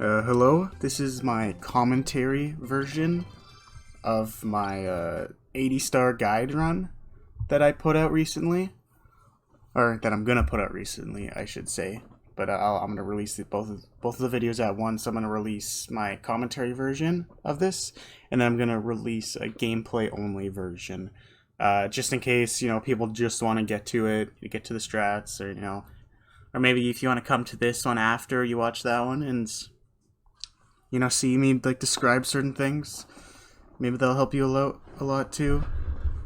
Hello, this is my commentary version of my 80-star guide run that I put out recently. Or that I'm gonna put out recently, I should say. But I'm gonna release both of the videos at once. I'm gonna release my commentary version of this, and then I'm gonna release a gameplay-only version. Just in case, people just want to get to it, get to the strats, or maybe if you want to come to this one after you watch that one and see me describe certain things. Maybe that'll help you a lot too.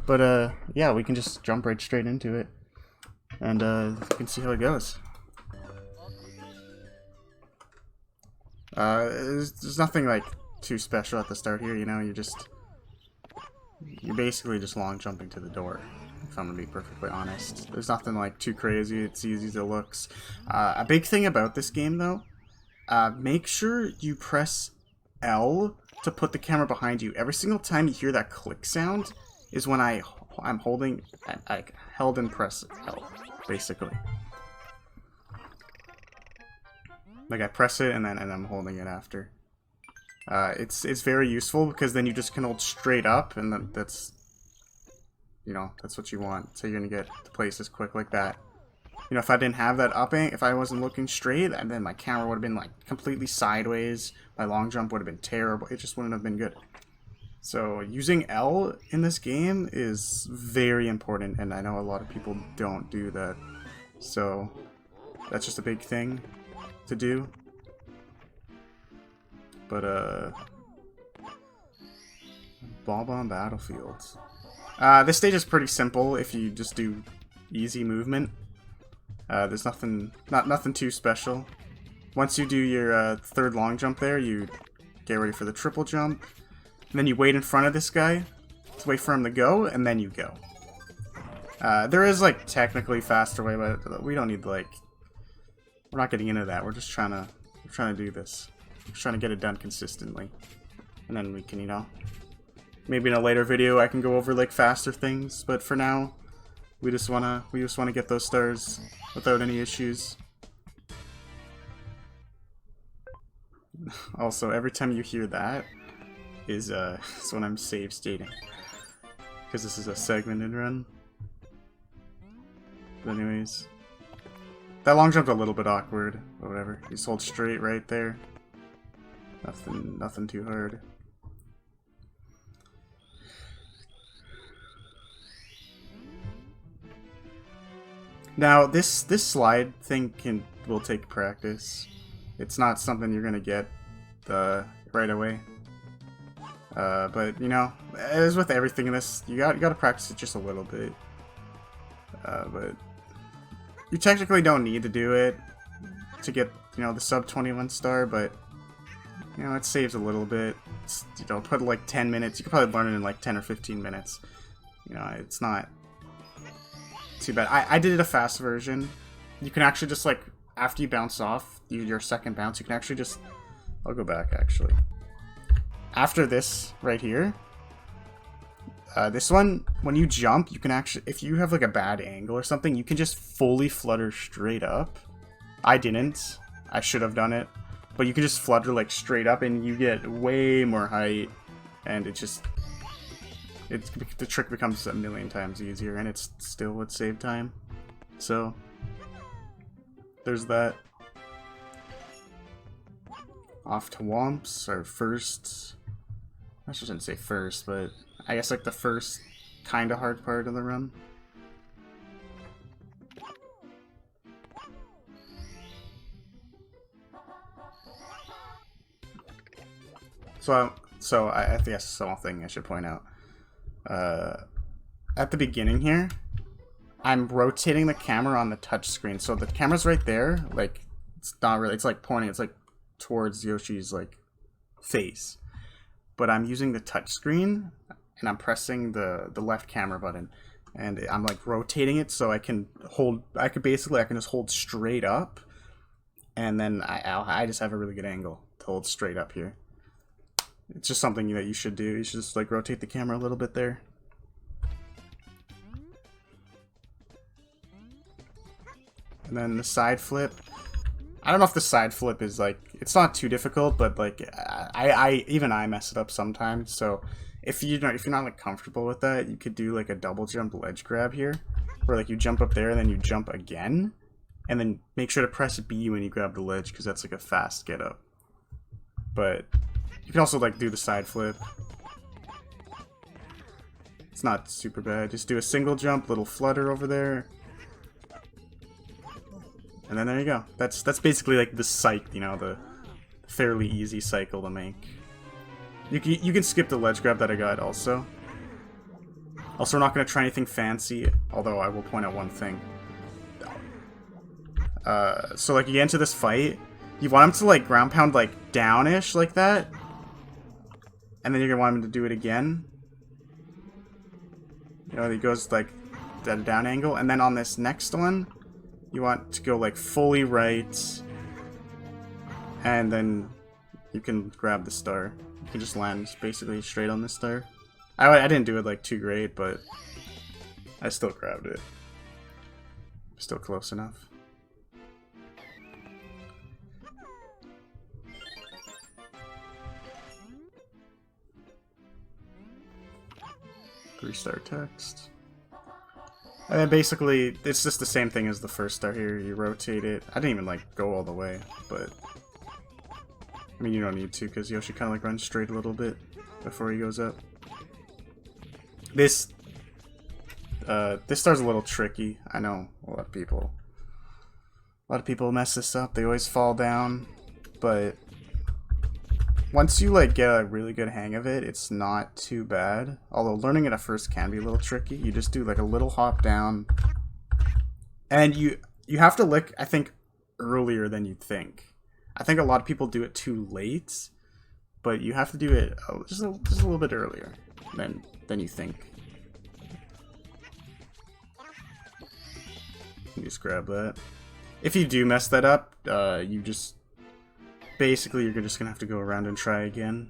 But yeah, we can just jump right straight into it, and you can see how it goes. There's nothing too special at the start here. You're basically just long jumping to the door, if I'm gonna be perfectly honest. There's nothing too crazy. It's easy as it looks. A big thing about this game though, make sure you press L to put the camera behind you. Every single time you hear that click sound is when I'm holding, I held and press L, basically. I press it and then I'm holding it after. It's very useful because then you just can hold straight up, and then that's what you want. So you're gonna get to places quick like that. If I didn't have that upping, if I wasn't looking straight, and then my camera would have been completely sideways, my long jump would have been terrible. It just wouldn't have been good. So using L in this game is very important, and I know a lot of people don't do that. So that's just a big thing to do. But Bob-on Battlefields. This stage is pretty simple if you just do easy movement. There's nothing too special. Once you do your third long jump there, you get ready for the triple jump. And then you wait in front of this guy to wait for him to go, and then you go. There is technically faster way, but we don't need we're not getting into that. We're just trying to do this. We're trying to get it done consistently. And then we can, maybe in a later video I can go over faster things, but for now we just wanna get those stars without any issues. Also, every time you hear that is when I'm save stating, because this is a segmented run. But anyways, that long jump's a little bit awkward, but whatever. You just hold straight right there. Nothing too hard. Now this slide thing will take practice. It's not something you're gonna get right away. But as with everything in this, you gotta practice it just a little bit. But you technically don't need to do it to get the sub 21 star, but it saves a little bit. Put 10 minutes. You could probably learn it in 10 or 15 minutes. It's not too bad. I did it a fast version. You can actually just after you bounce off your second bounce, you can actually just, I'll go back actually. After this right here, this one, when you jump, you can actually, if you have a bad angle or something, you can just fully flutter straight up. I didn't. I should have done it. But you can just flutter straight up, and you get way more height, and the trick becomes a million times easier, and it's still would save time. So there's that. Off to Whomps, our first. I shouldn't say first, but I guess the first kind of hard part of the run. So I think that's a small thing I should point out. At the beginning here, I'm rotating the camera on the touch screen. So the camera's right there. It's not really, it's pointing, it's towards Yoshi's face. But I'm using the touch screen, and I'm pressing the left camera button. And I'm rotating it so I can just hold straight up. And then I just have a really good angle to hold straight up here. It's just something that you should do. You should just rotate the camera a little bit there. And then the side flip. I don't know if the side flip is like, it's not too difficult, but like even I mess it up sometimes. So if you're not like comfortable with that, you could do like a double jump ledge grab here, where like you jump up there and then you jump again, and then make sure to press B when you grab the ledge because that's like a fast get up. But you can also like do the side flip. It's not super bad. Just do a single jump, little flutter over there. And then there you go. That's basically like the cycle, you know, the fairly easy cycle to make. You can skip the ledge grab that I got also. Also, we're not going to try anything fancy, although I will point out one thing. So like you get into this fight, you want him to like ground pound like downish like that. And then you're going to want him to do it again. You know, he goes like at a down angle. And then on this next one, you want to go like fully right, and then you can grab the star. You can just land basically straight on the star. I didn't do it like too great, but I still grabbed it. Still close enough. Three-star text. And then basically, it's just the same thing as the first star here. You rotate it. I didn't even, like, go all the way, but... I mean, you don't need to, because Yoshi kind of, like, runs straight a little bit before he goes up. This star's a little tricky. I know a lot of people mess this up. They always fall down, but... once you, like, get a really good hang of it, it's not too bad. Although learning it at first can be a little tricky. You just do, like, a little hop down. And you have to lick, I think, earlier than you'd think. I think a lot of people do it too late. But you have to do it just a little bit earlier than you think. You just grab that. If you do mess that up, you just... basically, you're just gonna have to go around and try again.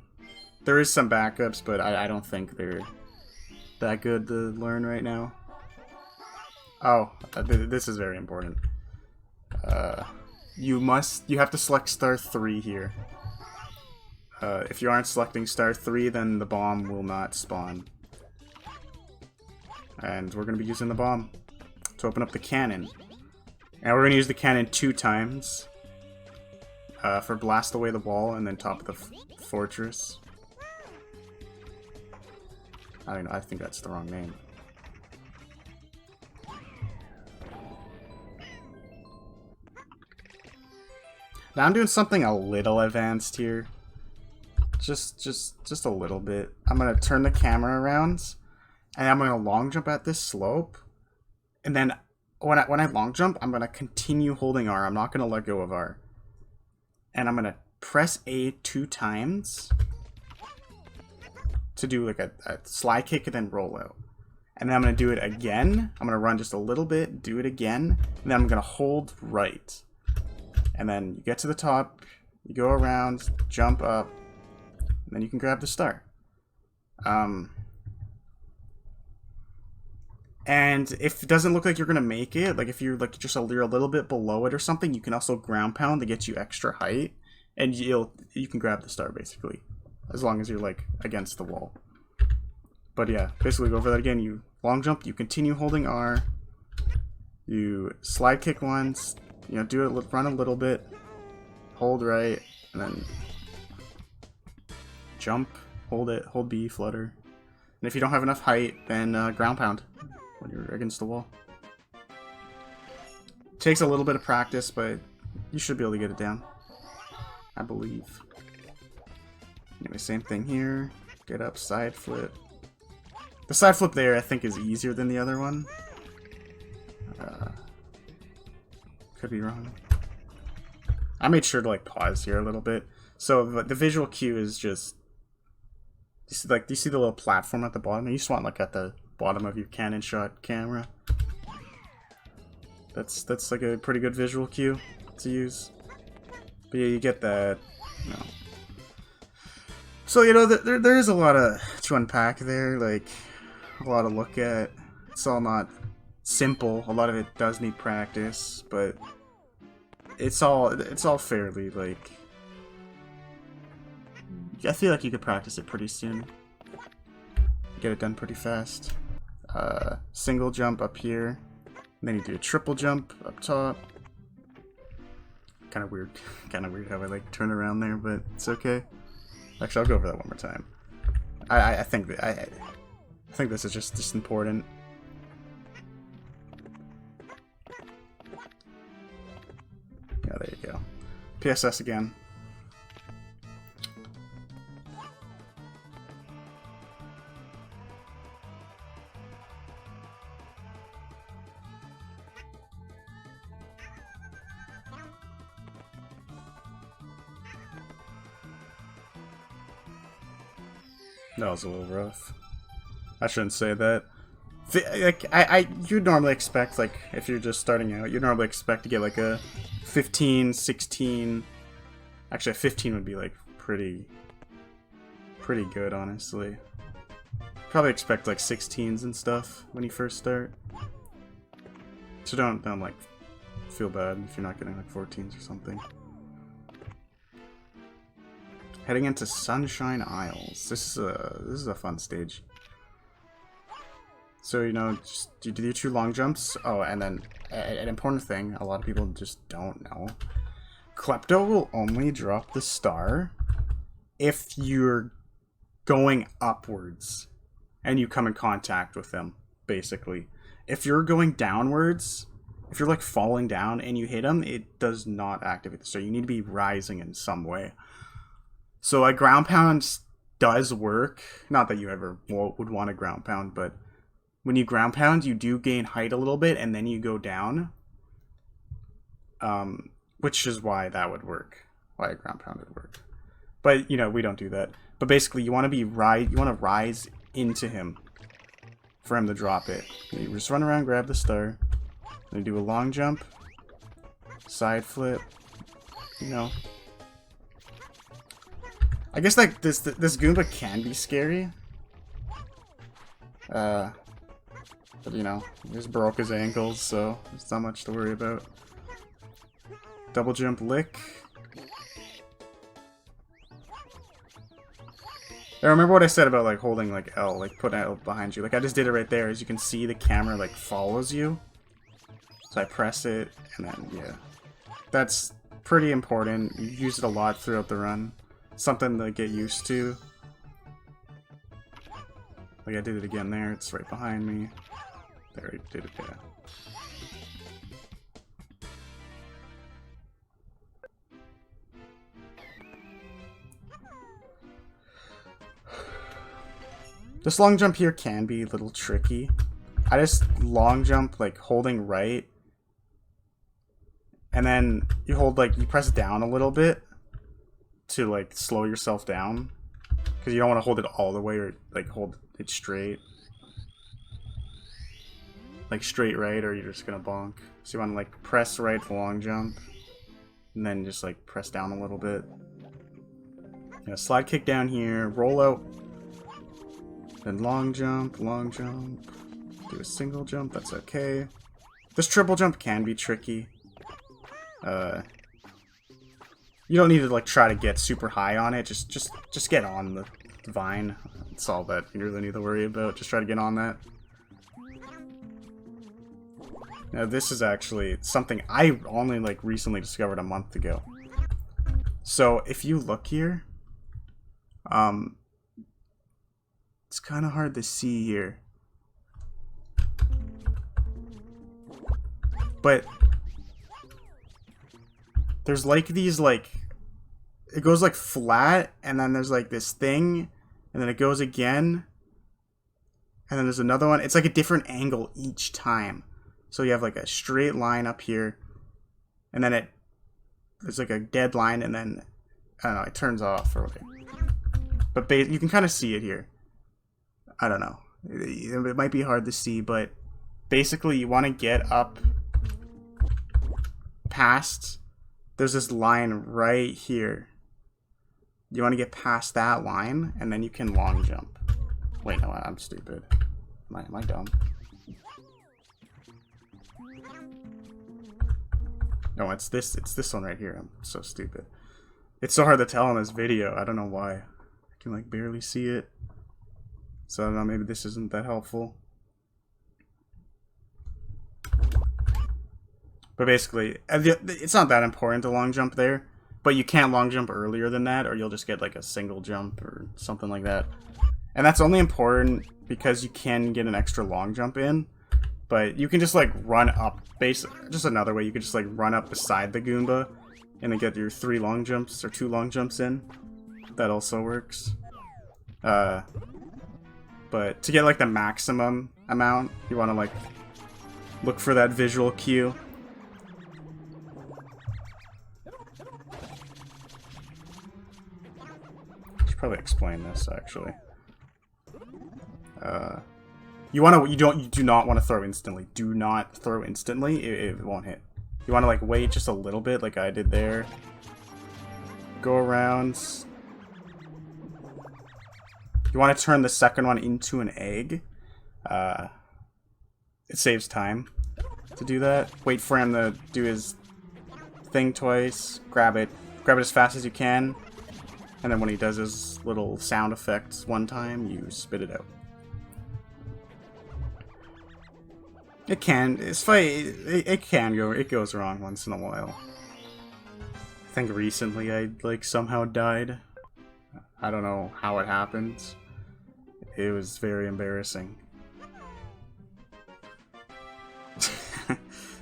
There is some backups, but I don't think they're that good to learn right now. Oh, this is very important. You have to select star 3 here. If you aren't selecting star 3, then the bomb will not spawn. And we're gonna be using the bomb to open up the cannon. And we're gonna use the cannon 2 times. For blast away the wall and then top of the fortress. I don't know, I think that's the wrong name. Now I'm doing something a little advanced here. Just a little bit. I'm gonna turn the camera around and I'm gonna long jump at this slope. And then when I long jump, I'm gonna continue holding R. I'm not gonna let go of R. And I'm going to press A 2 times to do like a slide kick and then roll out. And then I'm going to do it again. I'm going to run just a little bit, do it again, and then I'm going to hold right. And then you get to the top, you go around, jump up, and then you can grab the star. And if it doesn't look like you're going to make it, like if you're like you're a little bit below it or something, you can also ground pound to get you extra height. And you can grab the star basically. As long as you're like against the wall. But yeah, basically go over that again. You long jump, you continue holding R. You slide kick once, you know, do it, run a little bit, hold right, and then jump, hold it, hold B, flutter. And if you don't have enough height, then ground pound when you're against the wall. Takes a little bit of practice, but you should be able to get it down, I believe. Anyway, same thing here. Get up, side flip. The side flip there, I think, is easier than the other one. Could be wrong. I made sure to like pause here a little bit. So the visual cue is just, do you see the little platform at the bottom? You just want like at the bottom of your cannon shot camera. That's like a pretty good visual cue to use. But yeah, you get that. You know. So you know there is a lot to unpack there, like a lot to look at. It's all not simple. A lot of it does need practice, but it's all fairly, like... I feel like you could practice it pretty soon. Get it done pretty fast. Single jump up here. And then you do a triple jump up top. Kind of weird how I like turn around there, but it's okay. Actually, I'll go over that one more time. I think this is just important. Yeah, there you go. PSS again. That was a little rough. I shouldn't say that. Like, you'd normally expect, like, if you're just starting out, you'd normally expect to get, like, a 15, 16... Actually, a 15 would be, like, pretty good, honestly. Probably expect, like, 16s and stuff when you first start. So don't like, feel bad if you're not getting, like, 14s or something. Heading into Sunshine Isles. This is a fun stage. So, you know, just you do your 2 long jumps. Oh, and then an important thing a lot of people just don't know. Klepto will only drop the star if you're going upwards and you come in contact with him, basically. If you're going downwards, if you're like falling down and you hit him, it does not activate the star. You need to be rising in some way. So a ground pound does work. Not that you ever would want a ground pound, but when you ground pound, you do gain height a little bit, and then you go down. Which is why that would work. Why a ground pound would work. But, you know, we don't do that. But basically, you want to rise into him for him to drop it. You just run around, grab the star, then do a long jump, side flip, you know. I guess like this Goomba can be scary. But you know, he just broke his ankles, so there's not much to worry about. Double jump lick. I remember what I said about like holding like L, like put L behind you. Like I just did it right there. As you can see, the camera like follows you. So I press it, and then yeah, that's pretty important. You use it a lot throughout the run. Something to get used to. Like I did it again there. It's right behind me. There, I did it there. This long jump here can be a little tricky. I just long jump like holding right, and then you hold like you press down a little bit to like slow yourself down, because you don't want to hold it all the way or like hold it straight, like straight right, or you're just gonna bonk. So you want to like press right for long jump, and then just like press down a little bit. Yeah, slide kick down here, roll out, then long jump, do a single jump. That's okay. This triple jump can be tricky. You don't need to like try to get super high on it. Just get on the vine. That's all that you really need to worry about. Just try to get on that. Now this is actually something I only like recently discovered a month ago. So if you look here, it's kind of hard to see here, but there's like these like, it goes like flat, and then there's like this thing, and then it goes again, and then there's another one. It's like a different angle each time. So you have like a straight line up here, and then there's like a dead line, and then, I don't know, it turns off or whatever. But you can kind of see it here. I don't know. It might be hard to see, but basically you want to get up past... There's this line right here. You want to get past that line, and then you can long jump. Wait, no, I'm stupid. Am I dumb? No, it's this one right here. I'm so stupid. It's so hard to tell in this video. I don't know why. I can like barely see it. So I don't know, maybe this isn't that helpful. But basically, it's not that important to long jump there. But you can't long jump earlier than that, or you'll just get like a single jump or something like that. And that's only important because you can get an extra long jump in. But you can just like run up, just another way, you could just like run up beside the Goomba and then get your 3 long jumps or 2 long jumps in. That also works. But to get like the maximum amount, you want to like look for that visual cue. I should probably explain this actually. You do not want to throw instantly. Do not throw instantly. It won't hit. You want to like wait just a little bit, like I did there. Go around. You want to turn the second one into an egg. It saves time to do that. Wait for him to do his thing twice. Grab it as fast as you can, and then when he does his little sound effects one time, you spit it out. It can. It's funny. It can go. It goes wrong once in a while. I think recently I like somehow died. I don't know how it happened. It was very embarrassing.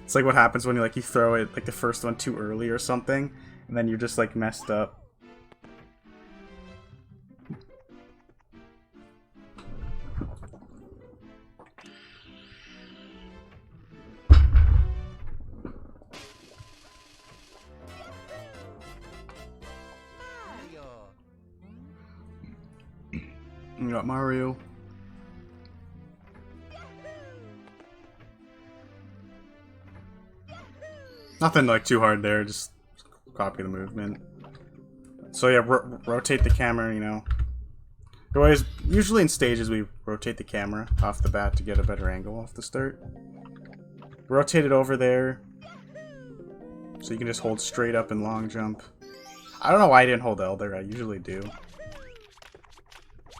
It's like what happens when you throw it like the first one too early or something, and then you're just like messed up. We got Mario. Nothing like too hard there, just copy the movement. So yeah, rotate the camera, you know. Usually in stages we rotate the camera off the bat to get a better angle off the start. Rotate it over there, so you can just hold straight up and long jump. I don't know why I didn't hold L there, I usually do.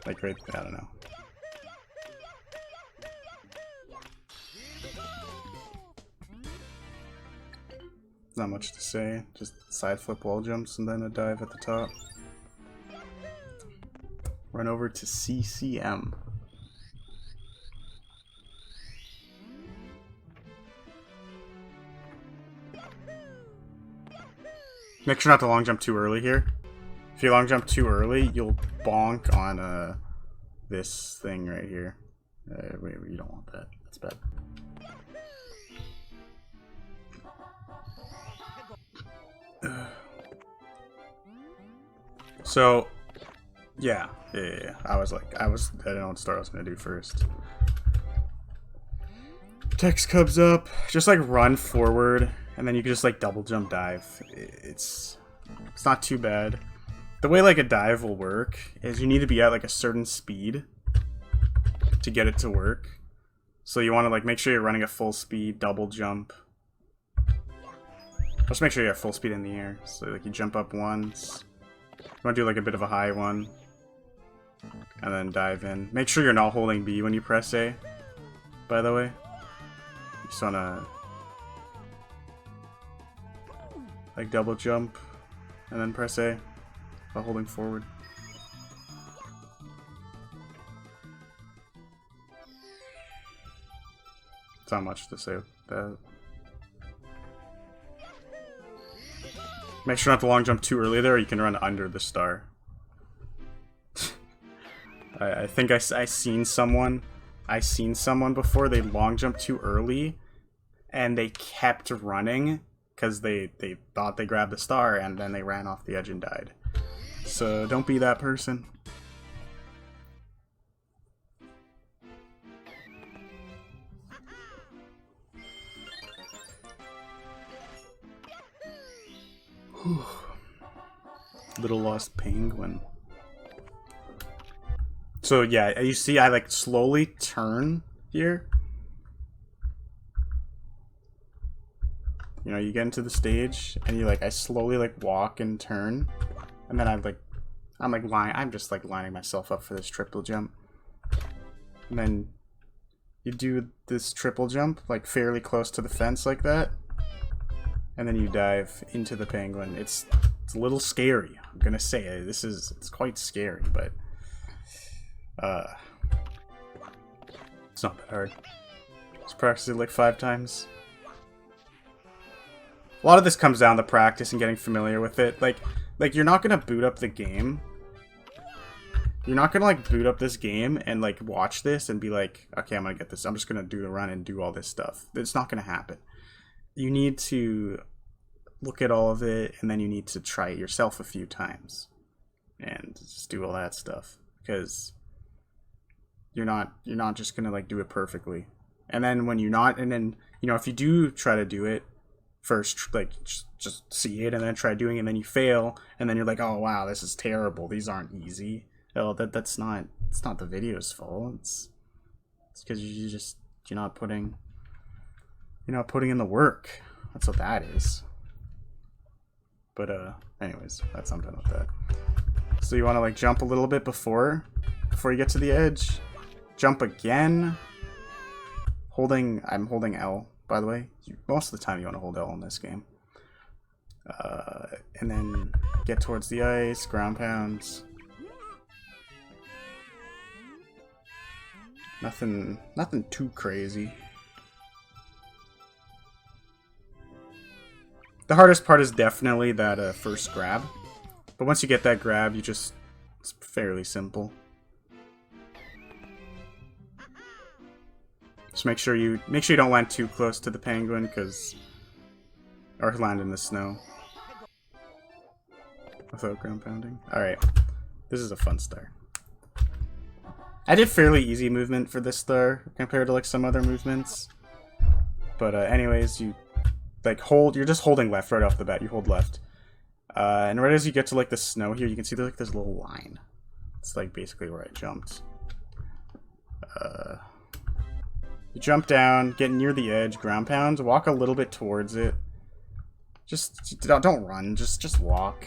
Like right, I don't know. Not much to say, just side flip wall jumps and then a dive at the top. Run over to CCM. Make sure not to long jump too early here. If you long jump too early, you'll bonk on this thing right here. Wait, you don't want that. That's bad. So, yeah. I didn't know what star I was gonna do first. Text comes up, just like run forward, and then you can just like double jump dive. It's not too bad. The way like a dive will work is you need to be at like a certain speed to get it to work. So you want to like make sure you're running at full speed, double jump. Just make sure you have full speed in the air. So like you jump up once. You want to do like a bit of a high one. And then dive in. Make sure you're not holding B when you press A, by the way. You just want to like double jump and then press A while holding forward. It's not much to say with that. Make sure not to long jump too early there, or you can run under the star. I think I seen someone before, they long jumped too early, and they kept running, because they thought they grabbed the star, and then they ran off the edge and died. So don't be that person. Whew. Little lost penguin. So yeah, you see I like slowly turn here. You know, you get into the stage and you like, I slowly like walk and turn, and then I'm just like lining myself up for this triple jump. And then you do this triple jump like fairly close to the fence like that, and then you dive into the penguin. It's a little scary. I'm gonna say it's quite scary, but it's not that hard. Just practice it like 5 times. A lot of this comes down to practice and getting familiar with it. Like you're not gonna boot up the game. You're not gonna like boot up this game and like watch this and be like, okay, I'm gonna get this. I'm just gonna do the run and do all this stuff. It's not gonna happen. You need to look at all of it, and then you need to try it yourself a few times and just do all that stuff, because you're not just gonna like do it perfectly. And then when you're not, and then, you know, if you do try to do it first, like just see it and then try doing it, and then you fail, and then you're like, oh wow, this is terrible, these aren't easy. Oh, it's not the video's fault. It's because you're not putting in the work. That's what that is. But anyways, that's I'm done with that. So you want to like jump a little bit before you get to the edge. Jump again. I'm holding L, by the way. Most of the time you want to hold L in this game. And then get towards the ice, ground pounds. Nothing too crazy. The hardest part is definitely that first grab. But once you get that grab, it's fairly simple. Just make sure you don't land too close to the penguin, or land in the snow without ground pounding. Alright, this is a fun star. I did fairly easy movement for this star compared to like some other movements. But anyways, you like you're just holding left right off the bat. You hold left. And right as you get to like the snow here, you can see there's like this little line. It's like basically where I jumped. You jump down, get near the edge, ground pound, walk a little bit towards it. Just don't run, just walk,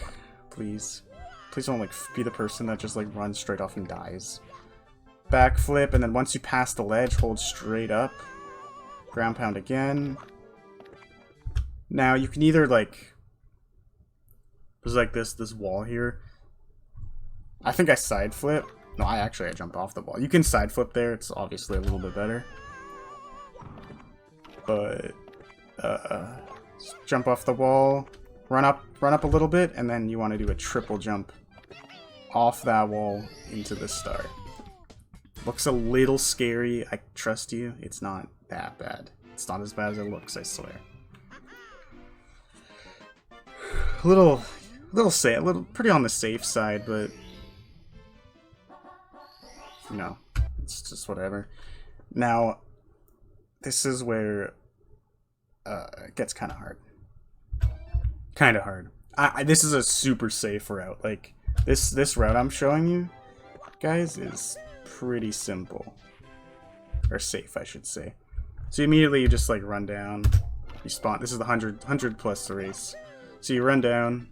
please. Please don't like be the person that just like runs straight off and dies. Backflip, and then once you pass the ledge, hold straight up. Ground pound again. Now you can either like, there's like this wall here. I think I side flip. No, I jump off the wall. You can side flip there. It's obviously a little bit better. But jump off the wall, run up a little bit, and then you want to do a triple jump off that wall into the star. Looks a little scary. I trust you. It's not that bad. It's not as bad as it looks, I swear. A little pretty on the safe side, but you know, it's just whatever. Now, this is where it gets kind of hard. Kind of hard. This is a super safe route. Like this route I'm showing you, guys, is pretty simple, or safe, I should say. So immediately you just like run down. You spawn. This is the 100 plus race. So you run down,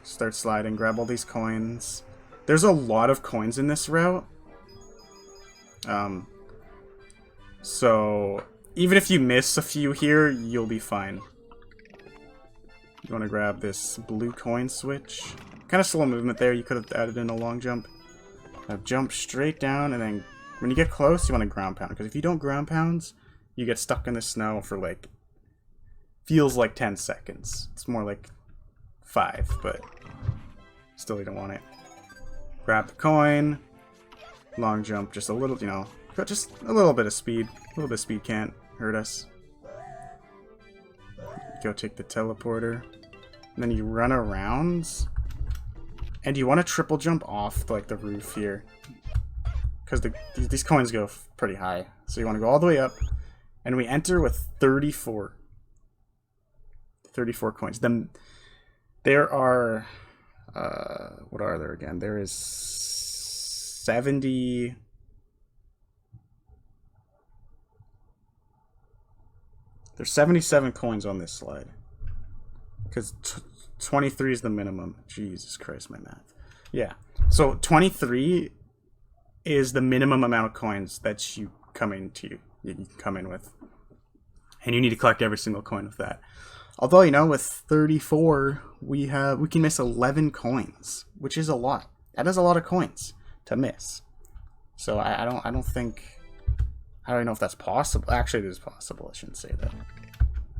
start sliding, grab all these coins. There's a lot of coins in this route. So even if you miss a few here, you'll be fine. You want to grab this blue coin switch. Kind of slow movement there. You could have added in a long jump. Now jump straight down, and then when you get close, you want to ground pound. Because if you don't ground pounds, you get stuck in the snow for like, feels like 10 seconds. It's more like 5, but still you don't want it. Grab the coin. Long jump, just a little, you know, just a little bit of speed. A little bit of speed can't hurt us. Go take the teleporter. And then you run around. And you want to triple jump off like the roof here. Because these coins go pretty high. So you want to go all the way up. And we enter with 34 coins. Then there are, what are there again? There is 70. There's 77 coins on this slide. Because 23 is the minimum. Jesus Christ, my math. Yeah. So 23 is the minimum amount of coins that you can come in with. And you need to collect every single coin with that. Although, you know, with 34, we can miss 11 coins, which is a lot. That is a lot of coins to miss. So I don't even know if that's possible. Actually, it is possible. I shouldn't say that.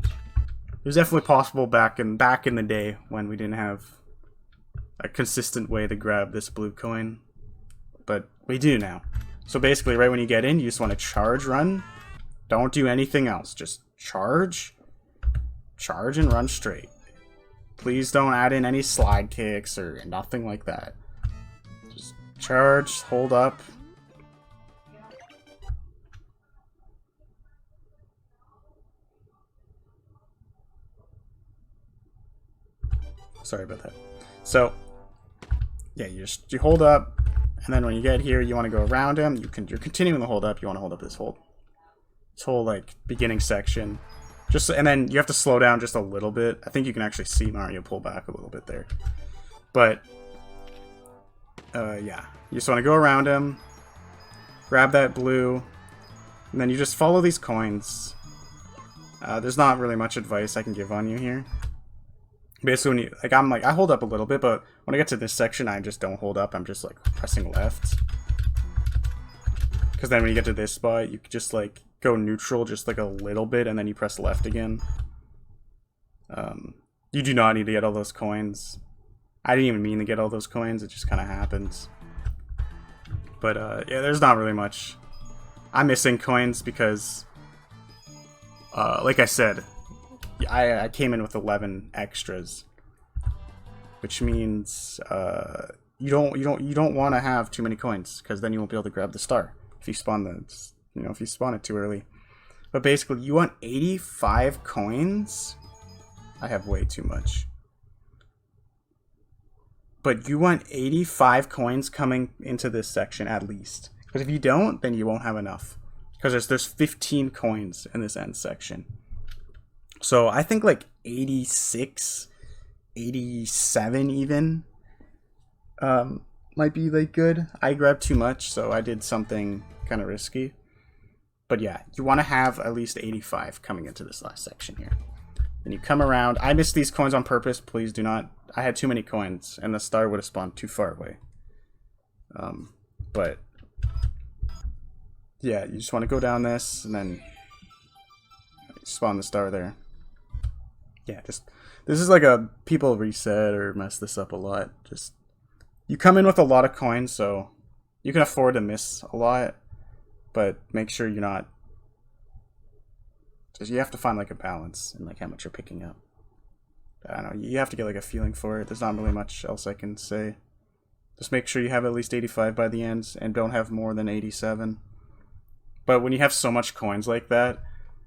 It was definitely possible back in the day when we didn't have a consistent way to grab this blue coin, but we do now. So basically, right when you get in, you just want to charge run. Don't do anything else. Just charge, and run straight. Please don't add in any slide kicks or nothing like that. Just charge, hold up. Sorry about that. So, yeah, you hold up, and then when you get here, you want to go around him. You're continuing to hold up. You want to hold up this whole like beginning section. And then you have to slow down just a little bit. I think you can actually see Mario pull back a little bit there. But yeah, you just want to go around him, grab that blue, and then you just follow these coins. There's not really much advice I can give on you here. Basically, when I hold up a little bit, but when I get to this section, I just don't hold up. I'm just like pressing left. Because then when you get to this spot, you can just like go neutral just like a little bit, and then you press left again. You do not need to get all those coins. I didn't even mean to get all those coins. It just kind of happens. But yeah, there's not really much. I'm missing coins because, like I said, I came in with 11 extras, which means you don't want to have too many coins, because then you won't be able to grab the star if you spawn it too early. But basically, you want 85 coins. I have way too much. But you want 85 coins coming into this section at least, because if you don't, then you won't have enough, because there's 15 coins in this end section. So I think like 86, 87 even might be like good. I grabbed too much, so I did something kind of risky. But yeah, you want to have at least 85 coming into this last section here. Then you come around. I missed these coins on purpose. Please do not. I had too many coins, and the star would have spawned too far away. But yeah, you just want to go down this, and then spawn the star there. Yeah, this is like a people reset or mess this up a lot. Just, you come in with a lot of coins, so you can afford to miss a lot, but make sure you're not. Just, you have to find like a balance in like how much you're picking up. I don't know. You have to get like a feeling for it. There's not really much else I can say. Just make sure you have at least 85 by the end, and don't have more than 87. But when you have so much coins like that,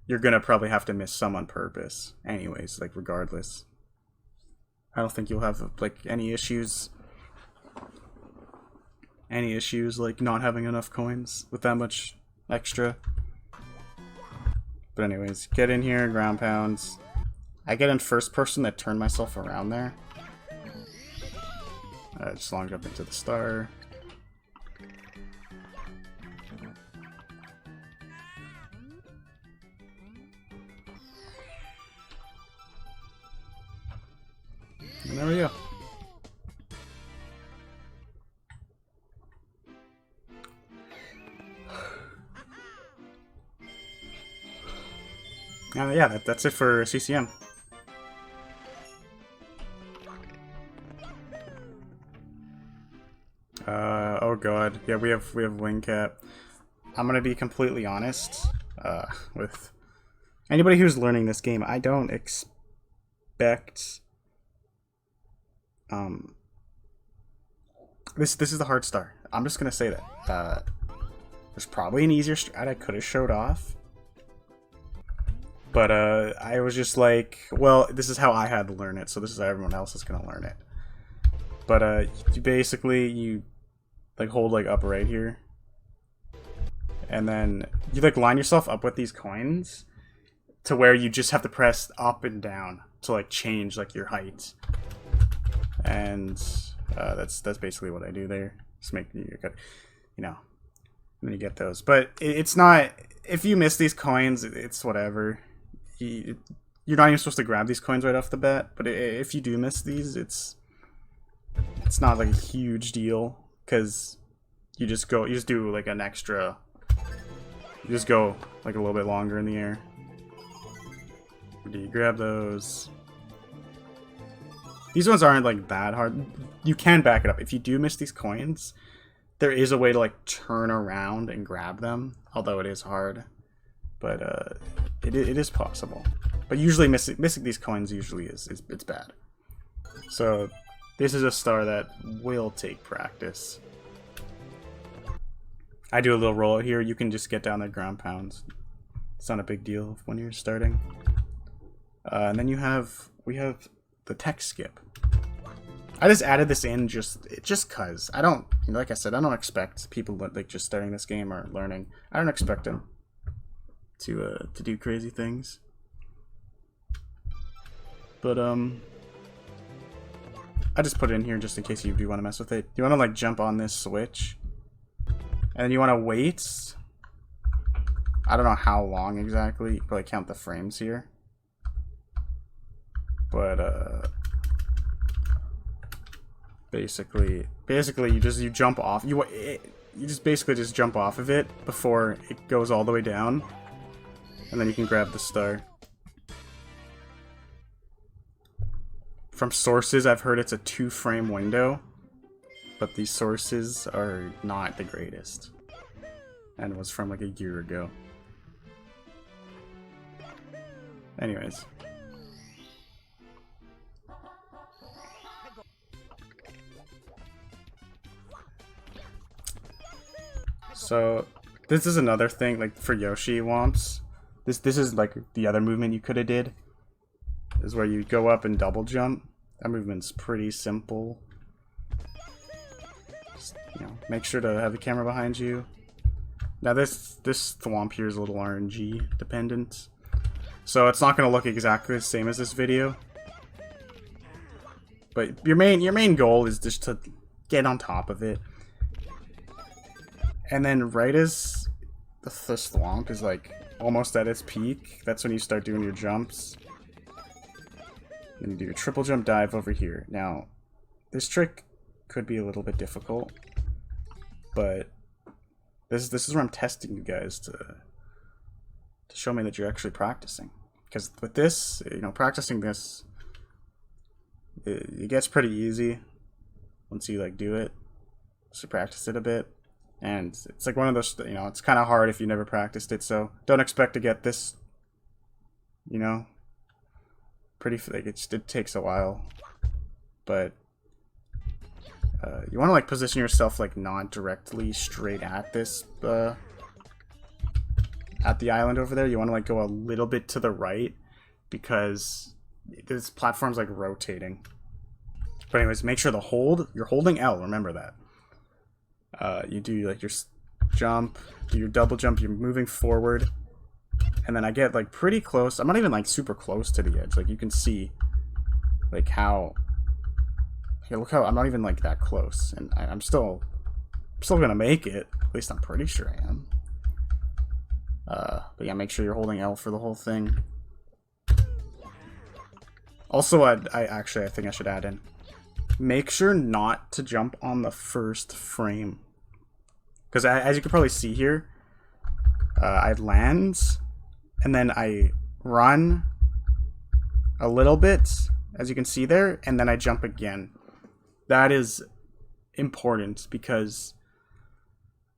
you're gonna probably have to miss some on purpose anyways, like regardless. I don't think you'll have like any issues like not having enough coins with that much extra. But anyways, get in here, ground pounds. I get in first person to turn myself around there. Just long jump into the star. And there we go. Yeah, that's it for CCM. Oh god, yeah, we have wing cap. I'm gonna be completely honest with anybody who's learning this game. I don't expect this is the hard star. I'm just gonna say that there's probably an easier strat I could have showed off, but I was just like, well, this is how I had to learn it, so this is how everyone else is gonna learn it. But you basically like hold like up right here, and then you like line yourself up with these coins to where you just have to press up and down to like change like your height. And that's basically what I do there. Just make you know, when you get those. But it's not, if you miss these coins, it's whatever. You're not even supposed to grab these coins right off the bat. But if you do miss these, it's not like a huge deal, because you just do like an extra. You just go like a little bit longer in the air. Do you grab those? These ones aren't like that hard. You can back it up. If you do miss these coins, there is a way to like turn around and grab them. Although it is hard, but it is possible. But usually missing these coins usually it's bad. So this is a star that will take practice. I do a little roll here. You can just get down there ground pounds. It's not a big deal when you're starting. And then we have the tech skip. I just added this in just cause I don't, like I said, I don't expect people like just starting this game or learning. I don't expect them to do crazy things. But I just put it in here just in case you do want to mess with it. You want to like jump on this switch, and you want to wait. I don't know how long exactly. You can probably count the frames here. But basically you jump off. You just basically just jump off of it before it goes all the way down, and then you can grab the star. From sources, I've heard it's a 2-frame window, but these sources are not the greatest, and it was from like a year ago. Anyways. So this is another thing, like for Yoshi Whomps. This is like the other movement you could have did. Is where you go up and double jump. That movement's pretty simple. Just, make sure to have the camera behind you. Now this thwomp here is a little RNG dependent, so it's not going to look exactly the same as this video. But your main goal is just to get on top of it. And then right as this thwomp is like almost at its peak, that's when you start doing your jumps. Then you do your triple jump dive over here. Now, this trick could be a little bit difficult, but this is where I'm testing you guys to show me that you're actually practicing. Because with this, practicing this, it gets pretty easy once you like do it. So practice it a bit, and it's like one of those. It's kind of hard if you never practiced it. So don't expect to get this. Pretty like it takes a while, but you want to like position yourself like not directly straight at this at the island over there. You want to like go a little bit to the right, because this platform's like rotating. But anyways, make sure you're holding L, remember that. You do like your jump, do your double jump, you're moving forward. And then I get like pretty close. I'm not even like super close to the edge. Like you can see like how, look how I'm not even like that close, and I'm still gonna make it. At least I'm pretty sure I am. But yeah, make sure you're holding L for the whole thing. Also, I think I should add in, make sure not to jump on the first frame, because as you can probably see here, I land. And then I run a little bit, as you can see there, and then I jump again. That is important, because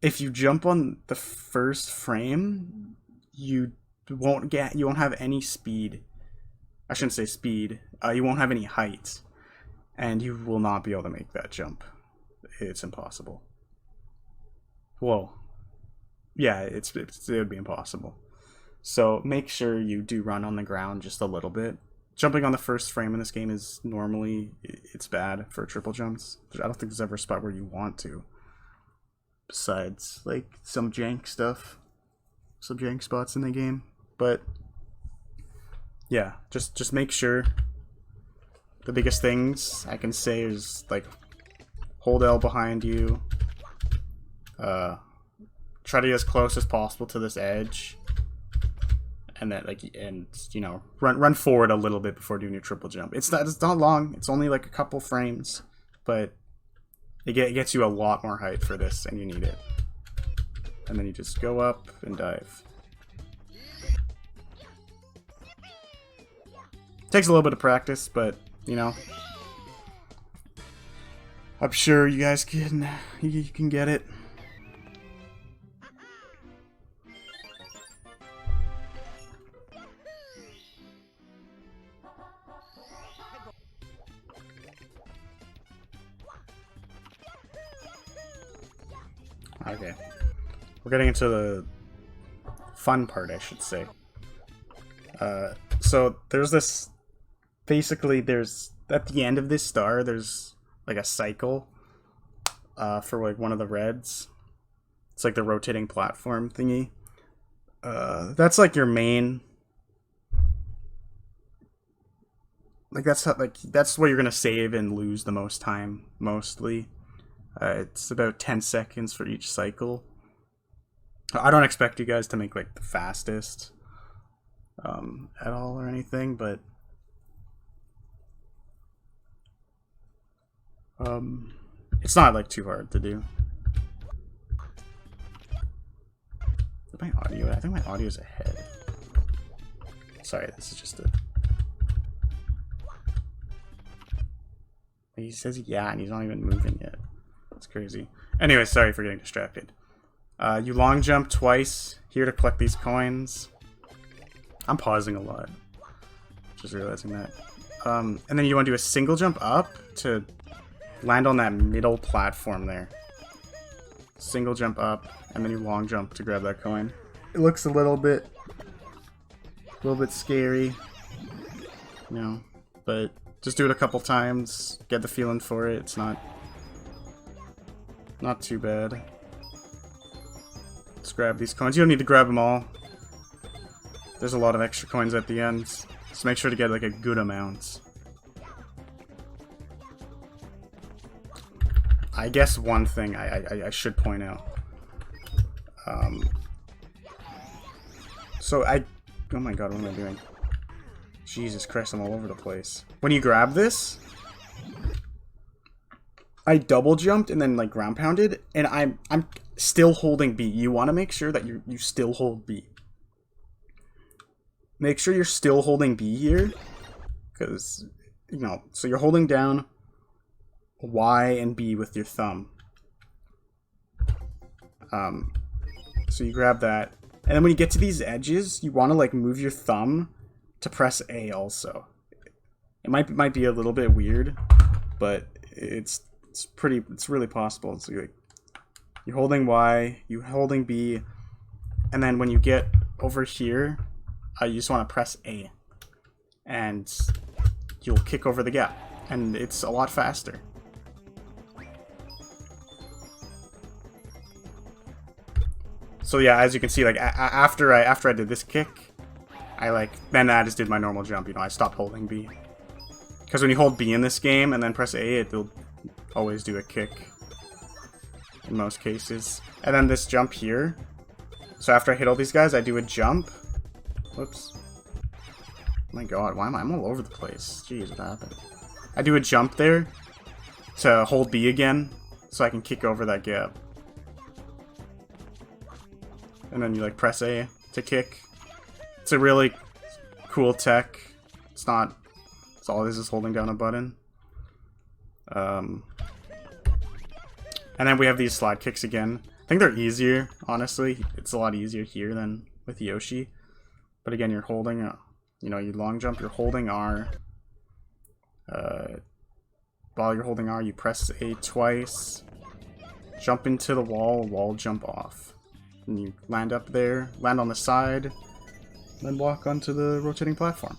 if you jump on the first frame, you won't have any speed. I shouldn't say speed. You won't have any height, and you will not be able to make that jump. It's impossible. Whoa. Yeah, it would be impossible. So make sure you do run on the ground just a little bit. Jumping on the first frame in this game is normally, it's bad for triple jumps. I don't think there's ever a spot where you want to. Besides, like, some jank stuff. Some jank spots in the game. But yeah, just make sure. The biggest things I can say is like hold L behind you. Try to get as close as possible to this edge, and then you know, run forward a little bit before doing your triple jump. It's not long. It's only like a couple frames, but it gets you a lot more height for this, and you need it. And then you just go up and dive. Takes a little bit of practice, but you know, I'm sure you guys can get it. Okay, we're getting into the fun part, I should say. So there's this. Basically, there's at the end of this star, there's like a cycle for like one of the reds. It's like the rotating platform thingy. That's like your main. Like that's what you're gonna save and lose the most time mostly. It's about 10 seconds for each cycle. I don't expect you guys to make like the fastest at all or anything, but it's not like too hard to do. My audio, I think my audio is ahead. Sorry, this is just a. He says yeah, and he's not even moving yet. That's crazy. Anyway, sorry for getting distracted. You long jump twice here to collect these coins. I'm pausing a lot. Just realizing that. And then you want to do a single jump up to land on that middle platform there. Single jump up, and then you long jump to grab that coin. It looks a little bit scary, you know, but just do it a couple times, get the feeling for it. It's not too bad. Let's grab these coins. You don't need to grab them all. There's a lot of extra coins at the end, so make sure to get like a good amount. I guess one thing I should point out. Oh my god, what am I doing? Jesus Christ, I'm all over the place. When you grab this, I double jumped and then like ground pounded, and I'm still holding B. You want to make sure that you still hold B. Make sure you're still holding B here, because you know. So you're holding down Y and B with your thumb. So you grab that, and then when you get to these edges, you want to like move your thumb to press A also. It might be a little bit weird, but it's really possible. So you're holding Y, you're holding B, and then when you get over here, you just want to press A, and you'll kick over the gap, and it's a lot faster. So yeah, as you can see, like after I did this kick, then I just did my normal jump. You know, I stopped holding B, because when you hold B in this game and then press A, it'll always do a kick in most cases. And then this jump here. So after I hit all these guys, I do a jump. Whoops. Oh my god, why am I'm all over the place? Jeez, what happened? I do a jump there to hold B again, so I can kick over that gap. And then you like press A to kick. It's a really cool tech. It's all it is holding down a button. And then we have these slide kicks again. I think they're easier, honestly. It's a lot easier here than with Yoshi. But again, you're holding, you know, you long jump, you're holding R. While you're holding R, you press A twice. Jump into the wall jump off. And you land up there, land on the side, then walk onto the rotating platform.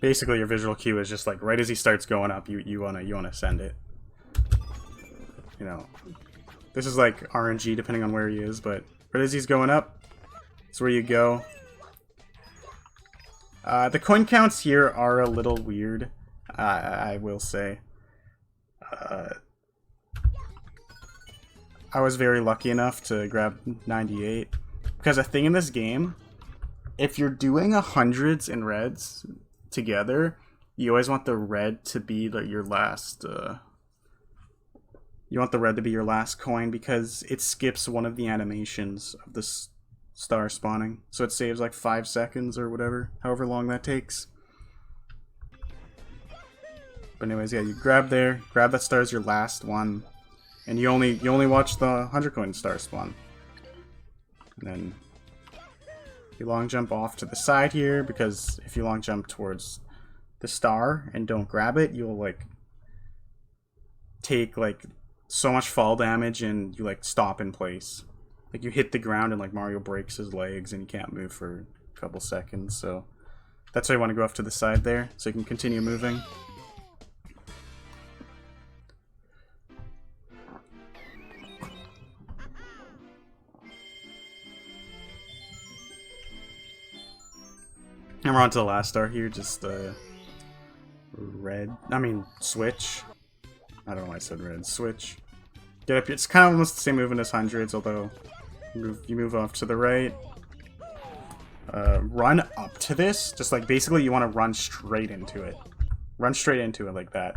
Basically, your visual cue is just like right as he starts going up, you wanna send it. You know, This is like RNG depending on where he is, but right as he's going up, it's where you go. The coin counts here are a little weird, I will say. I was very lucky enough to grab 98. Because a thing in this game, if you're doing hundreds and reds together, you always want the red to be your last... you want the red to be your last coin because it skips one of the animations of the star spawning. So it saves like 5 seconds or whatever, however long that takes. But anyways, yeah, you grab there, grab that star as your last one, and you only watch the 100 coin star spawn. And then you long jump off to the side here, because if you long jump towards the star and don't grab it, you'll like take like so much fall damage and you like stop in place. Like you hit the ground and like Mario breaks his legs and you can't move for a couple seconds. So that's why you want to go off to the side there so you can continue moving. And we're on to the last star here, just switch. I don't know why I said red. Switch. Get up here. It's kind of almost the same movement as hundreds, although you move off to the right. Run up to this. Just like basically you want to run straight into it. Run straight into it like that.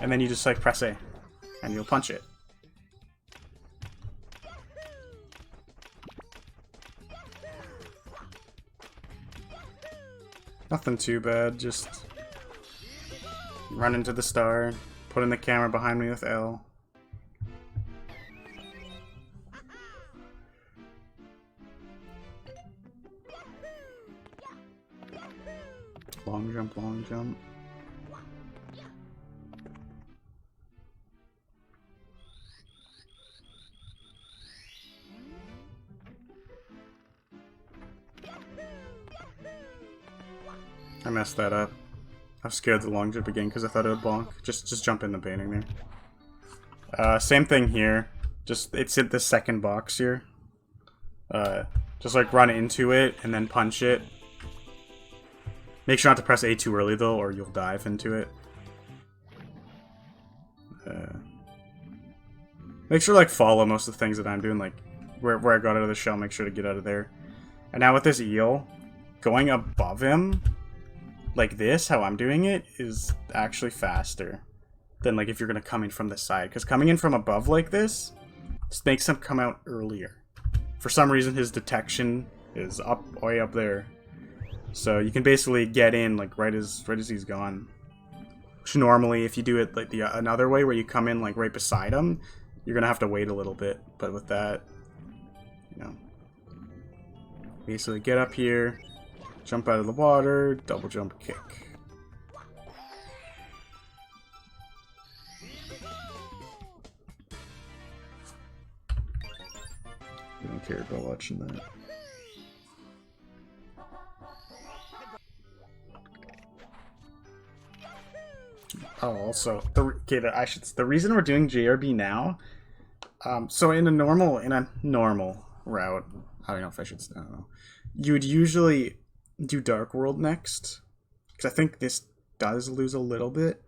And then you just like press A. And you'll punch it. Nothing too bad, just run into the star, put in the camera behind me with L. Long jump, long jump. I messed that up. I was scared the long jump again because I thought it would bonk. Just jump in the painting there. Same thing here. It's in the second box here. Just like run into it and then punch it. Make sure not to press A too early though, or you'll dive into it. Make sure like follow most of the things that I'm doing, like where I got out of the shell. Make sure to get out of there. And now with this eel, going above him. Like this, how I'm doing it, is actually faster than like if you're going to come in from the side. Because coming in from above like this just makes him come out earlier. For some reason, his detection is way up there. So you can basically get in like right as he's gone. Which normally, if you do it like the another way, where you come in like right beside him, you're going to have to wait a little bit. But with that, you know, basically get up here. Jump out of the water, double jump kick. I don't care about watching that. Oh, also, the reason we're doing JRB now, so in a normal route, I don't know if I should, I don't know. You would usually do Dark World next, because I think this does lose a little bit.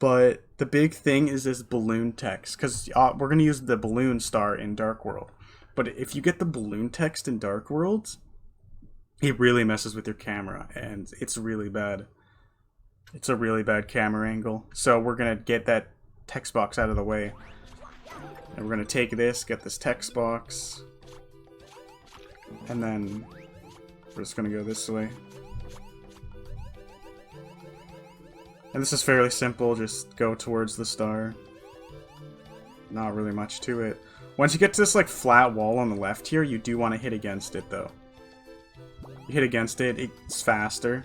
But the big thing is this balloon text, because we're going to use the balloon star in Dark World. But if you get the balloon text in Dark World, it really messes with your camera, and it's really bad. It's a really bad camera angle. So we're going to get that text box out of the way. And we're going to take this, get this text box, and then we're just going to go this way. And this is fairly simple, just go towards the star. Not really much to it. Once you get to this like flat wall on the left here, you do want to hit against it though. You hit against it, it's faster.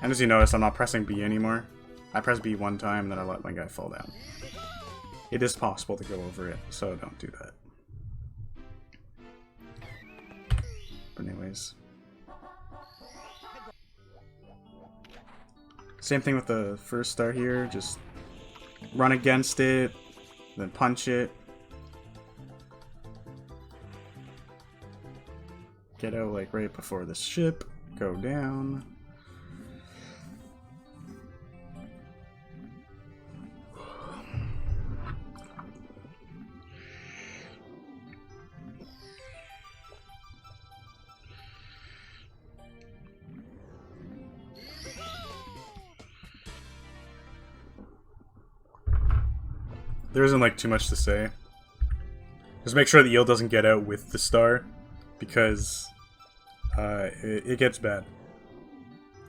And as you notice, I'm not pressing B anymore. I press B one time and then I let my guy fall down. It is possible to go over it, so don't do that. But anyways. Same thing with the first star here, just run against it, then punch it. Get out like right before the ship. Go down. There isn't like too much to say. Just make sure the eel doesn't get out with the star, because it gets bad.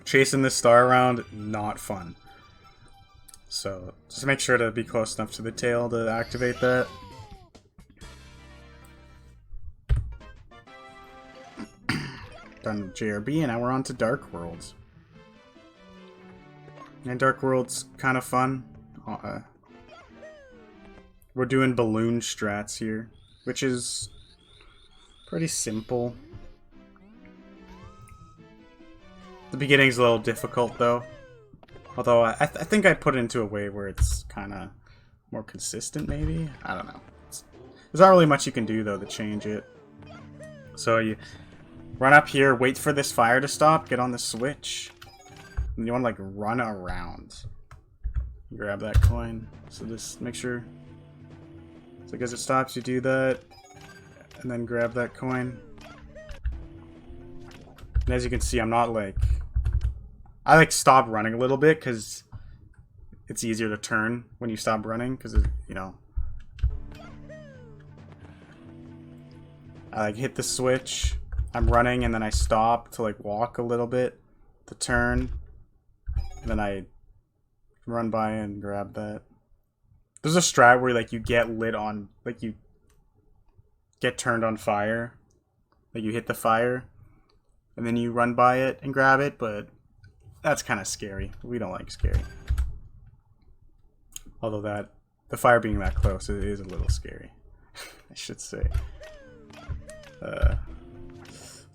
Chasing this star around, not fun. So just make sure to be close enough to the tail to activate that. Done JRB, and now we're on to Dark Worlds. And Dark Worlds kind of fun. We're doing balloon strats here, which is pretty simple. The beginning's a little difficult though. Although I think I put it into a way where it's kind of more consistent maybe? I don't know. There's not really much you can do though to change it. So you run up here, wait for this fire to stop, get on the switch. And you want to like run around. Grab that coin. So just make sure. So as it stops, you do that. And then grab that coin. And as you can see, I'm not like... I like stop running a little bit because it's easier to turn when you stop running because, you know... I like hit the switch. I'm running and then I stop to like walk a little bit to turn. And then I run by and grab that. There's a strat where like you get lit on, like you get turned on fire. Like you hit the fire and then you run by it and grab it, but that's kind of scary. We don't like scary. Although the fire being that close, it is a little scary, I should say.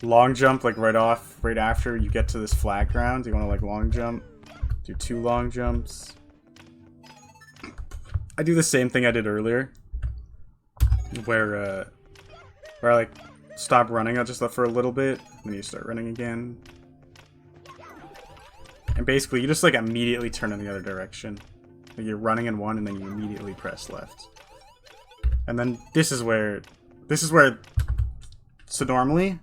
Long jump, like right after you get to this flat ground, you want to like long jump, do 2 long jumps. I do the same thing I did earlier, where I like stop running. I'll just let for a little bit, and then you start running again. And basically, you just like immediately turn in the other direction. Like you're running in one, and then you immediately press left. And then this is where. So normally,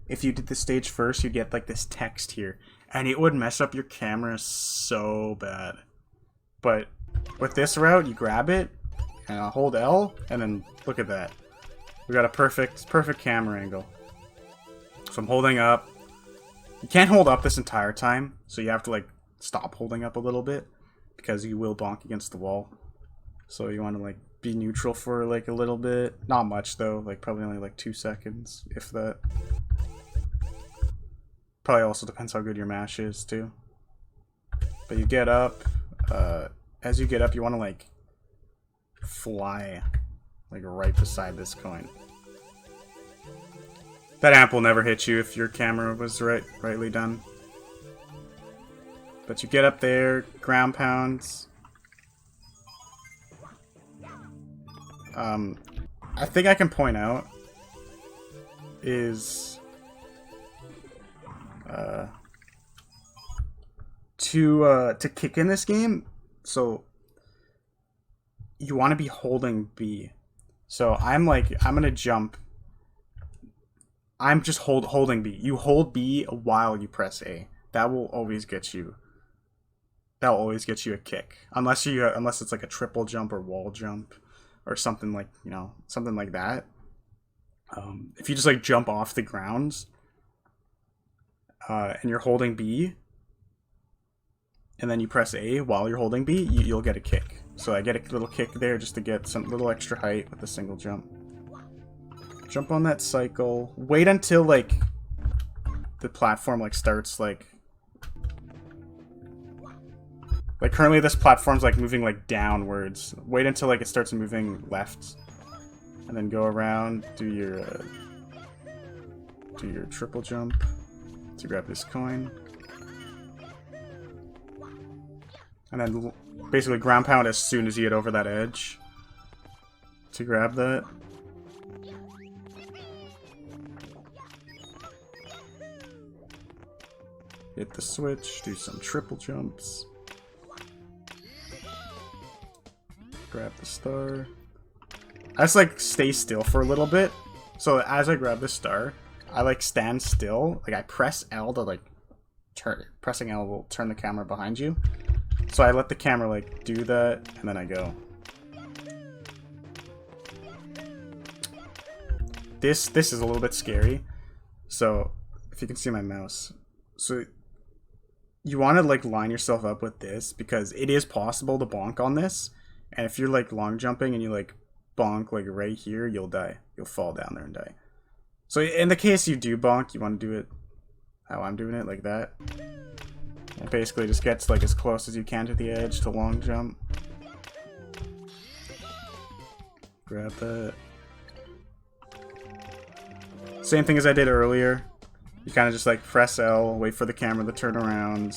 if you did the stage first, you get like this text here, and it would mess up your camera so bad. But with this route, you grab it, and I'll hold L, and then look at that. We got a perfect camera angle. So I'm holding up. You can't hold up this entire time, so you have to like stop holding up a little bit, because you will bonk against the wall. So you want to like be neutral for like a little bit. Not much though, like probably only like 2 seconds, if that. Probably also depends how good your mash is too. But you get up. As you get up, you want to like fly like right beside this coin. That amp will never hit you if your camera was rightly done. But you get up there, ground pounds. I think I can point out is to kick in this game. So you want to be holding B. So I'm gonna jump. I'm just holding B. You hold B while you press A. That will always get you. That will always get you a kick, unless it's like a triple jump or wall jump, or something like something like that. If you just like jump off the ground, and you're holding B, and then you press A while you're holding B, you'll get a kick. So I get a little kick there just to get some little extra height with a single jump. Jump on that cycle. Wait until like the platform like starts like currently this platform's like moving like downwards. Wait until like it starts moving left, and then go around. Do your triple jump to grab this coin. And then basically ground pound as soon as you get over that edge to grab that. Hit the switch, do some triple jumps. Grab the star. I just like stay still for a little bit. So as I grab the star, I like stand still. Like I press L to like turn. Pressing L will turn the camera behind you. So I let the camera like do that, and then I go. This is a little bit scary. So if you can see my mouse, so you want to like line yourself up with this because it is possible to bonk on this. And if you're like long jumping and you like bonk like right here, you'll die. You'll fall down there and die. So in the case you do bonk, you want to do it how I'm doing it, like that. And basically just gets like as close as you can to the edge to long jump. Grab that. Same thing as I did earlier. You kind of just like press L, wait for the camera to turn around.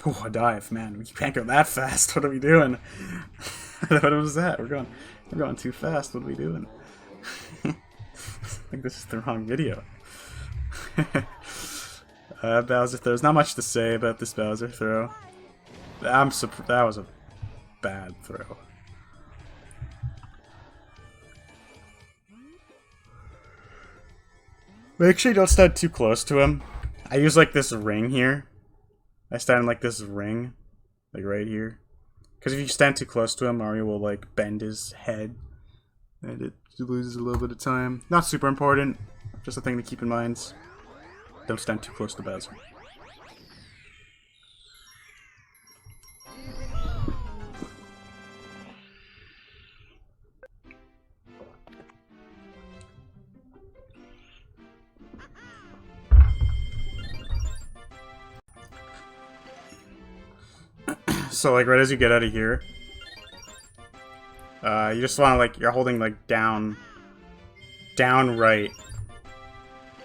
Oh, a dive, man. We can't go that fast. What are we doing? What was that? We're going too fast. What are we doing? I think this is the wrong video. Bowser throw. There's not much to say about this Bowser throw. That was a bad throw. Make sure you don't stand too close to him. I use like this ring here. I stand in like this ring, like right here. Because if you stand too close to him, Mario will like bend his head. And it loses a little bit of time. Not super important, just a thing to keep in mind. Don't stand too close to Bowser. So like right as you get out of here, you just want to like, you're holding like down right,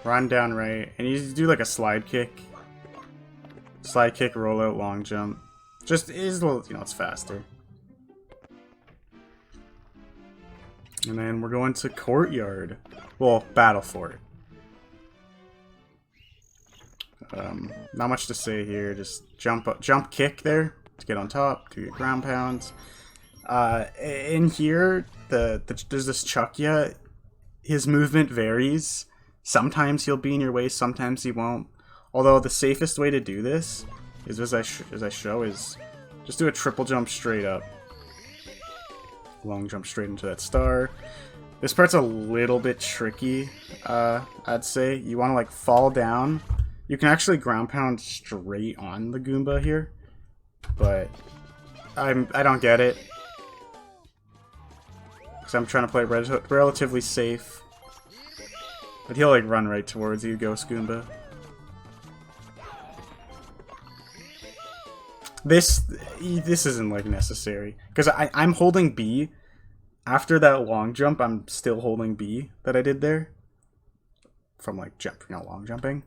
run down right, and you do like a slide kick, roll out, long jump. Just is a little, you know, it's faster. And then we're going to Courtyard, well, BattleFort. Not much to say here. Just jump kick there to get on top, do your ground pounds. In here, there's this Chuckya. His movement varies. Sometimes he'll be in your way, sometimes he won't. Although the safest way to do this is, as I show, is just do a triple jump straight up. Long jump straight into that star. This part's a little bit tricky, I'd say. You want to like fall down. You can actually ground pound straight on the Goomba here, but I don't get it. Because I'm trying to play relatively safe. But he'll like run right towards you, Ghost Goomba. This isn't like necessary. Because I'm holding B. After that long jump, I'm still holding B that I did there. From like long jumping.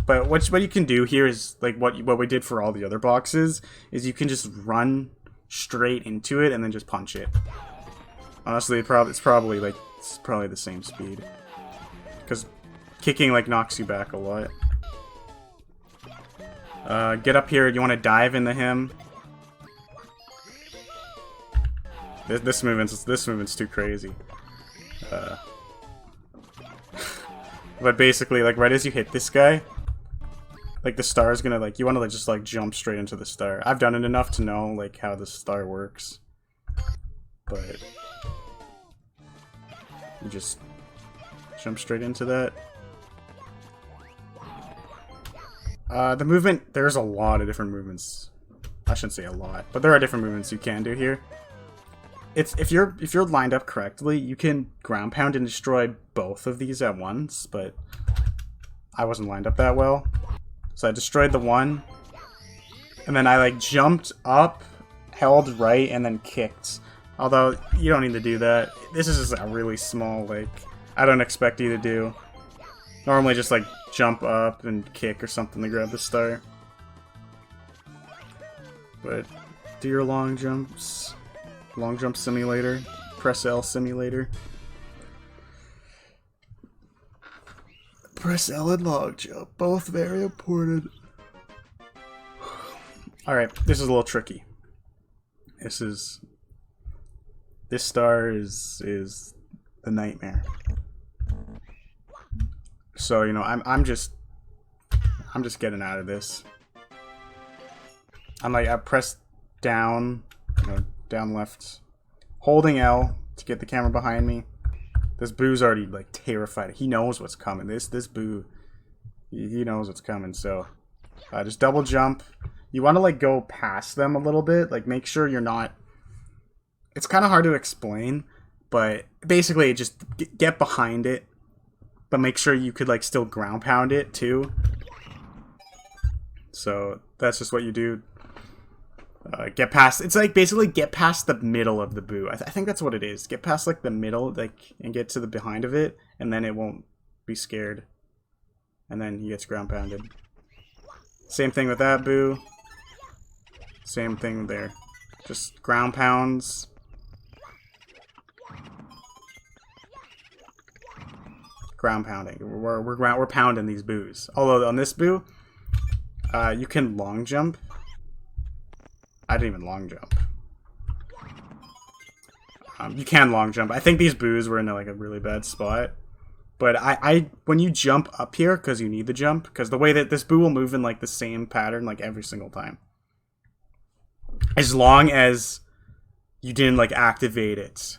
But what you can do here is like what we did for all the other boxes is you can just run straight into it and then just punch it. Honestly, it's probably the same speed, because kicking like knocks you back a lot. Get up here. You want to dive into him. This movement's too crazy. But basically, like right as you hit this guy, like the star is gonna like, you want to just like jump straight into the star. I've done it enough to know like how the star works, but you just jump straight into that. The movement, there's a lot of different movements. I shouldn't say a lot, but there are different movements you can do here. It's if you're lined up correctly, you can ground pound and destroy both of these at once, but I wasn't lined up that well. So I destroyed the one, and then I like jumped up, held right, and then kicked Although, you don't need to do that. This is just a really small, like, I don't expect you to do. Normally just, like, jump up and kick or something to grab the star. But, do your long jumps. Long jump simulator. Press L simulator. Press L and long jump. Both very important. Alright, this is a little tricky. This star is the nightmare. So, you know, I'm just getting out of this. I'm like, I press down, you know, down left, holding L to get the camera behind me. This Boo's already like terrified. He knows what's coming. This Boo, he knows what's coming. So, just double jump. You want to like go past them a little bit. Like make sure you're not. It's kind of hard to explain, but basically just get behind it, but make sure you could like still ground pound it too. So that's just what you do. Get past. It's like basically get past the middle of the Boo. I think that's what it is. Get past like the middle, like, and get to the behind of it, and then it won't be scared. And then he gets ground pounded. Same thing with that Boo. Same thing there. Just ground pounds. Ground pounding. We're pounding these Boos. Although on this Boo, you can long jump. I didn't even long jump. You can long jump. I think these Boos were in like a really bad spot. But when you jump up here, because you need the jump, because the way that this Boo will move in like the same pattern like every single time. As long as you didn't like activate it.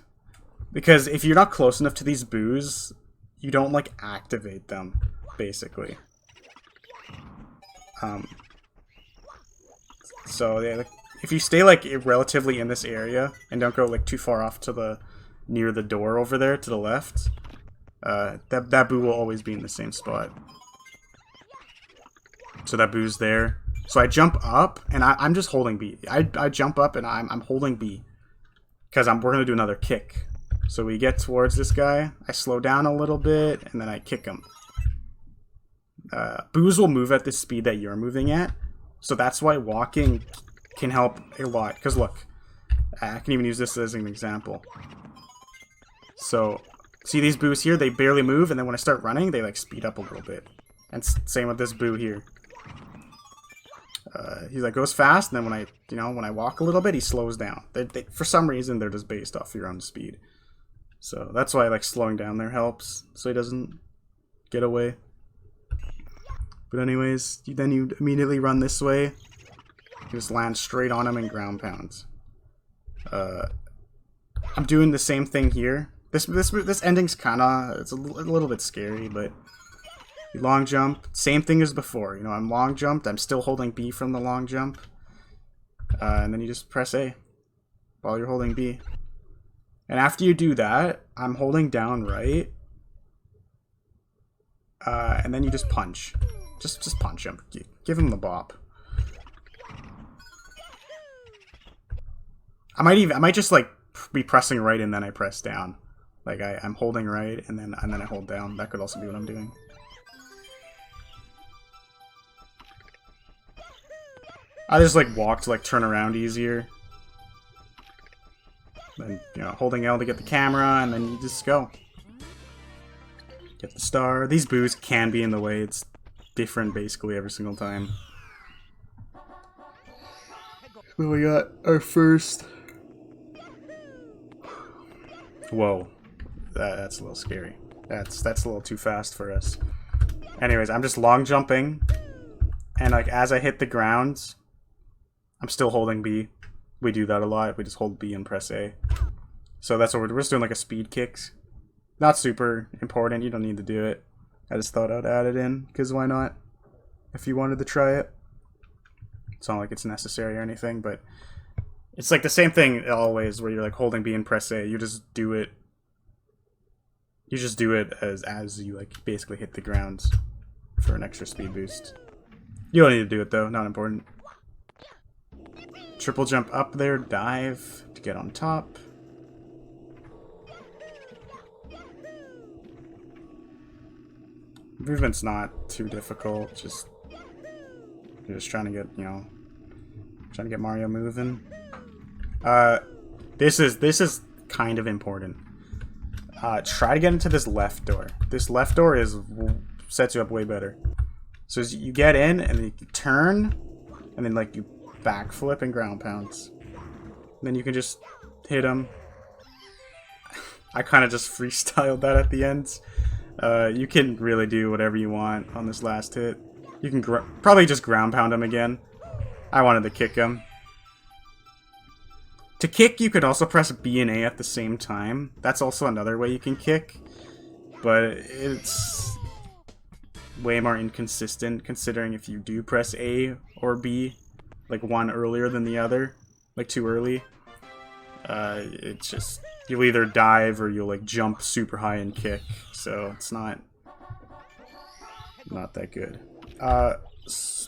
Because if you're not close enough to these Boos, you don't like activate them, basically. So yeah, like, if you stay like relatively in this area and don't go like too far off to the near the door over there to the left, that Boo will always be in the same spot. So that Boo's there. So I jump up and I'm just holding B. I jump up and I'm holding B because we're gonna do another kick. So we get towards this guy. I slow down a little bit and then I kick him. Boos will move at the speed that you're moving at, so that's why walking can help a lot. Because look, I can even use this as an example. So, see these Boos here? They barely move, and then when I start running, they like speed up a little bit. And same with this Boo here. He like goes fast, and then when I walk a little bit, he slows down. For some reason, they're just based off your own speed. So that's why like slowing down there helps, so he doesn't get away. But anyways, then you immediately run this way. You just land straight on him and ground pounds. I'm doing the same thing here. This ending's it's a little bit scary, but you long jump, same thing as before. You know, I'm long jumped. I'm still holding B from the long jump, and then you just press A while you're holding B. And after you do that, I'm holding down right, and then you just punch. Just punch him. Give him the bop. I might just like be pressing right and then I press down. Like I'm holding right and then I hold down. That could also be what I'm doing. I just like walk to like turn around easier. Then, you know, holding L to get the camera, and then you just go. Get the star. These Boos can be in the way. It's different basically every single time. Then we got our first. Whoa. That's a little scary. That's a little too fast for us. Anyways, I'm just long jumping. And like as I hit the ground, I'm still holding B. We do that a lot. We just hold B and press A. So that's what we're just doing, like a speed kicks. Not super important. You don't need to do it. I just thought I'd add it in, because why not? If you wanted to try it. It's not like it's necessary or anything, but it's like the same thing always, where you're like holding B and press A. You just do it. You just do it as you like basically hit the ground for an extra speed boost. You don't need to do it though. Not important. Triple jump up there, dive to get on top. Movement's not too difficult. You're just trying to get, you know, trying to get Mario moving. This is kind of important. Try to get into this left door. This left door sets you up way better. So as you get in and then you turn, and then like you backflip and ground pounds. Then you can just hit them. I kind of just freestyled that at the end. You can really do whatever you want on this last hit. You can probably just ground pound him again. I wanted to kick him. To kick, you could also press B and A at the same time. That's also another way you can kick. But it's way more inconsistent considering if you do press A or B, like one earlier than the other, like too early, it's just, you'll either dive or you'll like jump super high and kick. So it's not that good.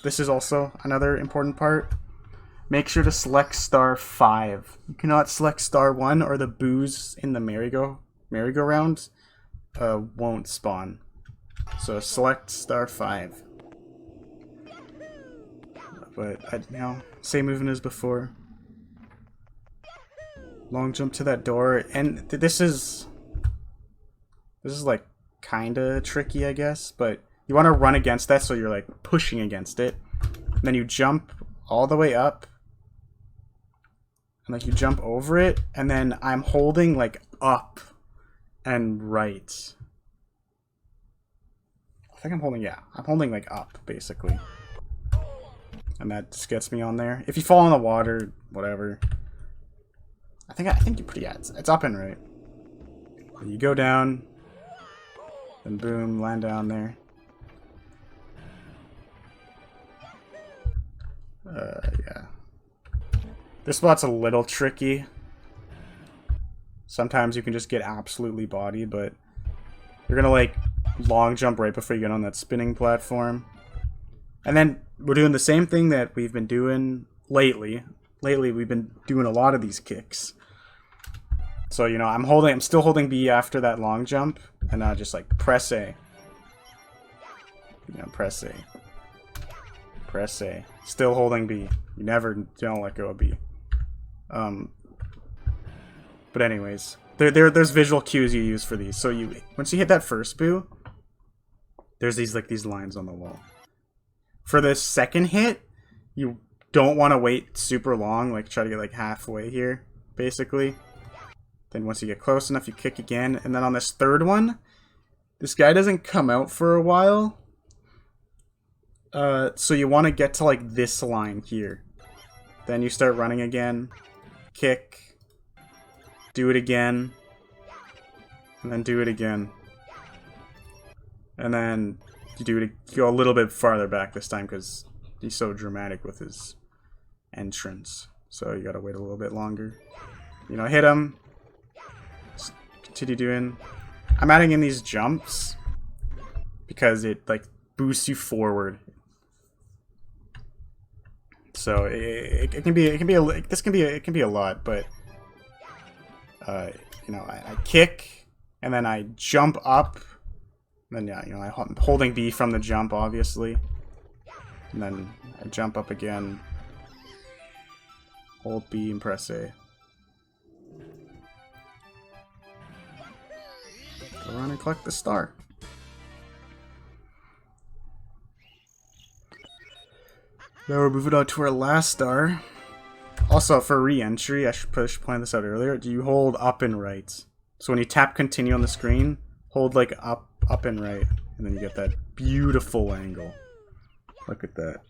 This is also another important part. Make sure to select star 5. You cannot select star 1 or the boos in the merry-go-round won't spawn. So select star 5. But you know, same movement as before. Long jump to that door, and this is like kinda tricky, I guess, but you want to run against that so you're like pushing against it. And then you jump all the way up. And like you jump over it, and then I'm holding like up and right. I think I'm holding like up basically. And that just gets me on there. If you fall in the water, whatever. I think you pretty it's up and right. You go down, then boom, land down there. Yeah. This spot's a little tricky. Sometimes you can just get absolutely bodied, but you're gonna like long jump right before you get on that spinning platform. And then we're doing the same thing that we've been doing lately. Lately we've been doing a lot of these kicks. So, you know, I'm still holding B after that long jump, and I just like press A. You know, press A. Press A. Still holding B. You don't let go of B. But anyways, there's visual cues you use for these. So once you hit that first boo, there's these lines on the wall. For the second hit, you don't want to wait super long, like try to get like halfway here, basically. Then once you get close enough, you kick again, and then on this third one, this guy doesn't come out for a while. So you want to get to like this line here. Then you start running again, kick, do it again, and then do it again. And then you go a little bit farther back this time because he's so dramatic with his entrance. So you gotta wait a little bit longer. You know, hit him. Just continue doing. I'm adding in these jumps because it like boosts you forward. So it can be a lot, but you know, I kick and then I jump up. And then yeah, you know, I'm holding B from the jump, obviously. And then I jump up again. Hold B and press A. Go around and collect the star. Now we're moving on to our last star. Also, for re-entry, I should point this out earlier. Do you hold up and right? So when you tap continue on the screen, hold like up and right, and then you get that beautiful angle. Look at that.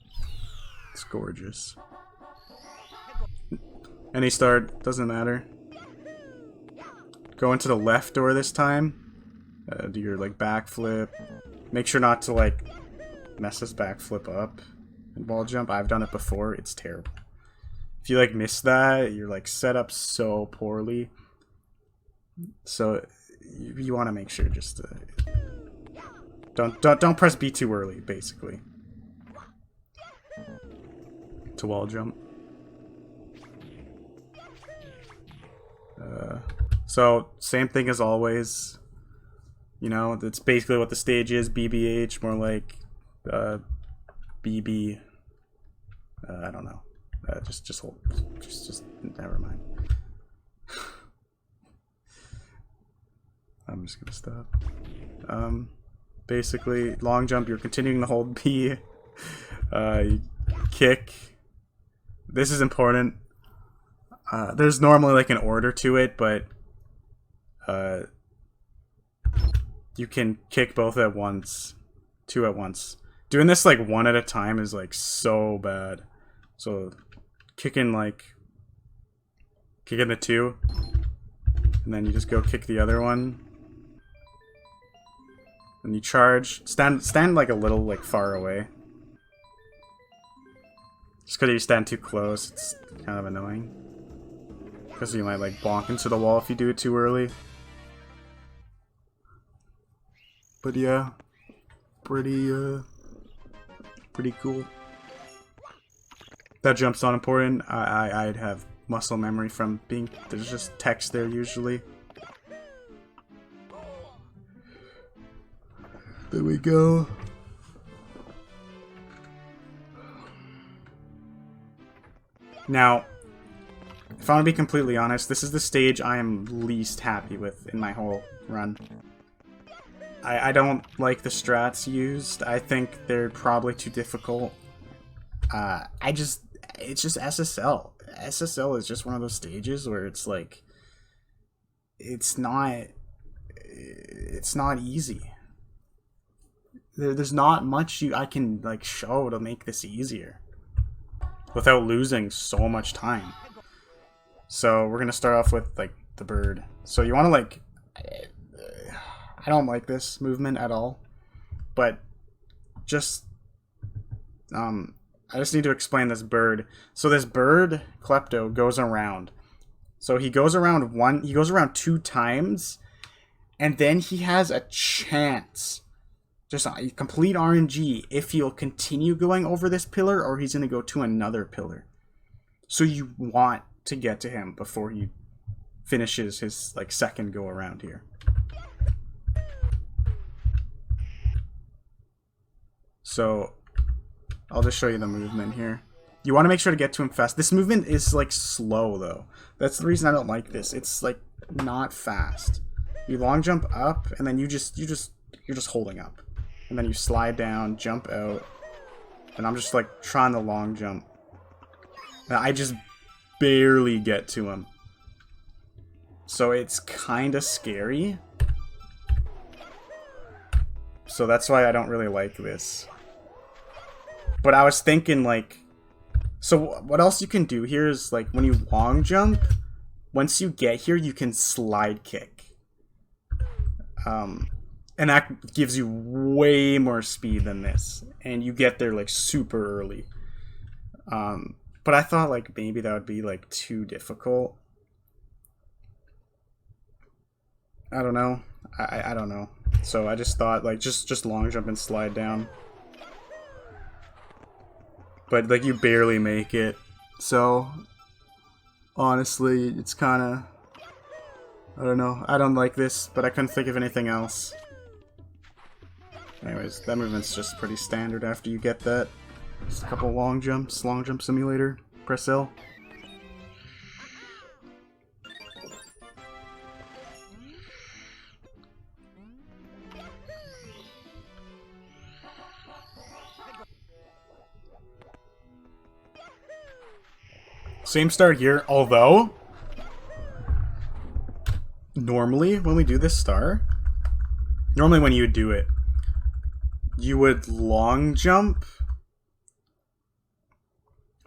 It's gorgeous. Any star, doesn't matter. Go into the left door this time. Do your like backflip. Make sure not to like mess this backflip up and ball jump. I've done it before. It's terrible. If you like miss that, you're like set up so poorly. So you want to make sure just to don't press B too early, basically. To wall jump. So same thing as always. You know, that's basically what the stage is. BBH, more like BB. I don't know. Just hold. Just never mind. I'm just gonna stop. Basically, long jump. You're continuing to hold B. You kick. This is important. There's normally like an order to it, but you can kick both at once, two at once. Doing this like one at a time is like so bad. So kicking the two, and then you just go kick the other one. And you charge. Stand like a little like far away. Just because you stand too close, it's kind of annoying. Because you might like bonk into the wall if you do it too early. But yeah, pretty cool. That jump's not important. I'd have muscle memory from being, there's just text there usually. There we go. Now, if I want to be completely honest, this is the stage I am least happy with in my whole run. I don't like the strats used. I think they're probably too difficult. It's just SSL. SSL is just one of those stages where it's like, it's not easy. There's not much I can like show to make this easier without losing so much time. So we're gonna start off with like the bird. So you want to like, I don't like this movement at all, but just I just need to explain this bird. So this bird, Klepto, goes around. So he goes around 2 times, and then he has a chance, just a complete RNG, if he'll continue going over this pillar or he's going to go to another pillar. So you want to get to him before he finishes his like second go around here. So I'll just show you the movement here. You want to make sure to get to him fast. This movement is like slow though. That's the reason I don't like this. It's like not fast. You long jump up and then you're just holding up. And then you slide down, jump out. And I'm just like trying to long jump. And I just barely get to him. So it's kind of scary. So that's why I don't really like this. But I was thinking like, so what else you can do here is like when you long jump, once you get here, you can slide kick. And that gives you way more speed than this. And you get there like super early. But I thought like maybe that would be like too difficult. I don't know. I don't know. So I just thought like just long jump and slide down. But like you barely make it. So honestly, it's kind of, I don't know. I don't like this, but I couldn't think of anything else. Anyways, that movement's just pretty standard after you get that. Just a couple long jumps, long jump simulator, press L. Same start here, although normally when we do this star, normally when you would do it, you would long jump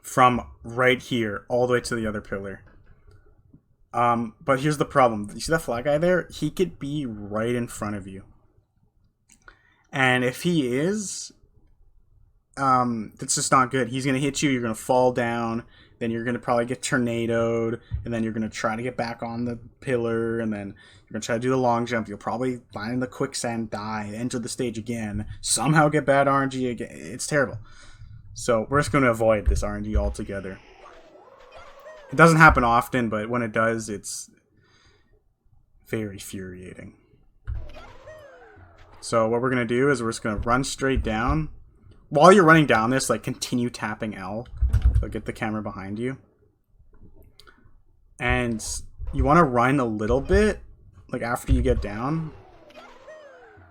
from right here all the way to the other pillar. But here's the problem. You see that flag guy there? He could be right in front of you. And if he is, that's just not good. He's going to hit you, you're going to fall down, then you're going to probably get tornadoed, and then you're going to try to get back on the pillar, and then you're going to try to do the long jump. You'll probably land in the quicksand, die, enter the stage again, somehow get bad RNG again. It's terrible. So we're just going to avoid this RNG altogether. It doesn't happen often, but when it does, it's very infuriating. So what we're going to do is we're just going to run straight down. While you're running down this, like, continue tapping L. So get the camera behind you. And you want to run a little bit, like, after you get down.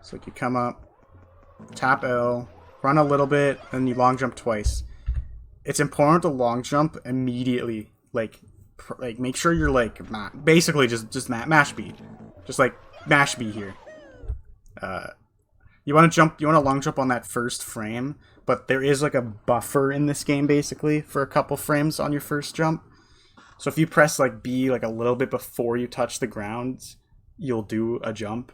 So like, you come up, tap L, run a little bit, and you long jump twice. It's important to long jump immediately. Like make sure you're like basically just mash B, just like mash B here. You want to long jump on that first frame, but there is like a buffer in this game basically for a couple frames on your first jump. So if you press like B like a little bit before you touch the ground, you'll do a jump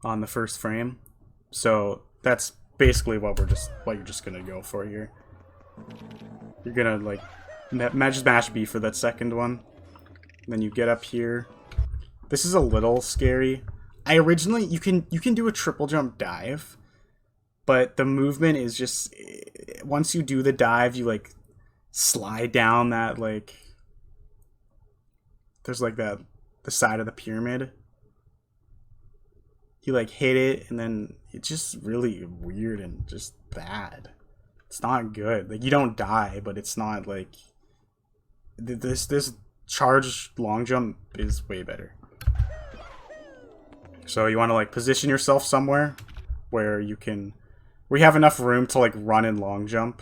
on the first frame. So that's basically what you're just gonna go for here. You're gonna like just mash B for that second one. And then you get up here. This is a little scary. You can do a triple jump dive, but the movement is just, once you do the dive, you like slide down that like, there's like the side of the pyramid. You like hit it, and then it's just really weird and just bad. It's not good. Like, you don't die, but it's not like this charge long jump is way better. So you want to like position yourself somewhere where you have enough room to like run and long jump.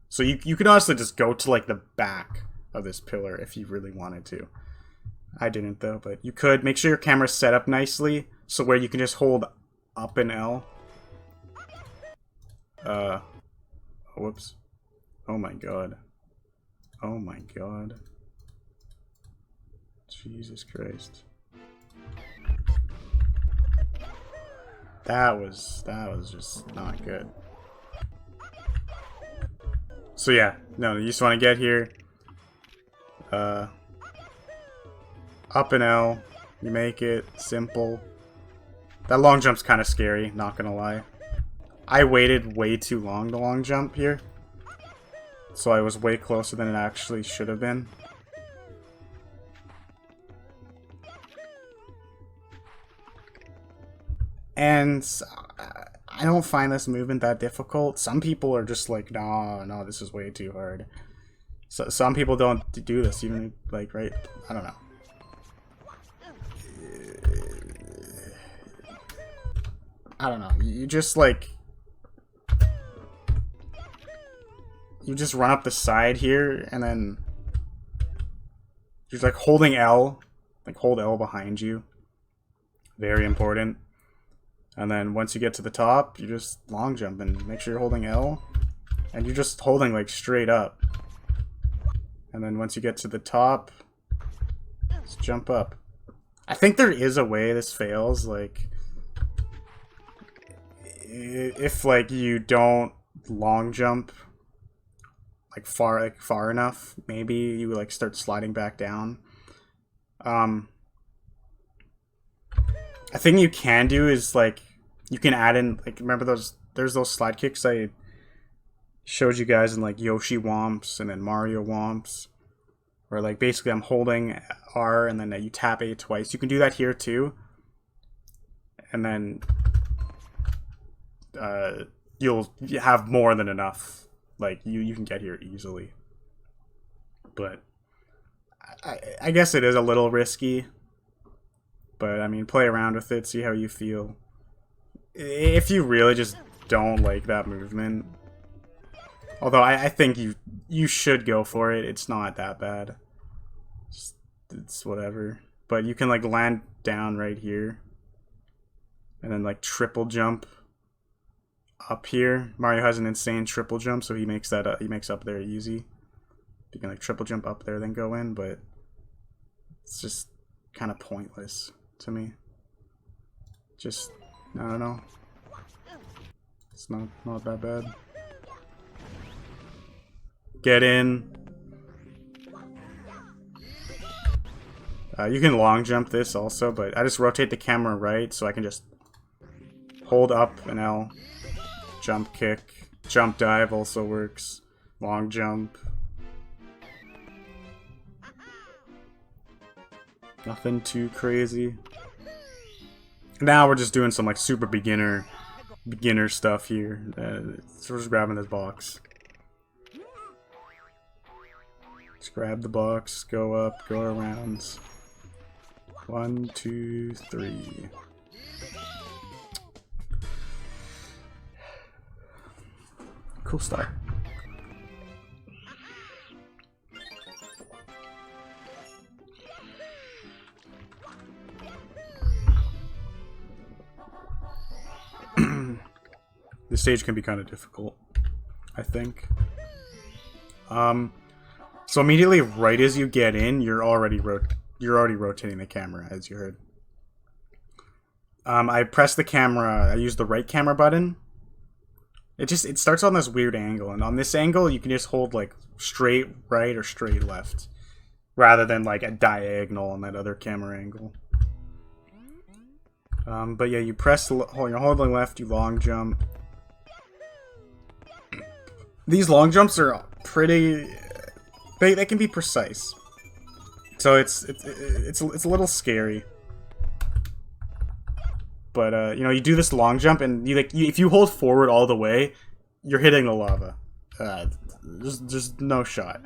So you could honestly just go to like the back of this pillar if you really wanted to. I didn't though, but you could. Make sure your camera's set up nicely so where you can just hold up and L. Whoops. Oh my god. Oh my god. Jesus Christ. That was just not good. So yeah, no, you just want to get here. Up and L. You make it simple. That long jump's kind of scary, not gonna lie. I waited way too long to long jump here. So I was way closer than it actually should have been. And I don't find this movement that difficult. Some people are just like, no, this is way too hard. So some people don't do this, even like, right? I don't know. I don't know. You just like, you just run up the side here, and then you're like holding L, like hold L behind you. Very important. And then once you get to the top, you just long jump and make sure you're holding L, and you're just holding like straight up. And then once you get to the top, just jump up. I think there is a way this fails, like if like you don't long jump like far enough, maybe you like start sliding back down. A thing you can do is like you can add in, like, remember there's those slide kicks I showed you guys in like Yoshi Whomps and then Mario Whomps, where like basically I'm holding R and then you tap A twice. You can do that here too, and then you'll have more than enough. Like you can get here easily, but I guess it is a little risky. But I mean, play around with it, see how you feel. If you really just don't like that movement, although I think you should go for it. It's not that bad. It's whatever. But you can like land down right here, and then like triple jump up here. Mario has an insane triple jump, so he makes that he makes up there easy. You can like triple jump up there, then go in, but it's just kind of pointless to me. Just, I don't know. It's not that bad. Get in. You can long jump this also, but I just rotate the camera right so I can just hold up and L. Jump kick. Jump dive also works. Long jump. Nothing too crazy. Now we're just doing some like super beginner stuff here. So we're just grabbing this box. Just grab the box, go up, go around. 1, 2, 3. Cool start. This stage can be kind of difficult, I think. So immediately right as you get in, you're already rotating the camera, as you heard. I press the camera. I use the right camera button. It starts on this weird angle, and on this angle, you can just hold like straight right or straight left, rather than like a diagonal on that other camera angle. But yeah, you press. You're holding left. You long jump. These long jumps are pretty. They can be precise, so it's a little scary. But you know, you do this long jump, and if you hold forward all the way, you're hitting the lava. There's no shot.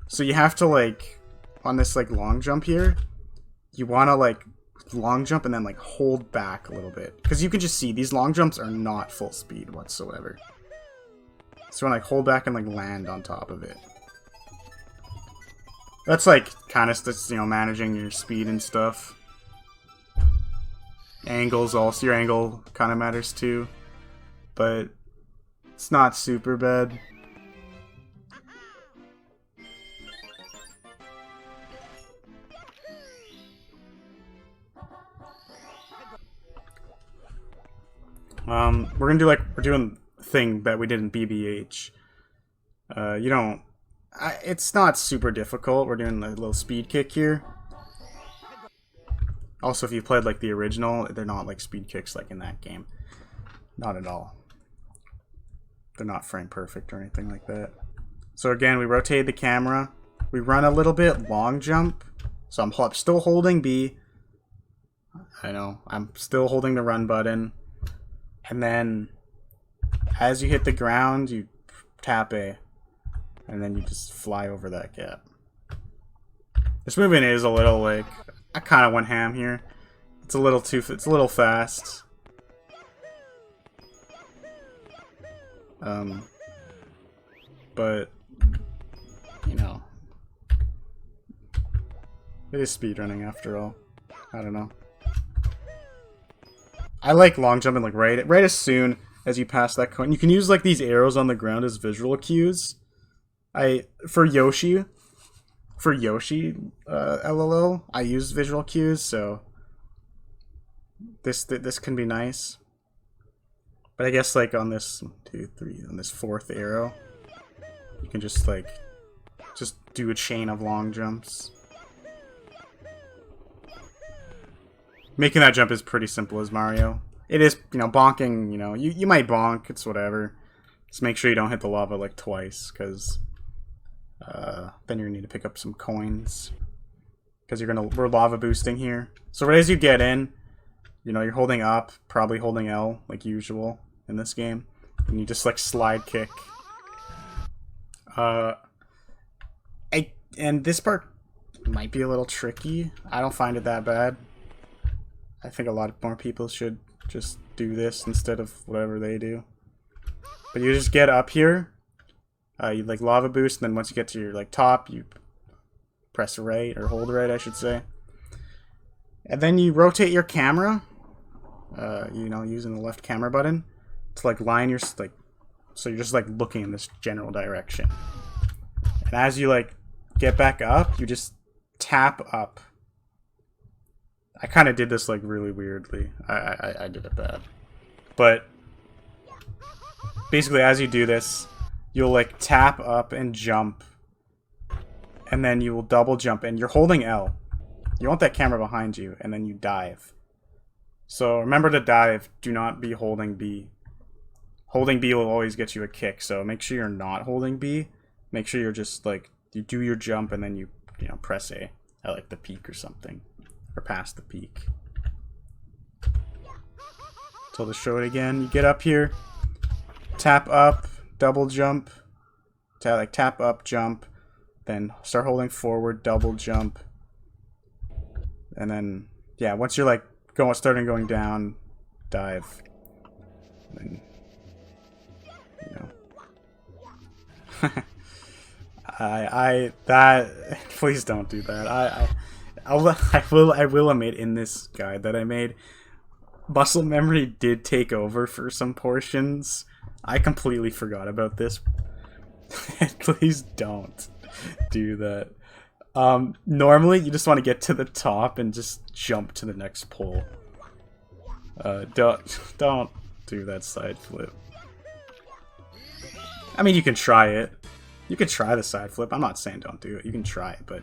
So you have to like on this like long jump here, you want to like long jump and then like hold back a little bit, because you can just see these long jumps are not full speed whatsoever. So you want to like hold back and like land on top of it. That's like kind of, you know, managing your speed and stuff. Angles also, your angle kind of matters too, but it's not super bad. We're gonna do like, we're doing the thing that we did in BBH. It's not super difficult. We're doing a little speed kick here. Also, if you played like the original, they're not like speed kicks like in that game. Not at all. They're not frame perfect or anything like that. So again, we rotate the camera. We run a little bit, long jump. So I'm still holding B. I know, I'm still holding the run button. And then, as you hit the ground, you tap A. And then you just fly over that gap. This movement is a little like, I kind of went ham here. It's a little fast. But you know, it is speedrunning after all. I don't know. I like long jumping like right as soon as you pass that cone. You can use like these arrows on the ground as visual cues. For Yoshi, LOL, I use visual cues, so this can be nice. But I guess like on this 1, 2, 3, on this 4th arrow, you can just do a chain of long jumps. Making that jump is pretty simple as Mario. It is, you know, bonking, you know, you might bonk, it's whatever. Just make sure you don't hit the lava like twice, because then you're gonna need to pick up some coins, because we're lava boosting here. So right as you get in, you know, you're holding up, probably holding L like usual in this game, and you just like slide kick. And this part might be a little tricky. I don't find it that bad. I think a lot more people should just do this instead of whatever they do. But you just get up here. You like lava boost, and then once you get to your like top, you press right, or hold right, I should say. And then you rotate your camera, you know, using the left camera button to like line your so you're just like looking in this general direction. And as you like get back up, you just tap up. I kind of did this like really weirdly. I did it bad, but basically as you do this, you'll like tap up and jump, and then you will double jump, and you're holding L. You want that camera behind you, and then you dive. So remember to dive, do not be holding B. Holding B will always get you a kick, so make sure you're not holding B. Make sure you're just like, you do your jump and then you know, press A at like the peak or something. Or past the peak. So to show it again, you get up here, tap up, double jump, tap up, jump, then start holding forward, double jump, and then yeah, once you're like starting going down, dive, and then, you know. Please don't do that. I will admit in this guide that I made, muscle memory did take over for some portions. I completely forgot about this. Please don't do that. Normally you just want to get to the top and just jump to the next pole. Don't do that side flip. I mean, you can try it. You can try the side flip. I'm not saying don't do it. You can try it, but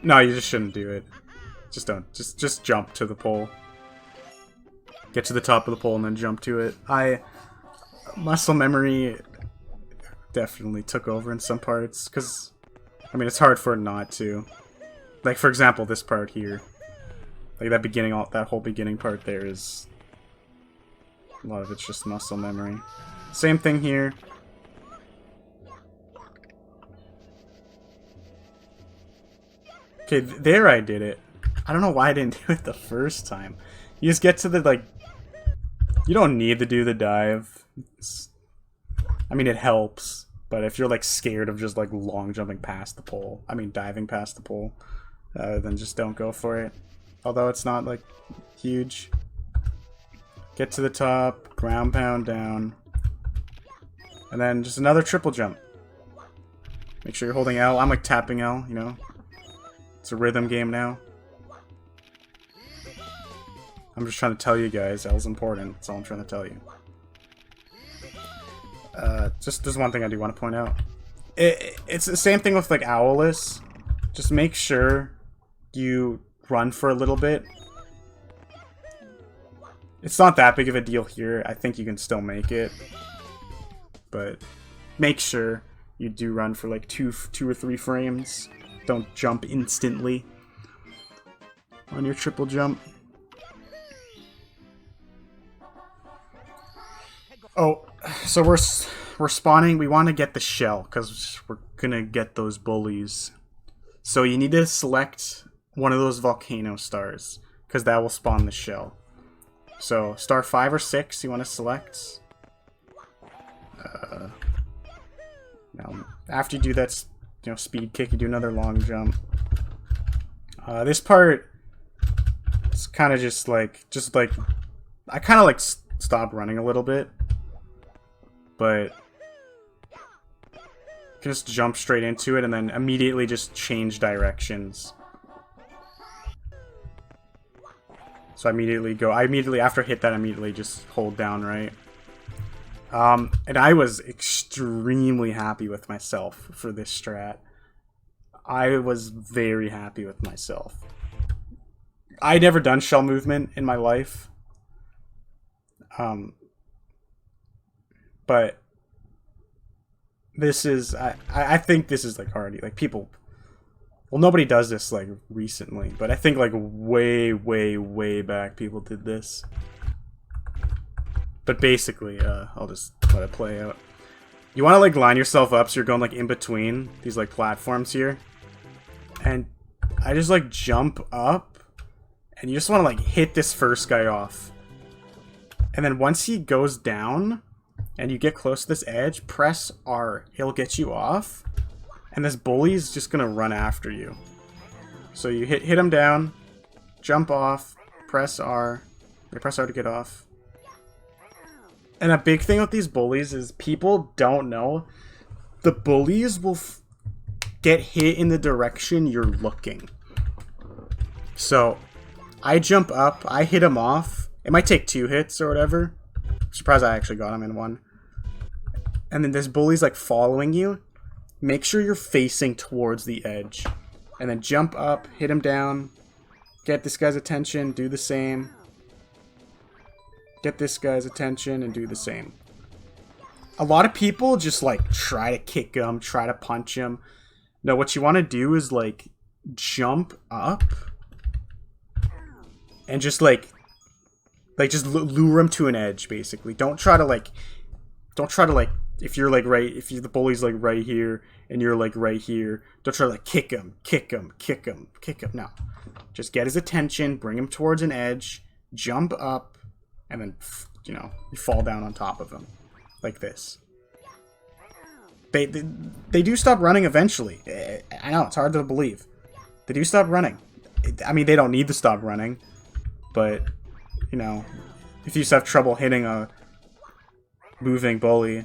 no, you just shouldn't do it. Just don't. Just jump to the pole. Get to the top of the pole and then jump to it. Muscle memory definitely took over in some parts, because I mean, it's hard for it not to. Like, for example, this part here. Like that whole beginning part there is a lot of it's just muscle memory. Same thing here. Okay, there I did it. I don't know why I didn't do it the first time. You just get to the, like... You don't need to do the dive. I mean, it helps. But if you're, like, scared of just, like, long jumping past the pole... I mean, diving past the pole... then just don't go for it. Although it's not, like, huge. Get to the top. Ground pound down. And then just another triple jump. Make sure you're holding L. I'm, like, tapping L, you know? It's a rhythm game now. I'm just trying to tell you guys, L's important. That's all I'm trying to tell you. Just there's one thing I do want to point out. It's the same thing with like Owless. Just make sure you run for a little bit. It's not that big of a deal here. I think you can still make it. But make sure you do run for like two or three frames. Don't jump instantly on your triple jump. Oh, so we're spawning. We want to get the shell because we're gonna get those bullies. So you need to select one of those volcano stars because that will spawn the shell. So star 5 or 6 you want to select. Now after you do that, you know, speed kick, you do another long jump. This part is kind of just like I kind of like stop running a little bit, but you can just jump straight into it and then immediately just change directions. So I immediately after I hit that, immediately just hold down right. And I was extremely happy with myself for this strat. I was very happy with myself. I'd never done shell movement in my life. But this is, I think this is like already, like people, well, nobody does this like recently, but I think like way back people did this. But basically, I'll just let it play out. You want to like line yourself up so you're going like in between these like platforms here. And I just like jump up and you just want to like hit this first guy off. And then once he goes down and you get close to this edge, press R. It'll get you off. And this bully is just going to run after you. So you hit him down, jump off, press R. You press R to get off. And a big thing with these bullies is people don't know. The bullies will get hit in the direction you're looking. So, I jump up, I hit him off. It might take 2 hits or whatever. I'm surprised I actually got him in 1. And then this bully's like following you. Make sure you're facing towards the edge. And then jump up, hit him down. Get this guy's attention, do the same. Get this guy's attention and do the same. A lot of people just like try to kick him, try to punch him. No, what you want to do is like jump up and just like Like, just lure him to an edge, basically. Don't try to, like, if you're, like, right, if the bully's, like, right here, and you're, like, right here, don't try to, like, kick him. No. Just get his attention, bring him towards an edge, jump up, and then, you know, you fall down on top of him. Like this. They do stop running eventually. I know, it's hard to believe. They do stop running. I mean, they don't need to stop running, but, you know, if you just have trouble hitting a moving bully,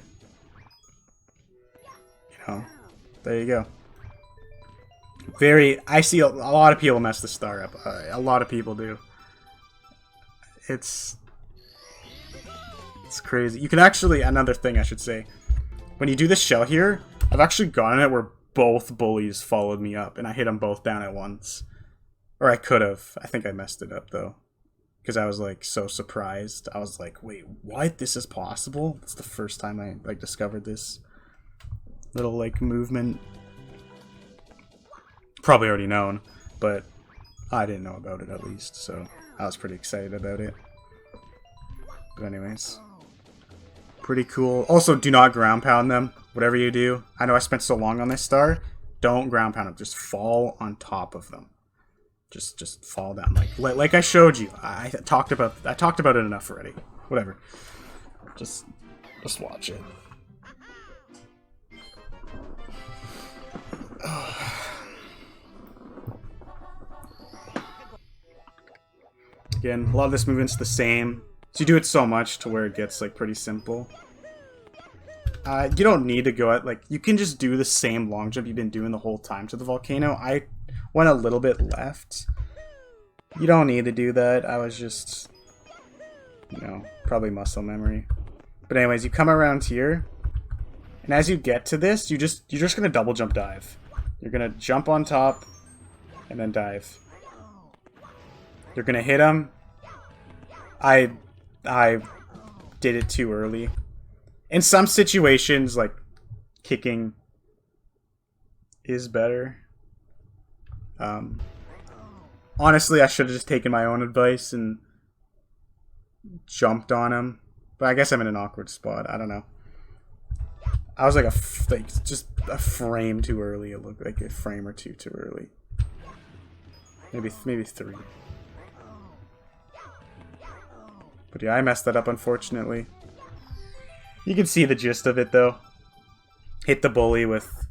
you know, there you go. I see a lot of people mess the star up. A lot of people do. It's crazy. You can actually, another thing I should say, when you do this shell here, I've actually gotten it where both bullies followed me up, and I hit them both down at once. Or I could have. I think I messed it up, though. Because I was, like, so surprised. I was like, wait, what? This is possible? It's the first time I, like, discovered this little, like, movement. Probably already known, but I didn't know about it, at least, so I was pretty excited about it. But anyways. Pretty cool. Also, do not ground pound them. Whatever you do. I know I spent so long on this star. Don't ground pound them. Just fall on top of them. Just fall down. Like I showed you. I talked about it enough already. Whatever. Just watch it. Again, a lot of this movement's the same. So you do it so much to where it gets, like, pretty simple. You don't need to go at, like, you can just do the same long jump you've been doing the whole time to the volcano. I went a little bit left. You don't need to do that. I was just, you know, probably muscle memory. But anyways, you come around here, and as you get to this, you're just gonna double jump dive. You're gonna jump on top, and then dive. You're gonna hit him. I did it too early. In some situations, like, kicking is better. Honestly, I should have just taken my own advice and jumped on him. But I guess I'm in an awkward spot. I don't know. I was like just a frame too early. It looked like a frame or two too early. Maybe 3. But yeah, I messed that up, unfortunately. You can see the gist of it, though. Hit the bully with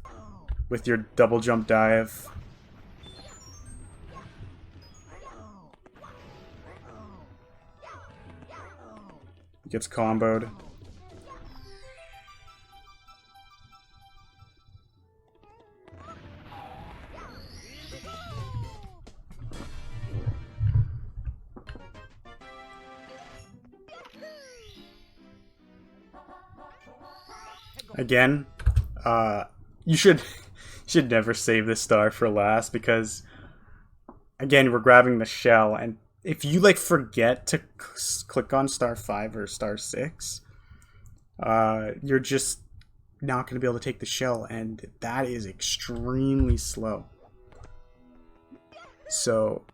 your double jump dive. Gets comboed. Again, you should never save this star for last, because again, we're grabbing the shell, and if you, like, forget to click on star 5 or star 6, you're just not going to be able to take the shell, and that is extremely slow. So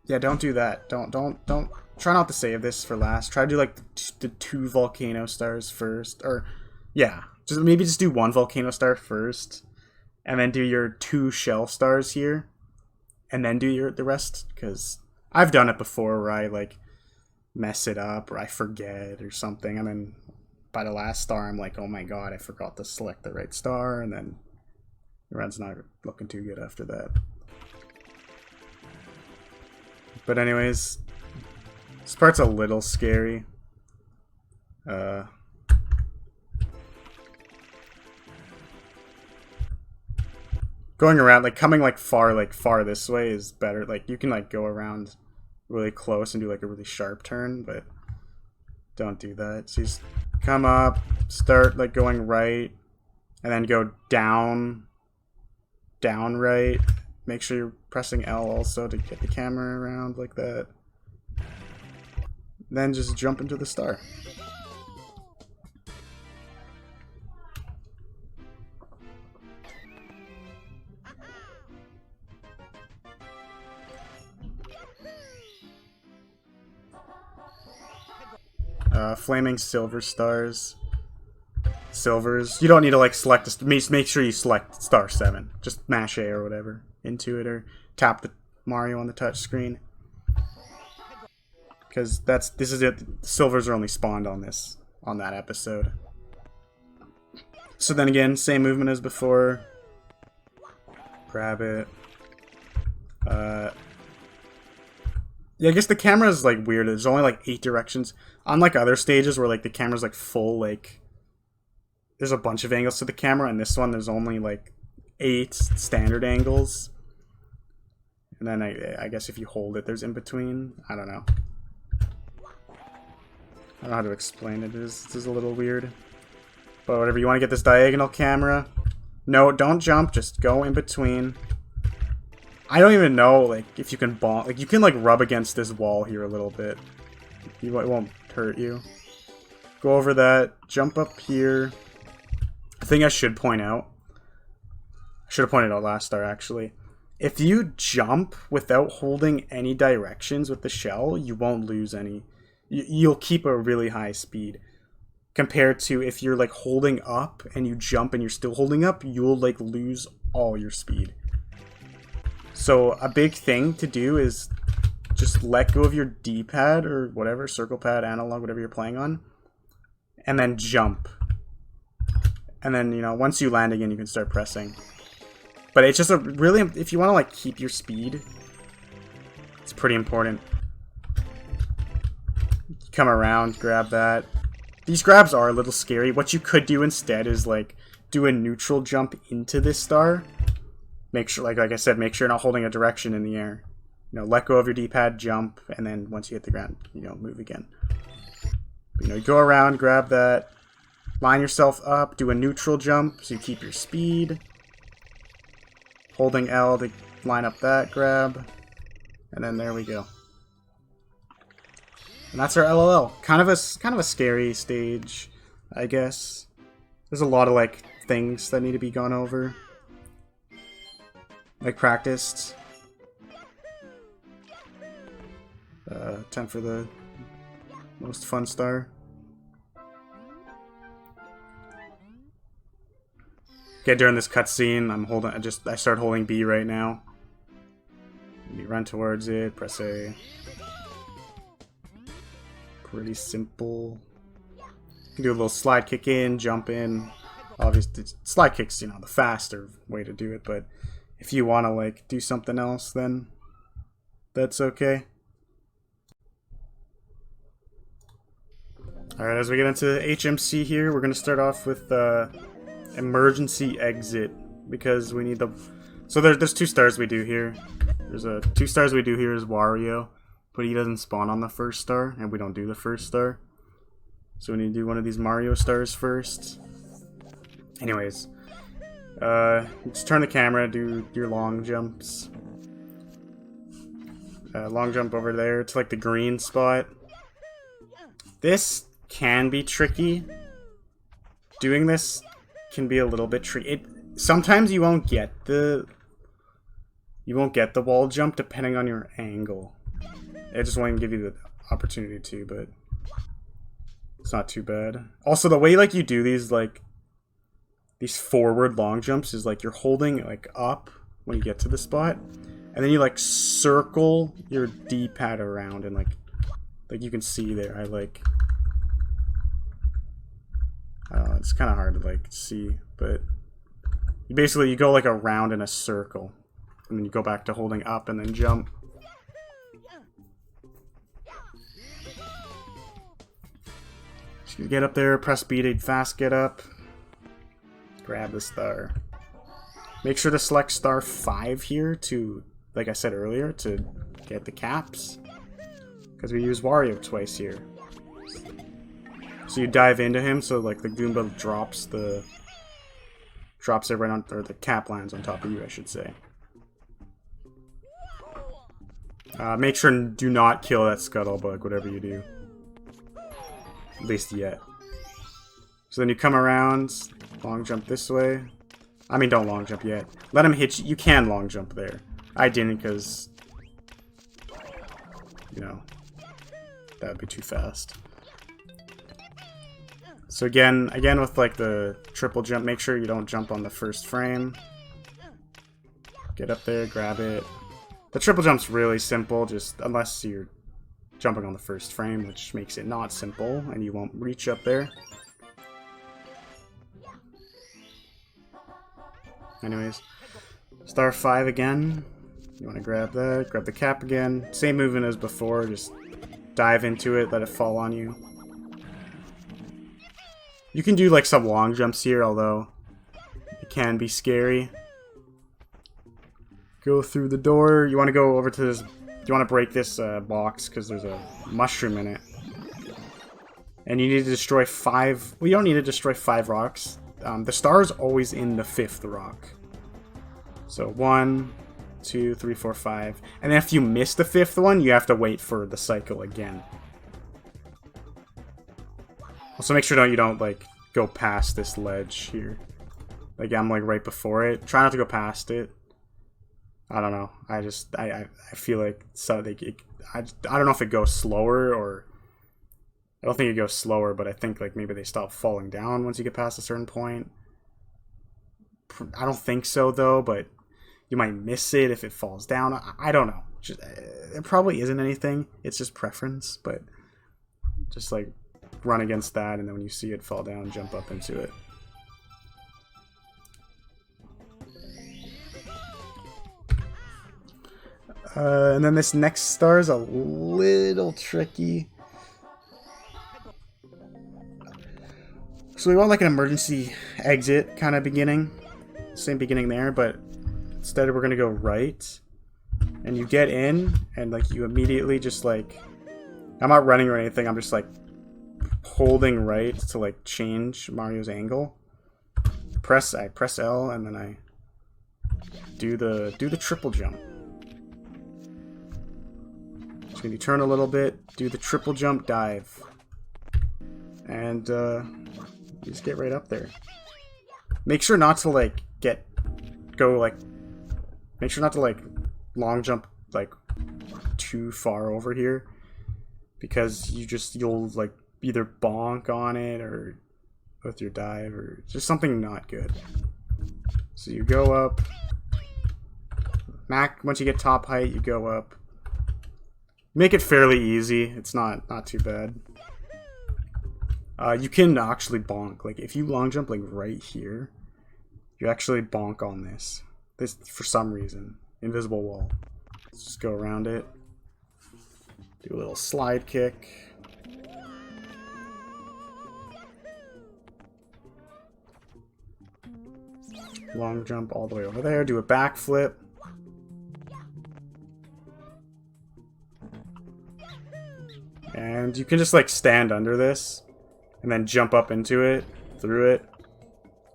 yeah, don't do that. Don't try not to save this for last. Try to do, like, the 2 volcano stars first, or yeah, maybe just do 1 volcano star first, and then do your 2 shell stars here, and then do the rest, because I've done it before where I, like, mess it up, or I forget or something, and then by the last star I'm like, oh my god, I forgot to select the right star, and then the run's not looking too good after that. But anyways, this part's a little scary. Going around, like, coming, like, far this way is better. Like, you can, like, go around really close and do, like, a really sharp turn, but don't do that. So you just come up, start, like, going right, and then go down right. Make sure you're pressing L also to get the camera around like that. Then just jump into the star. Flaming silver stars. Silvers. You don't need to like select make sure you select star 7. Just mash A or whatever into it, or tap the Mario on the touch screen. Because this is it. Silvers are only spawned on that episode. So then again, same movement as before. Grab it. Yeah, I guess the camera is like weird. There's only like 8 directions. Unlike other stages where like the camera's like full, like there's a bunch of angles to the camera, and this one there's only like 8 standard angles. And then I guess if you hold it, there's in between. I don't know. I don't know how to explain it. This is a little weird. But whatever, you want to get this diagonal camera. No, don't jump, just go in between. I don't even know, like, if you can bonk. Like, you can, like, rub against this wall here a little bit. It won't hurt you. Go over that. Jump up here. I think I should point out. I should have pointed out last star, actually. If you jump without holding any directions with the shell, you won't lose any. You'll keep a really high speed. Compared to if you're, like, holding up and you jump and you're still holding up, you'll, like, lose all your speed. So a big thing to do is just let go of your D-pad or whatever, circle pad, analog, whatever you're playing on, and then jump. And then, you know, once you land again, you can start pressing. But it's just a really, if you want to like keep your speed, it's pretty important. Come around, grab that. These grabs are a little scary. What you could do instead is like do a neutral jump into this star. Make sure, like I said, make sure you're not holding a direction in the air. You know, let go of your D-pad, jump, and then once you hit the ground, you know, move again. You know, you go around, grab that, line yourself up, do a neutral jump so you keep your speed. Holding L to line up that grab, and then there we go. And that's our LLL. Kind of a scary stage, I guess. There's a lot of like things that need to be gone over. Like practiced. Time for the most fun star. Okay, during this cutscene, I start holding B right now. You run towards it, press A. Pretty simple. You can do a little slide kick in, jump in. Obviously, slide kick's, you know, the faster way to do it, but if you want to, like, do something else, then that's okay. Alright, as we get into HMC here, we're going to start off with emergency exit, because we need the... So there's 2 stars we do here. There's 2 stars we do here is Wario, but he doesn't spawn on the first star, and we don't do the first star. So we need to do one of these Mario stars first. Anyways. Just turn the camera, do your long jumps. Long jump over there to like the green spot. This can be tricky. Doing this can be a little bit tricky. Sometimes you won't get the wall jump depending on your angle. It just won't even give you the opportunity to, but it's not too bad. Also, the way like you do these forward long jumps is like you're holding like up when you get to the spot, and then you like circle your D-pad around, and like you can see there. I don't know, it's kind of hard to like see, but you go like around in a circle, and then you go back to holding up and then jump. So you get up there, press B to fast get up. Grab the star. Make sure to select star 5 here to, like I said earlier, to get the caps. Because we use Wario twice here. So you dive into him, so like the Goomba drops it right on, or the cap lands on top of you, I should say. Make sure and do not kill that scuttlebug, whatever you do. At least yet. So then you come around, long jump this way. I mean, don't long jump yet. Let him hit you. You can long jump there. I didn't because, you know, that would be too fast. So again with like the triple jump, make sure you don't jump on the first frame. Get up there, grab it. The triple jump's really simple, just unless you're jumping on the first frame, which makes it not simple, and you won't reach up there. Anyways, star 5 again. You want to grab that, grab the cap again. Same movement as before, just dive into it, let it fall on you. You can do like some long jumps here, although it can be scary. Go through the door. You want to go over to this. You want to break this box because there's a mushroom in it. And you need to destroy 5. Well, you don't need to destroy 5 rocks. The star is always in the 5th rock. So 1, 2, 3, 4, 5. And then if you miss the 5th one, you have to wait for the cycle again. Also, make sure you don't like go past this ledge here. Like I'm like right before it. Try not to go past it. I don't know. I feel like so I don't know if it goes slower or I don't think it goes slower, but I think like maybe they stop falling down once you get past a certain point. I don't think so though, but you might miss it if it falls down. I don't know. It probably isn't anything. It's just preference, but just like run against that, and then when you see it fall down, jump up into it. And then this next star is a little tricky. So we want like an emergency exit kind of beginning. Same beginning there, but instead we're going to go right. And you get in, and like you immediately just like... I'm not running or anything, I'm just like holding right to like change Mario's angle. I press L, and then I do the triple jump. So when you turn a little bit, do the triple jump dive. And you just get right up there. Make sure not to like make sure not to like long jump like too far over here, because you'll like either bonk on it or with your dive or just something not good. So you go up, once you get top height, you go up. Make it fairly easy. It's not too bad. You can actually bonk. Like if you long jump like right here, you actually bonk on this. This for some reason. Invisible wall. Let's just go around it. Do a little slide kick. Long jump all the way over there. Do a backflip. And you can just like stand under this and then jump up into it, through it.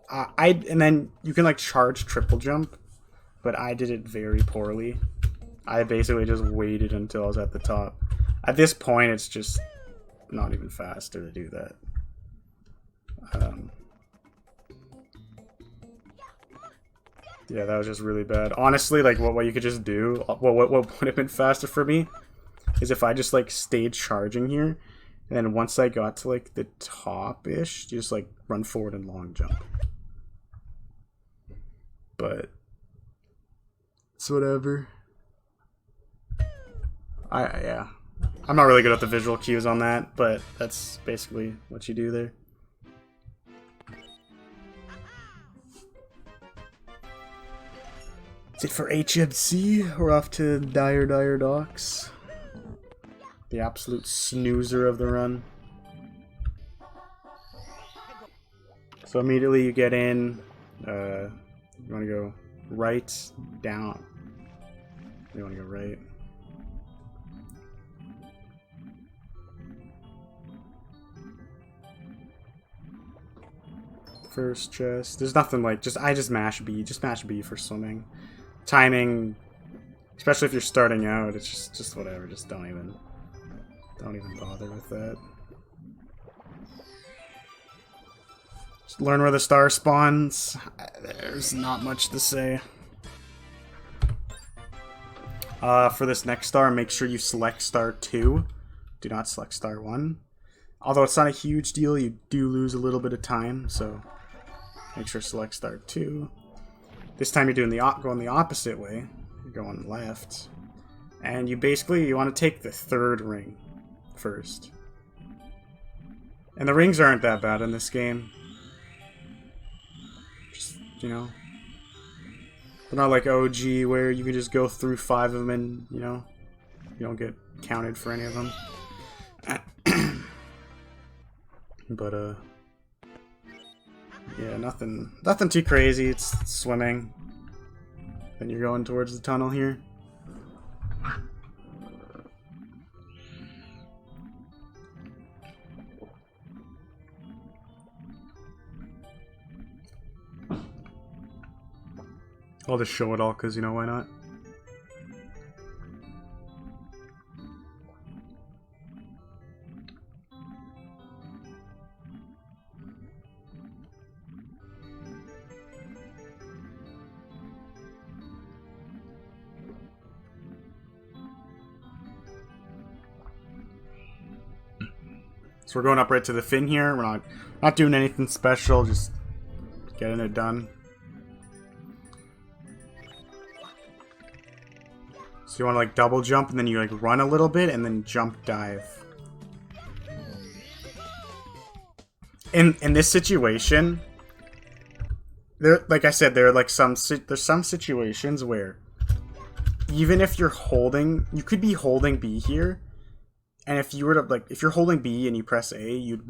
And then you can like charge triple jump, but I did it very poorly. I basically just waited until I was at the top. At this point, it's just not even faster to do that. Yeah, that was just really bad. Honestly, like what you could just do, what would have been faster for me is if I just like stayed charging here, and then once I got to like the top-ish, you just like run forward and long jump. But it's whatever. Yeah. I'm not really good at the visual cues on that, but that's basically what you do there. That's it for HMC. We're off to Dire Docks. The absolute snoozer of the run. So immediately you get in. You want to go right, down. You want to go right. First chest. There's nothing like I just mash B. Just mash B for swimming. Timing, especially if you're starting out, it's just whatever. Just don't even bother with that. Just learn where the star spawns. There's not much to say. For this next star, make sure you select star 2. Do not select star 1. Although it's not a huge deal, you do lose a little bit of time, so make sure to select start 2. This time you're doing going the opposite way. You're going left. And you want to take the 3rd ring first. And the rings aren't that bad in this game. Just, you know. They're not like OG where you can just go through 5 of them and, you know, you don't get counted for any of them. But, yeah, nothing too crazy. It's swimming. Then you're going towards the tunnel here. I'll just show it all because, you know, why not? So we're going up right to the fin here. We're not doing anything special, just getting it done. So you want to like double jump and then you like run a little bit and then jump dive. In this situation, like I said, there's some situations where even if you're holding, you could be holding B here. And if you were to, if you're holding B and you press A, you'd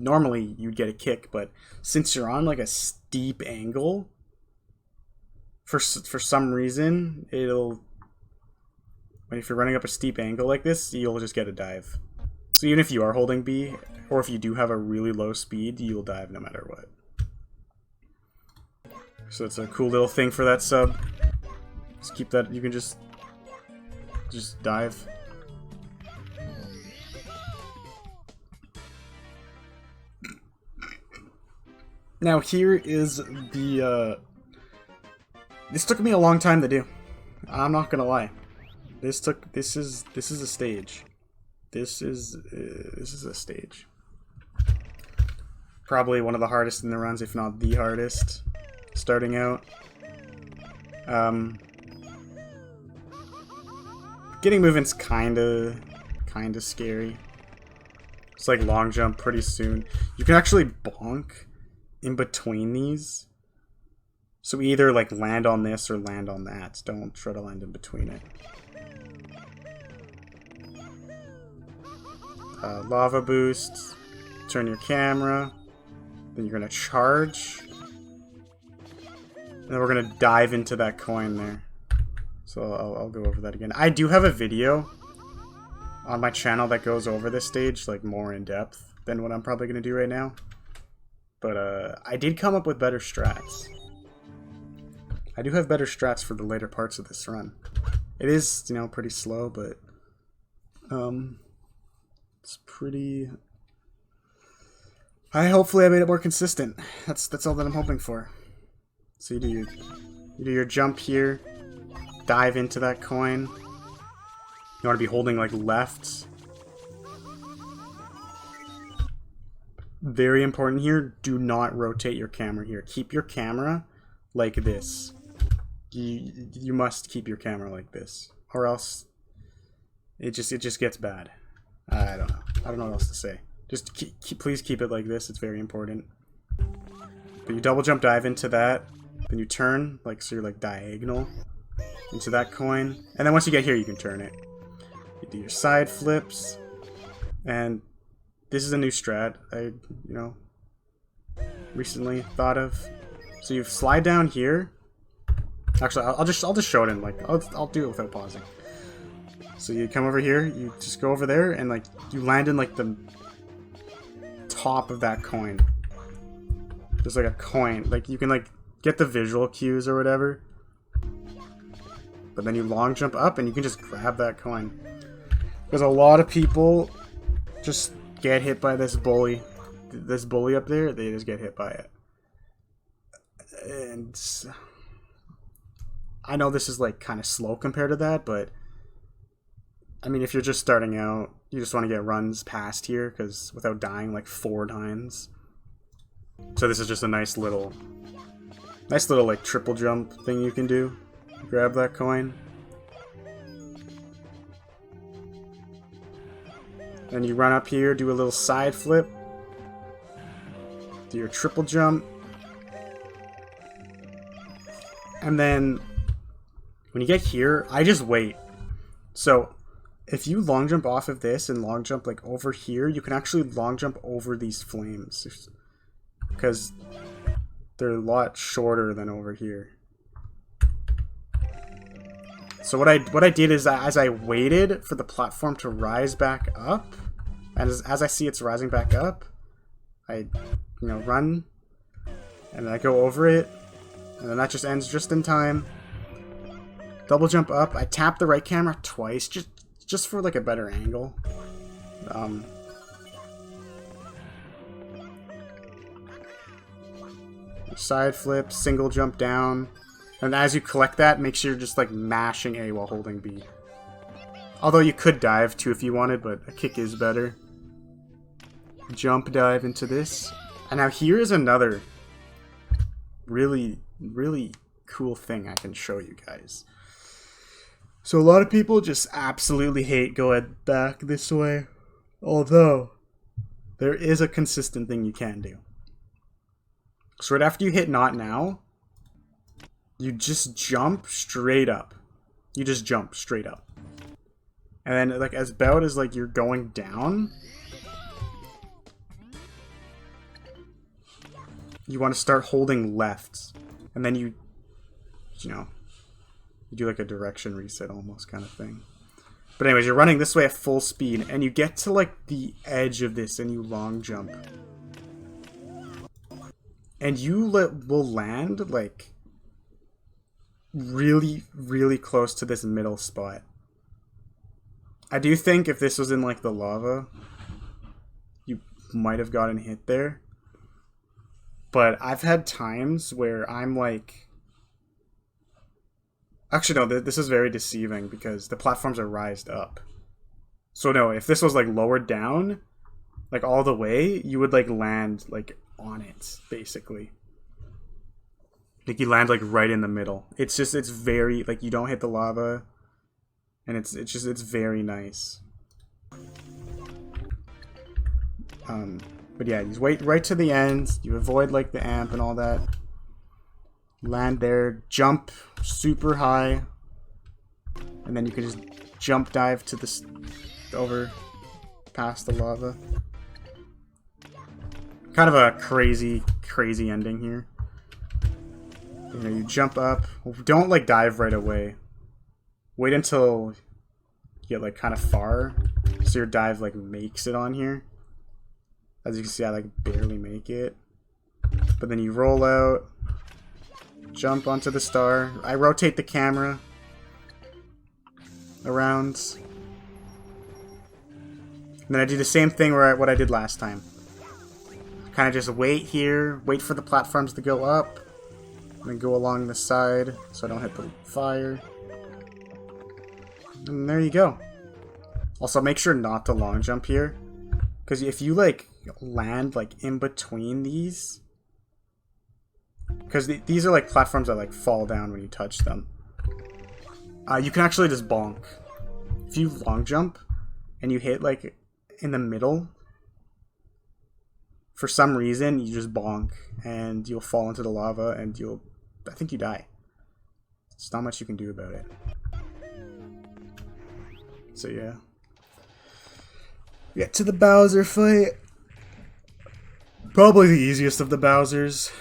get a kick. But since you're on, like, a steep angle, for some reason, if you're running up a steep angle like this, you'll just get a dive. So even if you are holding B, or if you do have a really low speed, you'll dive no matter what. So it's a cool little thing for that sub. Just keep that, you can just dive. Now here is the, this took me a long time to do. I'm not gonna lie. This is a stage. This is a stage. Probably one of the hardest in the runs, if not the hardest, starting out. Getting movement's kinda scary. It's like long jump pretty soon. You can actually bonk in between these. So either like land on this or land on that. Don't try to land in between it. Lava boost. Turn your camera. Then you're gonna charge. And then we're gonna dive into that coin there. So I'll go over that again. I do have a video on my channel that goes over this stage like more in depth than what I'm probably gonna do right now. But I did come up with better strats. I do have better strats for the later parts of this run. It is, you know, pretty slow, but it's pretty. Hopefully I made it more consistent. That's all that I'm hoping for. So you do your jump here, dive into that coin. You want to be holding like left. Very important here, do not rotate your camera here. Keep your camera like this. You must keep your camera like this, or else it just gets bad. I don't know. I don't know what else to say. Just please keep it like this. It's very important. But you double jump dive into that, then you turn so you're like diagonal into that coin, and then once you get here, you can turn it. You do your side flips, and this is a new strat I, recently thought of. So you slide down here. Actually, I'll just show it in I'll do it without pausing. So you come over here, you just go over there, and you land in the top of that coin. There's a coin. You can get the visual cues or whatever. But then you long jump up and you can just grab that coin. Because a lot of people just get hit by this bully. This bully up there, they just get hit by it. And I know this is kind of slow compared to that, but I mean, if you're just starting out, you just want to get runs past here, because without dying like 4 times. So this is just a nice little like triple jump thing you can do. Grab that coin. Then you run up here, do a little side flip. Do your triple jump. And then when you get here, I just wait. So if you long jump off of this and long jump like over here, you can actually long jump over these flames. Because they're a lot shorter than over here. So what I did is as I waited for the platform to rise back up, and as I see it's rising back up, I run, and then I go over it, and then that just ends just in time. Double jump up. I tap the right camera twice, just for like a better angle. Side flip, single jump down, and as you collect that, make sure you're just like mashing A while holding B. Although you could dive too if you wanted, but a kick is better. Jump dive into this. And now here is another really, really cool thing I can show you guys. So a lot of people just absolutely hate going back this way. Although, there is a consistent thing you can do. So right after you hit not now, you just jump straight up. You just jump straight up. And then like as about as like you're going down, you want to start holding left. And then you do like a direction reset almost kind of thing. But anyways, you're running this way at full speed and you get to like the edge of this and you long jump. And you will land like really, really close to this middle spot. I do think if this was in like the lava, you might have gotten hit there. But I've had times where I'm like... Actually, no, this is very deceiving because the platforms are rised up. So no, if this was like lowered down, like all the way, you would like land like on it, basically. Like you land like right in the middle. It's very like you don't hit the lava, and it's very nice. But yeah, you wait right to the end. You avoid like the amp and all that. Land there, jump super high, and then you can just jump dive to this over past the lava. Kind of a crazy ending here. You jump up. Don't like dive right away. Wait until you get like kind of far, so your dive like makes it on here. As you can see, I like barely make it. But then you roll out, jump onto the star. I rotate the camera around. And then I do the same thing what I did last time. Kind of just wait here, wait for the platforms to go up, and then go along the side so I don't hit the fire. And there you go. Also, make sure not to long jump here, because if you like land like in between these, because these are like platforms that like fall down when you touch them, you can actually just bonk. If you long jump and you hit like in the middle, for some reason you just bonk and you'll fall into the lava and I think you die. There's not much you can do about it. So yeah. Get to the Bowser fight. Probably the easiest of the Bowsers.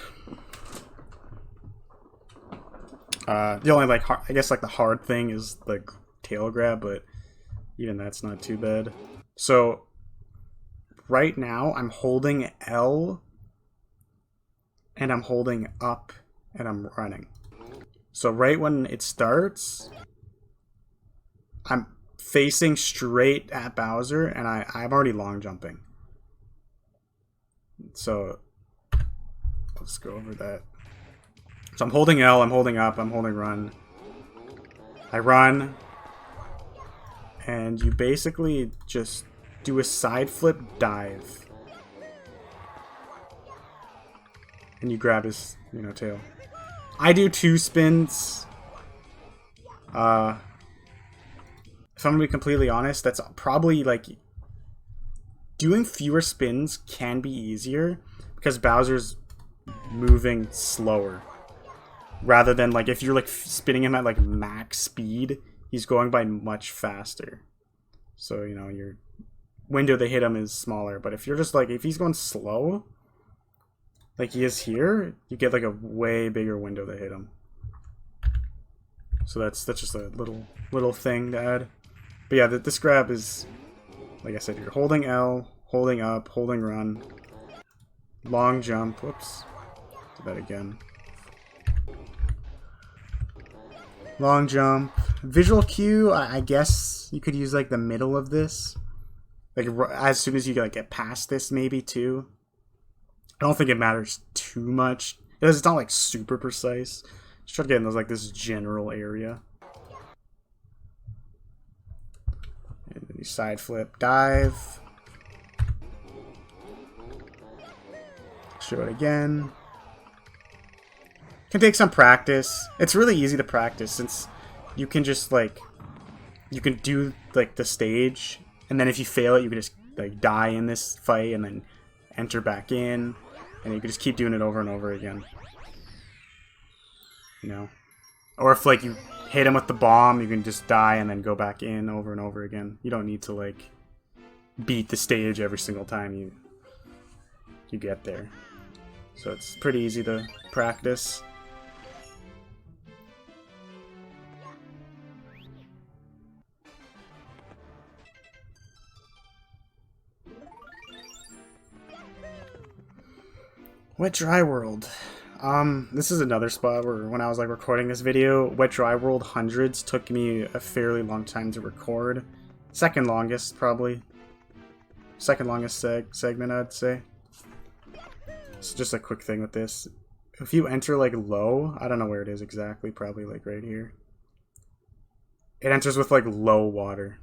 The only like I guess like the hard thing is the tail grab, but even that's not too bad. So right now I'm holding L and I'm holding up and I'm running. So right when it starts, I'm facing straight at Bowser and I'm already long jumping. So let's go over that. So I'm holding L, I'm holding up, I'm holding run. I run And you basically just do a side flip dive. And you grab his, you know, tail. I do 2 spins. If I'm gonna be completely honest, that's probably like doing fewer spins can be easier because Bowser's moving slower. Rather than like if you're like spinning him at like max speed, he's going by much faster. So, you know, your window to hit him is smaller. But if you're just like, if he's going slow, like he is here, you get like a way bigger window to hit him. So that's just a little thing to add. But yeah, this grab is, like I said, you're holding L, holding up, holding run, long jump. Whoops, do that again. Long jump. Visual cue, I guess you could use like the middle of this. Like as soon as you like get past this maybe too. I don't think it matters too much. Because it's not like super precise. Just try to get in those like this general area. And then you side flip, dive. Show it again. Can take some practice. It's really easy to practice since you can just like you can do like the stage and then if you fail it you can just like die in this fight and then enter back in and you can just keep doing it over and over again. You know? Or if like you hit him with the bomb, you can just die and then go back in over and over again. You don't need to like beat the stage every single time you get there. So it's pretty easy to practice. Wet Dry World. This is another spot where when I was like recording this video, Wet Dry World Hundreds took me a fairly long time to record. Second longest, probably. Second longest segment, I'd say. It's just a quick thing with this. If you enter like low, I don't know where it is exactly, probably like right here. It enters with like low water.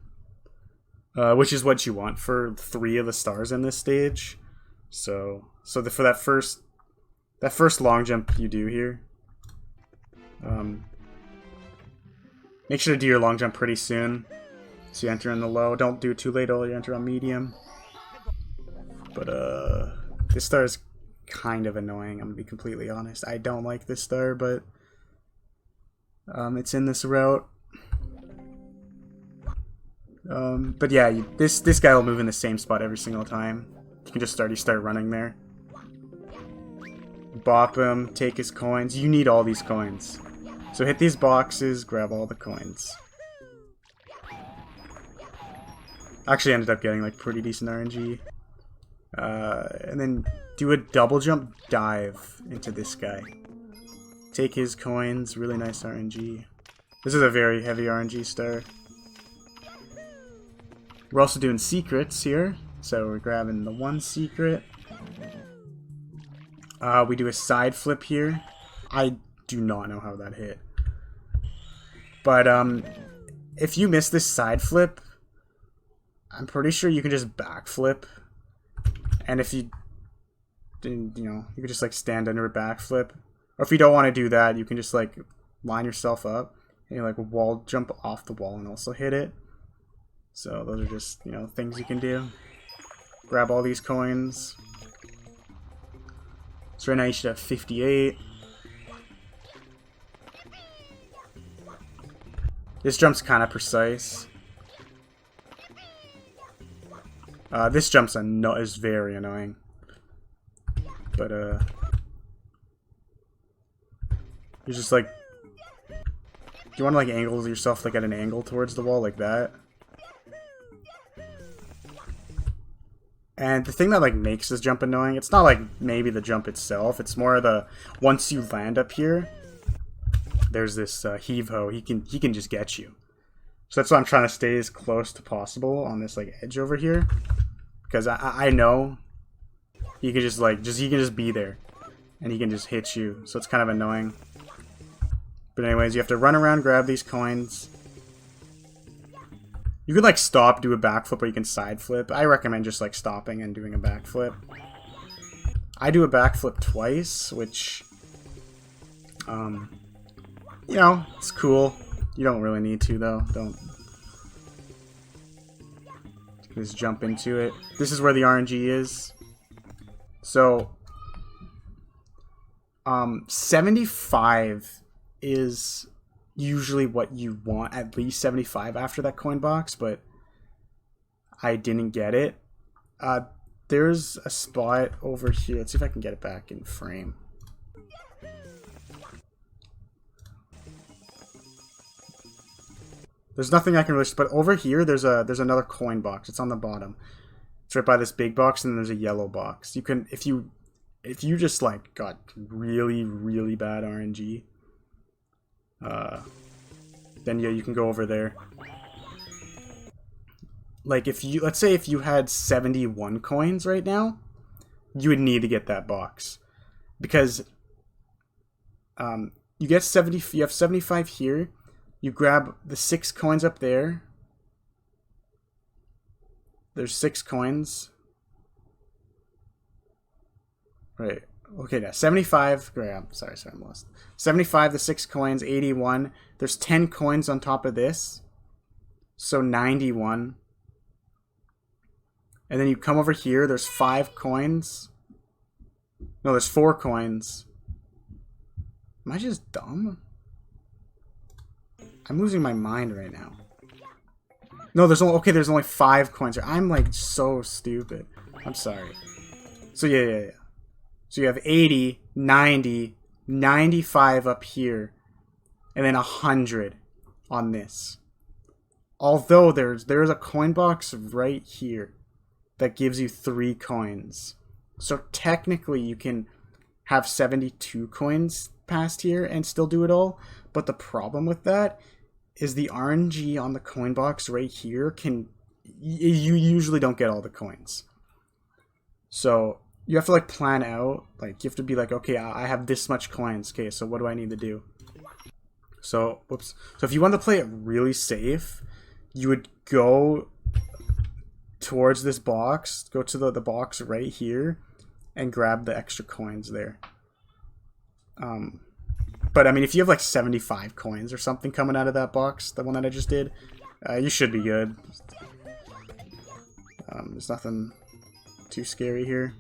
Which is what you want for 3 of the stars in this stage. So for that first long jump you do here, make sure to do your long jump pretty soon. So you enter in the low. Don't do it too late or you enter on medium. But this star is kind of annoying, I'm gonna be completely honest. I don't like this star, but it's in this route. But yeah, this guy will move in the same spot every single time. You can just start running there. Bop him, take his coins. You need all these coins. So hit these boxes, grab all the coins. Actually ended up getting like pretty decent RNG. And then do a double jump dive into this guy. Take his coins, really nice RNG. This is a very heavy RNG star. We're also doing secrets here. So we're grabbing the 1 secret. We do a side flip here. I do not know how that hit. But if you miss this side flip, I'm pretty sure you can just backflip. And if you know, you can just like stand under a backflip. Or if you don't want to do that, you can just like line yourself up and you like wall jump off the wall and also hit it. So those are just, you know, things you can do. Grab all these coins. So right now you should have 58. This jump's kind of precise. This jump's is very annoying. But you're just like, do you want to like angle yourself like at an angle towards the wall like that? And the thing that like makes this jump annoying, it's not like maybe the jump itself, it's more the once you land up here, there's this heave-ho, he can just get you. So that's why I'm trying to stay as close to possible on this like edge over here. Because I know he can just like he can just be there. And he can just hit you. So it's kind of annoying. But anyways, you have to run around, grab these coins. You could like stop, do a backflip, or you can side flip. I recommend just like stopping and doing a backflip. I do a backflip twice, which, you know, it's cool. You don't really need to though. Don't just jump into it. This is where the RNG is. So, 75 is usually what you want, at least 75 after that coin box, but I didn't get it. There's a spot over here. Let's see if I can get it back in frame. There's nothing I can really, but over here there's another coin box. It's on the bottom. It's right by this big box, and then there's a yellow box. You can, if you just like got really, really bad RNG, then yeah, you can go over there. Like if you, let's say if you had 71 coins right now, you would need to get that box. Because you get 70, you have 75 here, you grab the 6 coins up there. There's 6 coins. Right. Okay, now 75. I'm sorry, I'm lost. 75, the 6 coins, 81. There's 10 coins on top of this. So 91. And then you come over here, there's 5 coins. No, there's 4 coins. Am I just dumb? I'm losing my mind right now. No, there's only, okay, there's only 5 coins here. I'm like so stupid. I'm sorry. So yeah. So you have 80, 90, 95 up here, and then 100 on this. Although there's a coin box right here that gives you 3 coins. So technically you can have 72 coins past here and still do it all. But the problem with that is the RNG on the coin box right here you usually don't get all the coins. So you have to like plan out, like you have to be like, okay, I have this much coins. Okay, so what do I need to do? So, whoops. So if you want to play it really safe, you would go towards this box, go to the box right here, and grab the extra coins there. But I mean, if you have like 75 coins or something coming out of that box, the one that I just did, you should be good. There's nothing too scary here.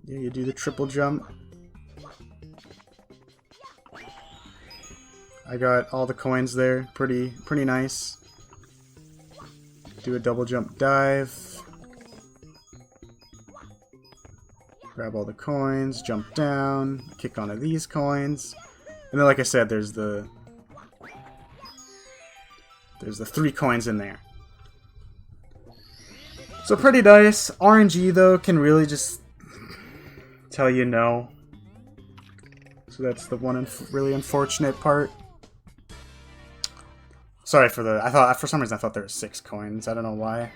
Yeah, you do the triple jump. I got all the coins there, pretty nice. Do a double jump dive. Grab all the coins, jump down, kick onto these coins. And then like I said, there's the 3 coins in there. So pretty nice. RNG though can really just tell you no. So that's the one really unfortunate part. Sorry for the, I thought, for some reason I thought there were 6 coins. I don't know why.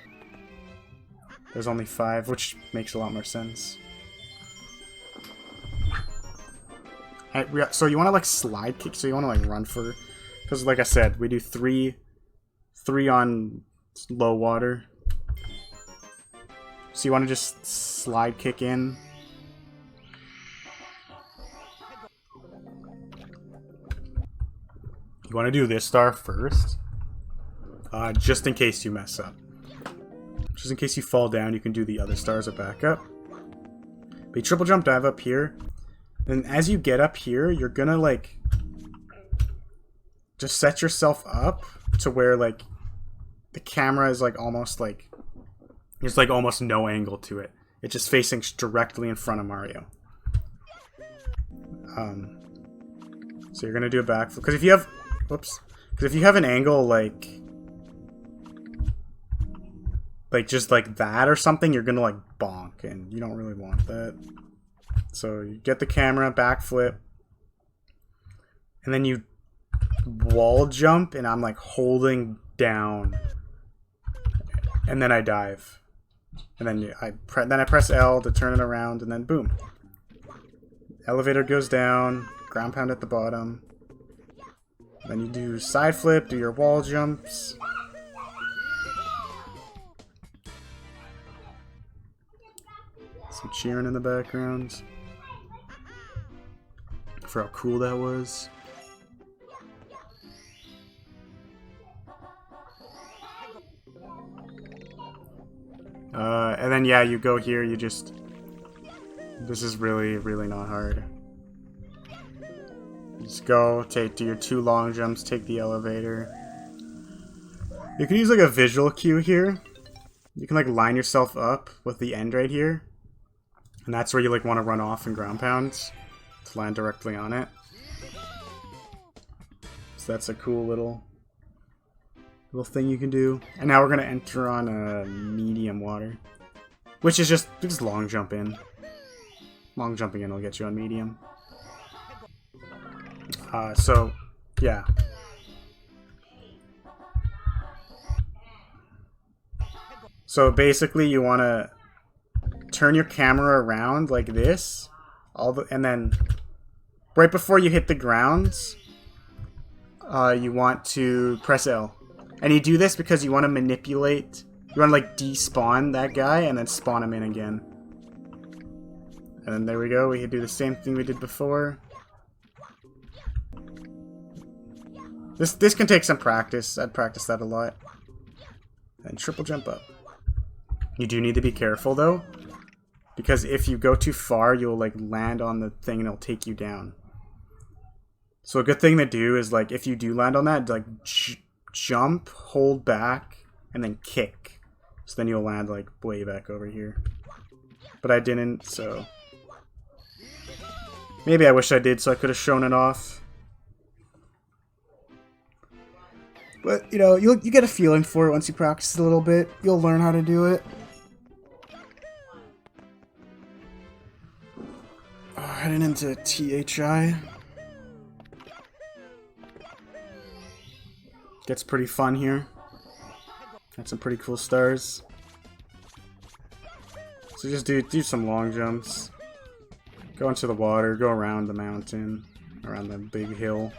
There's only 5, which makes a lot more sense. So you want to like slide kick, so you want to like run for, because like I said, we do 3 on low water. So you want to just slide kick in. You want to do this star first, just in case you mess up. Just in case you fall down, you can do the other stars as a backup. But you triple jump dive up here. And as you get up here, you're gonna like just set yourself up to where like the camera is like almost like there's like almost no angle to it. It's just facing directly in front of Mario. So you're gonna do a backflip because if you have, whoops, because if you have an angle like just like that or something, you're gonna like bonk, and you don't really want that. So you get the camera, backflip, and then you wall jump, and I'm like holding down, and then I dive, and then I press L to turn it around, and then boom. Elevator goes down, ground pound at the bottom. Then you do side flip, do your wall jumps, Some cheering in the background for how cool that was. And then yeah, you go here, you just... This is really, really not hard. Just go, do your 2 long jumps, take the elevator. You can use like a visual cue here. You can like line yourself up with the end right here. And that's where you like want to run off and ground pounds to land directly on it. So that's a cool little thing you can do. And now we're going to enter on a medium water. Which is just long jump in. Long jumping in will get you on medium. So, yeah. So basically you want to turn your camera around like this. And then right before you hit the ground, you want to press L. And you do this because you want to manipulate... You want to like despawn that guy and then spawn him in again. And then there we go. We can do the same thing we did before. This can take some practice. I'd practice that a lot. And triple jump up. You do need to be careful though, because if you go too far, you'll like land on the thing and it'll take you down. So a good thing to do is like if you do land on that, like jump, hold back, and then kick. So then you'll land like way back over here. But I didn't, so maybe I wish I did so I could have shown it off. But, you know, you get a feeling for it once you practice a little bit. You'll learn how to do it. Heading into THI. Gets pretty fun here. Got some pretty cool stars. So just do some long jumps. Go into the water, go around the mountain, around the big hill.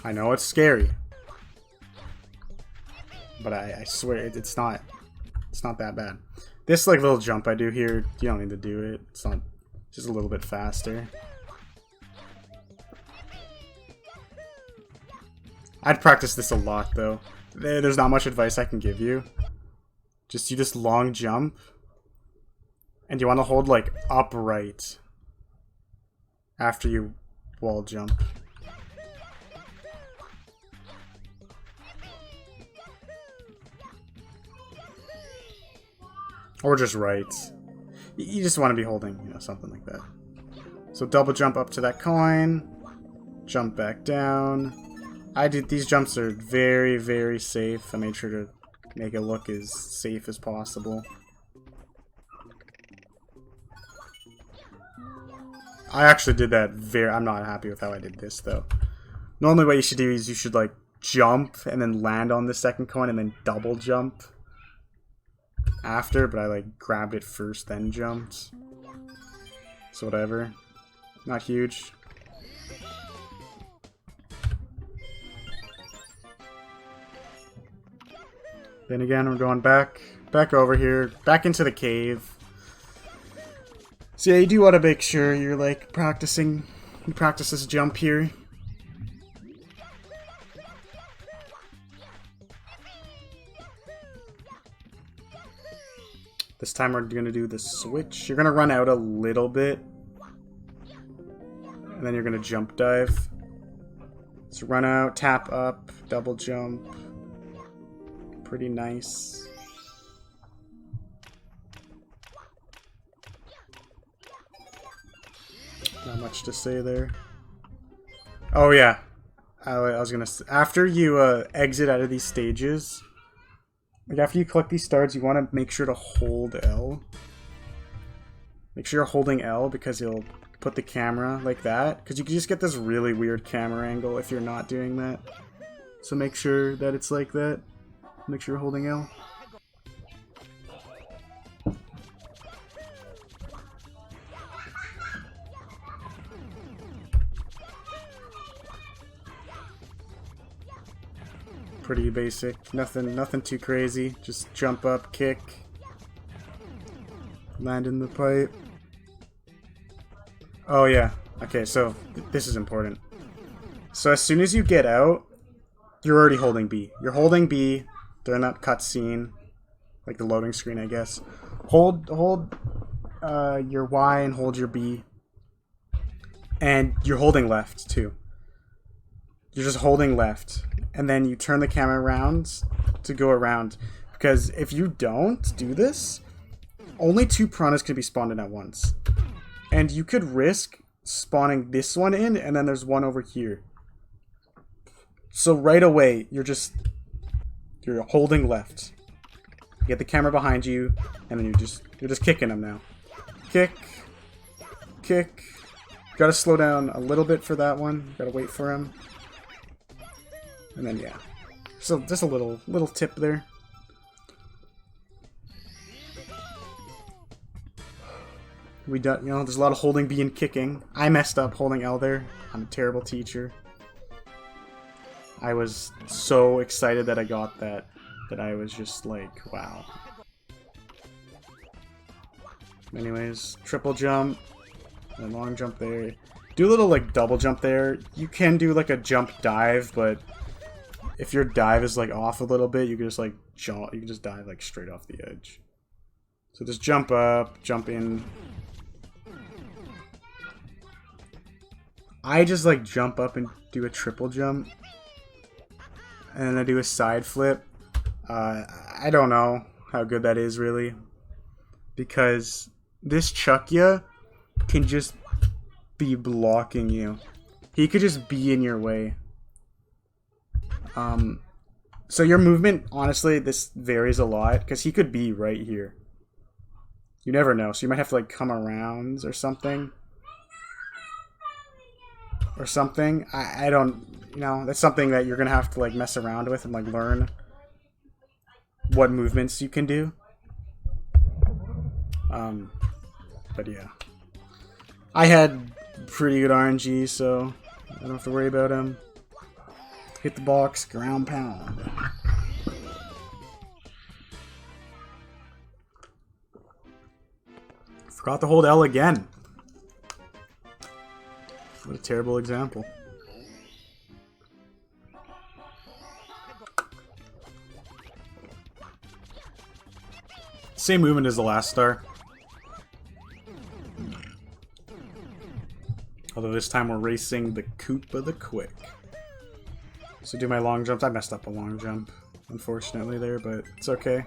I know it's scary, but I swear it's not that bad. This like little jump I do here, you don't need to do it. It's not, just a little bit faster. I'd practice this a lot though. There's not much advice I can give you. Just you just long jump, and you want to hold like upright after you wall jump. Or just right. You just want to be holding, you know, something like that. So double jump up to that coin. Jump back down. These jumps are very, very safe. I made sure to make it look as safe as possible. I actually did that I'm not happy with how I did this though. Normally what you should do is you should like jump and then land on the second coin and then double jump after, but I like grabbed it first then jumped. So whatever. Not huge. Then again, we're going back over here, back into the cave. So yeah, you do want to make sure you're like practicing. You practice this jump here. This time we're going to do the switch. You're going to run out a little bit. And then you're going to jump dive. So run out, tap up, double jump. Pretty nice. Not much to say there. Oh yeah. I was going to... After you exit out of these stages... Like, after you collect these stars, you want to make sure to hold L. Make sure you're holding L because you'll put the camera like that. Because you can just get this really weird camera angle if you're not doing that. So make sure that it's like that. Make sure you're holding L. pretty basic. Nothing too crazy. Just jump up, kick, land in the pipe. Oh yeah. Okay, so this is important. So as soon as you get out, you're already holding B. You're holding B during that cutscene, like the loading screen, I guess. Hold your Y and hold your B, and you're holding left too. You're just holding left, and then you turn the camera around to go around. Because if you don't do this, only 2 piranhas can be spawned in at once, and you could risk spawning this one in, and then there's one over here. So right away, you're holding left. You get the camera behind you, and then you're just kicking them now. Kick, kick. Gotta slow down a little bit for that one. Gotta wait for him. And then yeah. So just a little tip there. There's a lot of holding B and kicking. I messed up holding L there. I'm a terrible teacher. I was so excited that I got that I was just like, wow. Anyways, triple jump, and long jump there. Do a little like double jump there. You can do like a jump dive, but if your dive is like off a little bit, you can just like jump. You can just dive like straight off the edge. So just jump up, jump in. I just like jump up and do a triple jump. And then I do a side flip. I don't know how good that is really. Because this Chuckya can just be blocking you. He could just be in your way. So your movement, honestly, this varies a lot. Because he could be right here. You never know. So you might have to like come around or something. I don't, that's something that you're gonna have to like mess around with and like learn what movements you can do. But yeah, I had pretty good RNG, so I don't have to worry about him. Hit the box, ground pound. Forgot to hold L again. What a terrible example. Same movement as the last star. Although this time we're racing the Koopa the Quick. So do my long jumps. I messed up a long jump, unfortunately, there, but it's okay.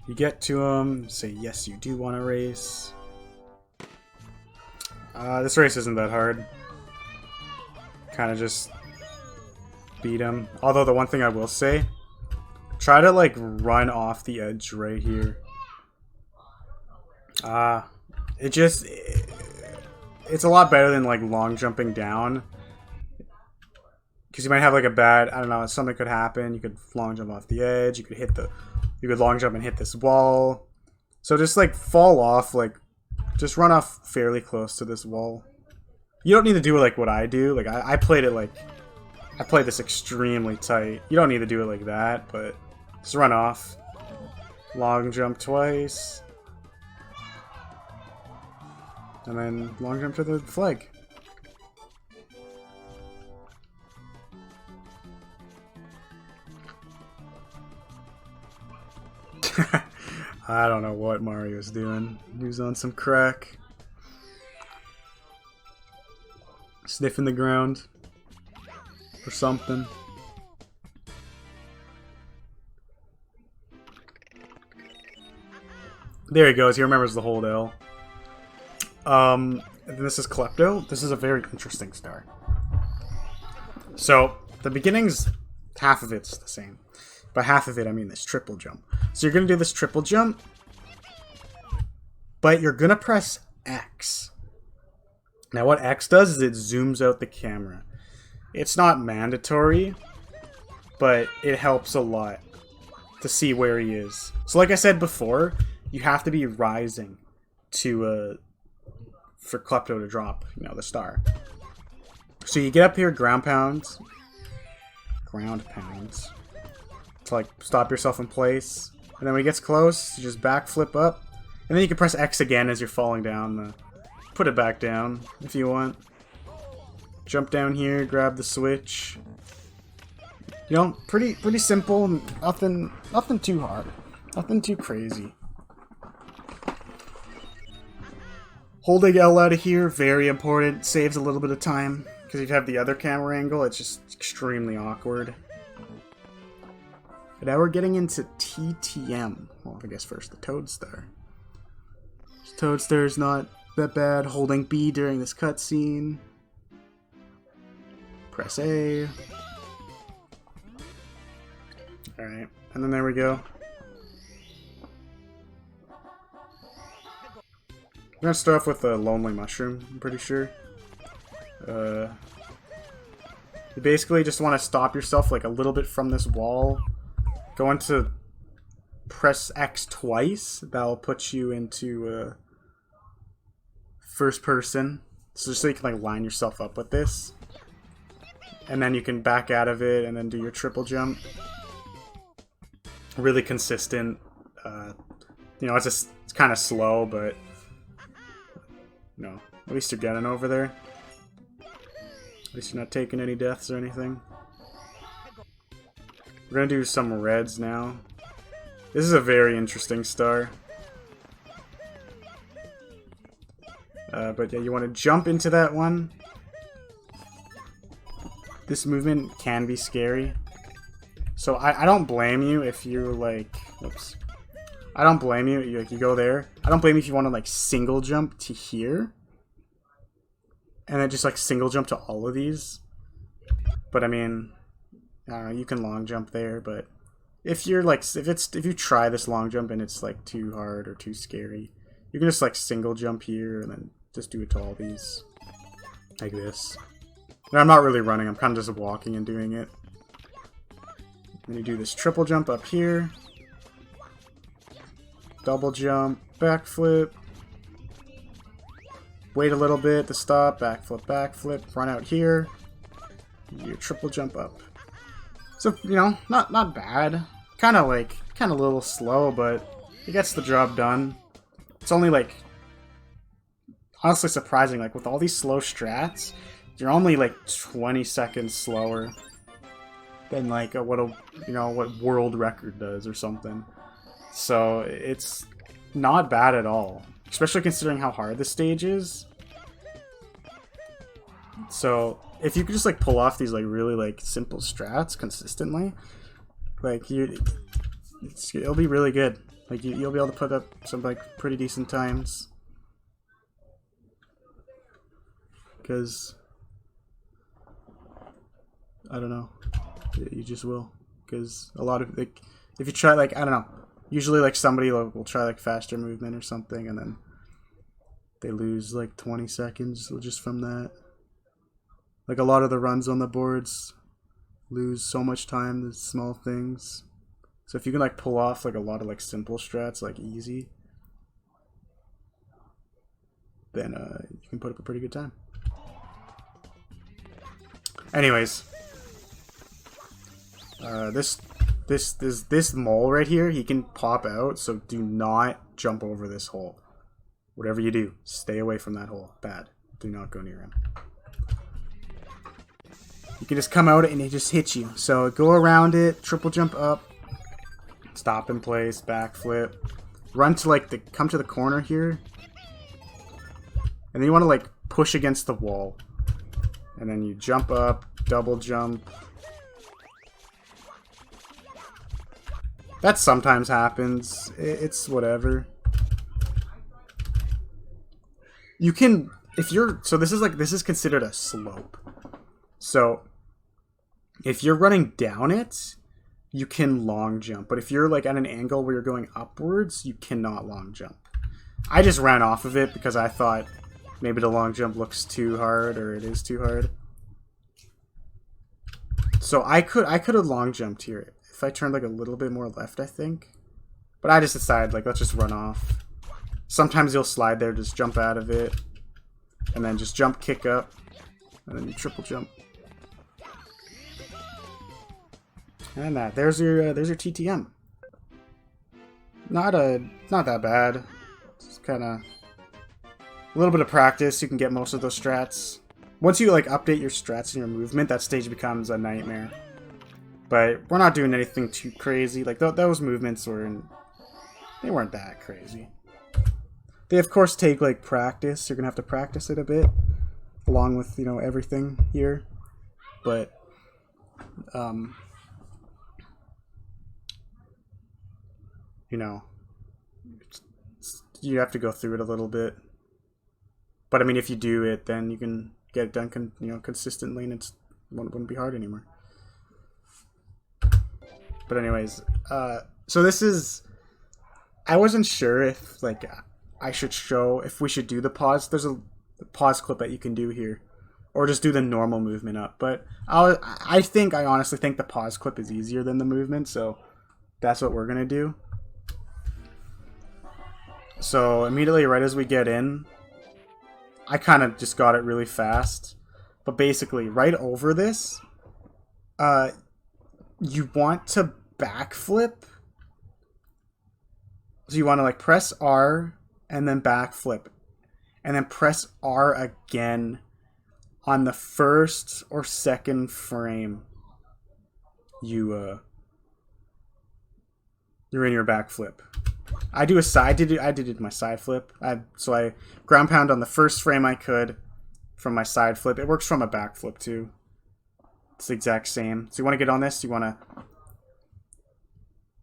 You get to him, say yes you do want to race. This race isn't that hard. Kind of just beat him. Although the one thing I will say, try to like run off the edge right here. It's a lot better than like long jumping down. Because you might have like a bad, I don't know, something could happen. You could long jump off the edge. You could long jump and hit this wall. So just like fall off, like just run off fairly close to this wall. You don't need to do like what I do. Like I played this extremely tight. You don't need to do it like that, but just run off. Long jump twice. And then long jump to the flag. I don't know what Mario's doing. He was on some crack. Sniffing the ground. Or something. There he goes. He remembers the hold L. And this is Klepto. This is a very interesting star. So, the beginning's half of it's the same. By half of it, I mean this triple jump. So you're going to do this triple jump, but you're going to press X. Now what X does is it zooms out the camera. It's not mandatory, but it helps a lot to see where he is. So like I said before, you have to be rising to for Klepto to drop, the star. So you get up here, ground pound, ground pounds to like stop yourself in place. And then when he gets close, you just backflip up. And then you can press X again as you're falling down. Put it back down if you want. Jump down here, grab the switch. You know, pretty simple. Nothing too hard. Nothing too crazy. Holding L out of here, very important. Saves a little bit of time. Because if you have the other camera angle, it's just extremely awkward. But now we're getting into TTM. Well, I guess first the Toadstar. Toadstar's not that bad. Holding B during this cutscene. Press A. Alright, and then there we go. I'm gonna start off with a Lonely Mushroom, I'm pretty sure. You basically just want to stop yourself like a little bit from this wall. Go into press X twice. That'll put you into first person. So just so you can like line yourself up with this. And then you can back out of it and then do your triple jump. Really consistent. You know, it's kind of slow, but you know, at least you're getting over there. At least you're not taking any deaths or anything. We're gonna do some reds now. This is a very interesting star. But yeah, you want to jump into that one. This movement can be scary. So I don't blame you if you're like... Oops. I don't blame you. You go there. I don't blame you if you want to like single jump to here. And then just like single jump to all of these. But I mean... I don't know, you can long jump there, but... If you're like... If you try this long jump and it's like too hard or too scary, you can just like single jump here and then just do it to all these. Like this. And I'm not really running, I'm kind of just walking and doing it. Then you do this triple jump up here. Double jump, backflip. Wait a little bit to stop, backflip, backflip, run out here. Do your triple jump up. So, you know, not bad. Kind of a little slow, but it gets the job done. It's only like, honestly surprising, like with all these slow strats, you're only like 20 seconds slower than like what world record does or something. So it's not bad at all, especially considering how hard the stage is. So if you could just like pull off these like really like simple strats consistently, like it'll be really good. Like you'll be able to put up some like pretty decent times. Because I don't know, you just will. Because a lot of like, if you try like, I don't know, usually like somebody will try like faster movement or something, and then they lose like 20 seconds just from that. Like a lot of the runs on the boards lose so much time to small things. So if you can like pull off like a lot of like simple strats like easy, then you can put up a pretty good time. Anyways, this mole right here, he can pop out, so do not jump over this hole. Whatever you do, stay away from that hole. Bad. Do not go near him. You can just come out and he just hits you. So go around it, triple jump up, stop in place, backflip, run to like come to the corner here, and then you want to like push against the wall, and then you jump up, double jump. That sometimes happens. It's whatever. You can, if you're, so this is considered a slope. So if you're running down it, you can long jump. But if you're like at an angle where you're going upwards, you cannot long jump. I just ran off of it because I thought maybe the long jump looks too hard, or it is too hard. So I could have long jumped here if I turned like a little bit more left, I think. But I just decided like, let's just run off. Sometimes you'll slide there, just jump out of it, and then just jump, kick up, and then you triple jump. And there's your TTM. Not that bad. It's kind of a little bit of practice. You can get most of those strats. Once you like update your strats and your movement, that stage becomes a nightmare. But we're not doing anything too crazy. Like those movements they weren't that crazy. They of course take like practice. You're gonna have to practice it a bit, along with everything here. But you have to go through it a little bit. But I mean, if you do it, then you can get it done consistently, and it wouldn't be hard anymore. But anyways, so this is, I wasn't sure if like I should show, if we should do the pause. There's a pause clip that you can do here, or just do the normal movement up. But I honestly think the pause clip is easier than the movement, so that's what we're gonna do. So immediately right as we get in, I kind of just got it really fast. But basically, right over this, you want to backflip. So you want to like press R and then backflip. And then press R again on the first or second frame. You're in your backflip. I did my side flip. So I ground pound on the first frame I could from my side flip. It works from a back flip too. It's the exact same. So you want to get on this. You want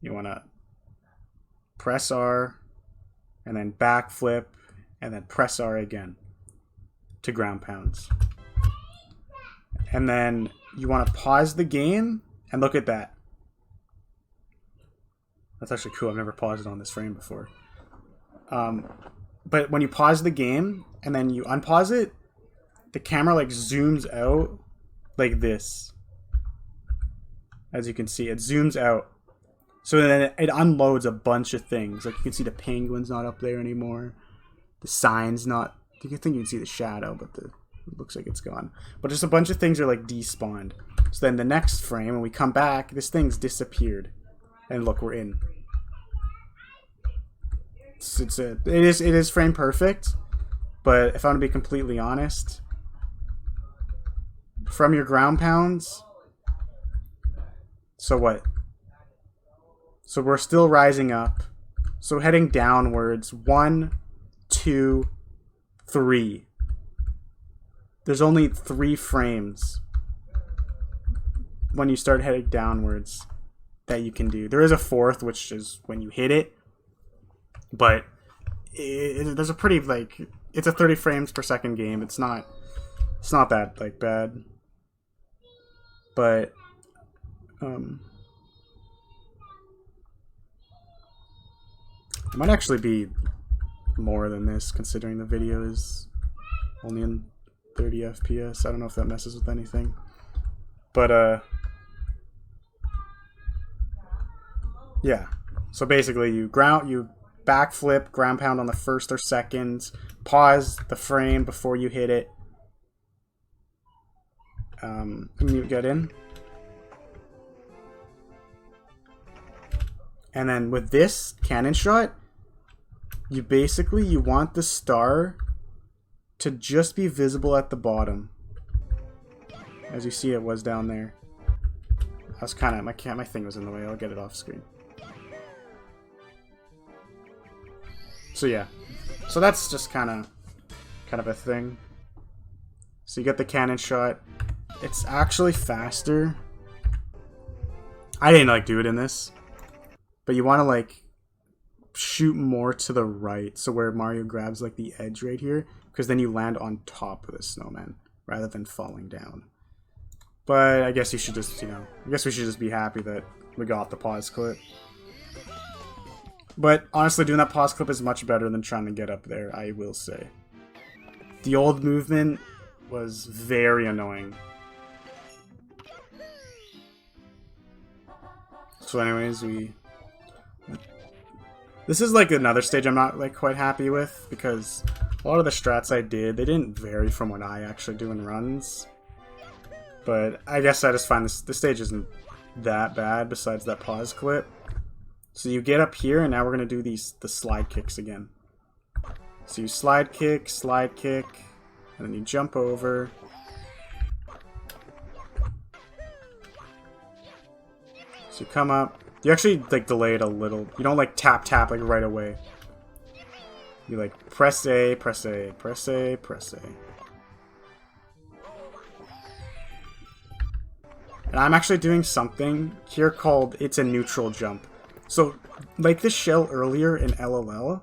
to press R and then back flip and then press R again to ground pounds. And then you want to pause the game and look at that. That's actually cool. I've never paused it on this frame before. But when you pause the game and then you unpause it, the camera like zooms out like this. As you can see, it zooms out. So then it unloads a bunch of things. Like you can see the penguin's not up there anymore. The sign's not. I think you can see the shadow, but it looks like it's gone. But just a bunch of things are like despawned. So then the next frame, when we come back, this thing's disappeared. And look, we're in. It is frame perfect, but if I'm gonna be completely honest, from your ground pounds, so what? So we're still rising up. So heading downwards, 1, 2, 3. There's only 3 frames when you start heading downwards that you can do. There is a 4th, which is when you hit it. But there's a pretty it's a 30 frames per second game. It's not that bad. But it might actually be more than this, considering the video is only in 30 FPS. I don't know if that messes with anything. But yeah. So basically you backflip, ground pound on the first or second, pause the frame before you hit it. And you get in. And then with this cannon shot, you want the star to just be visible at the bottom. As you see, it was down there. I was kind of, my thing was in the way. I'll get it off screen. So yeah, so that's just kind of a thing. So you get the cannon shot. It's actually faster. I didn't do it in this, but you want to shoot more to the right, so where Mario grabs the edge right here, because then you land on top of the snowman rather than falling down. But I guess you should just, I guess we should just be happy that we got the pause clip. But honestly, doing that pause clip is much better than trying to get up there, I will say. The old movement was very annoying. So anyways, this is another stage I'm not quite happy with, because a lot of the strats I did, they didn't vary from what I actually do in runs. But I guess I just find this stage isn't that bad besides that pause clip. So you get up here, and now we're going to do the slide kicks again. So you slide kick, and then you jump over. So you come up. You actually like delay it a little. You don't like tap like right away. You like press A, press A, press A, press A. And I'm actually doing something here called it's a neutral jump. So, like this shell earlier in LLL,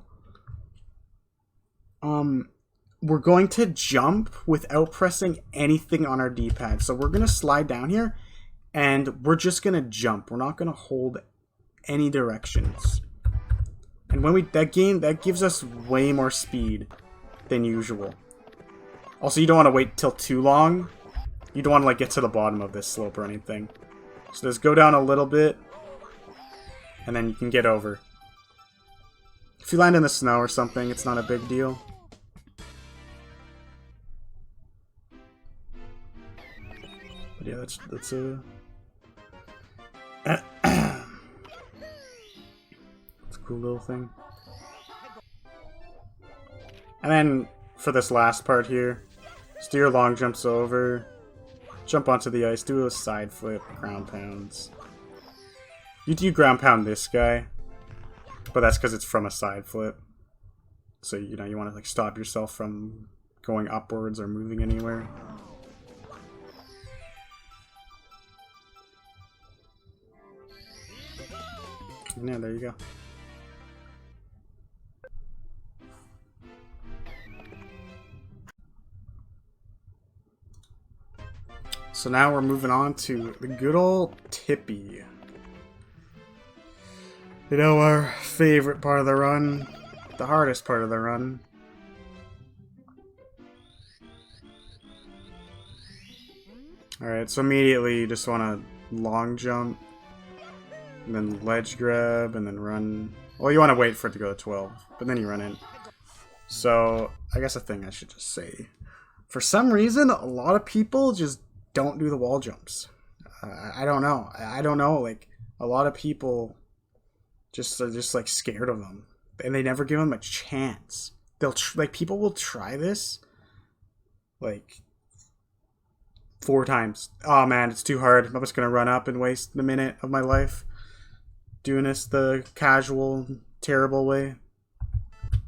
we're going to jump without pressing anything on our D-pad. So we're going to slide down here, and we're just going to jump. We're not going to hold any directions. And when that gives us way more speed than usual. Also, you don't want to wait till too long. You don't want to like get to the bottom of this slope or anything. So just go down a little bit, and then you can get over. If you land in the snow or something, it's not a big deal. But yeah, that's a it's a cool little thing. And then for this last part here, just do your long jumps over, jump onto the ice, do a side flip, ground pounds. You do ground pound this guy, but that's because it's from a side flip. So, you know, you want to like stop yourself from going upwards or moving anywhere. And yeah, there you go. So now we're moving on to the good old Tippy. You know, our favorite part of the run, the hardest part of the run. Alright, so immediately you just want to long jump, and then ledge grab, and then run. Well, you want to wait for it to go to 12, but then you run in. So, I guess a thing I should just say. For some reason, a lot of people just don't do the wall jumps. I don't know. I don't know. Like, a lot of people just are just like scared of them, and they never give them a chance. They'll like people will try this like 4 times. Oh man, it's too hard. I'm just gonna run up and waste a minute of my life doing this the casual, terrible way.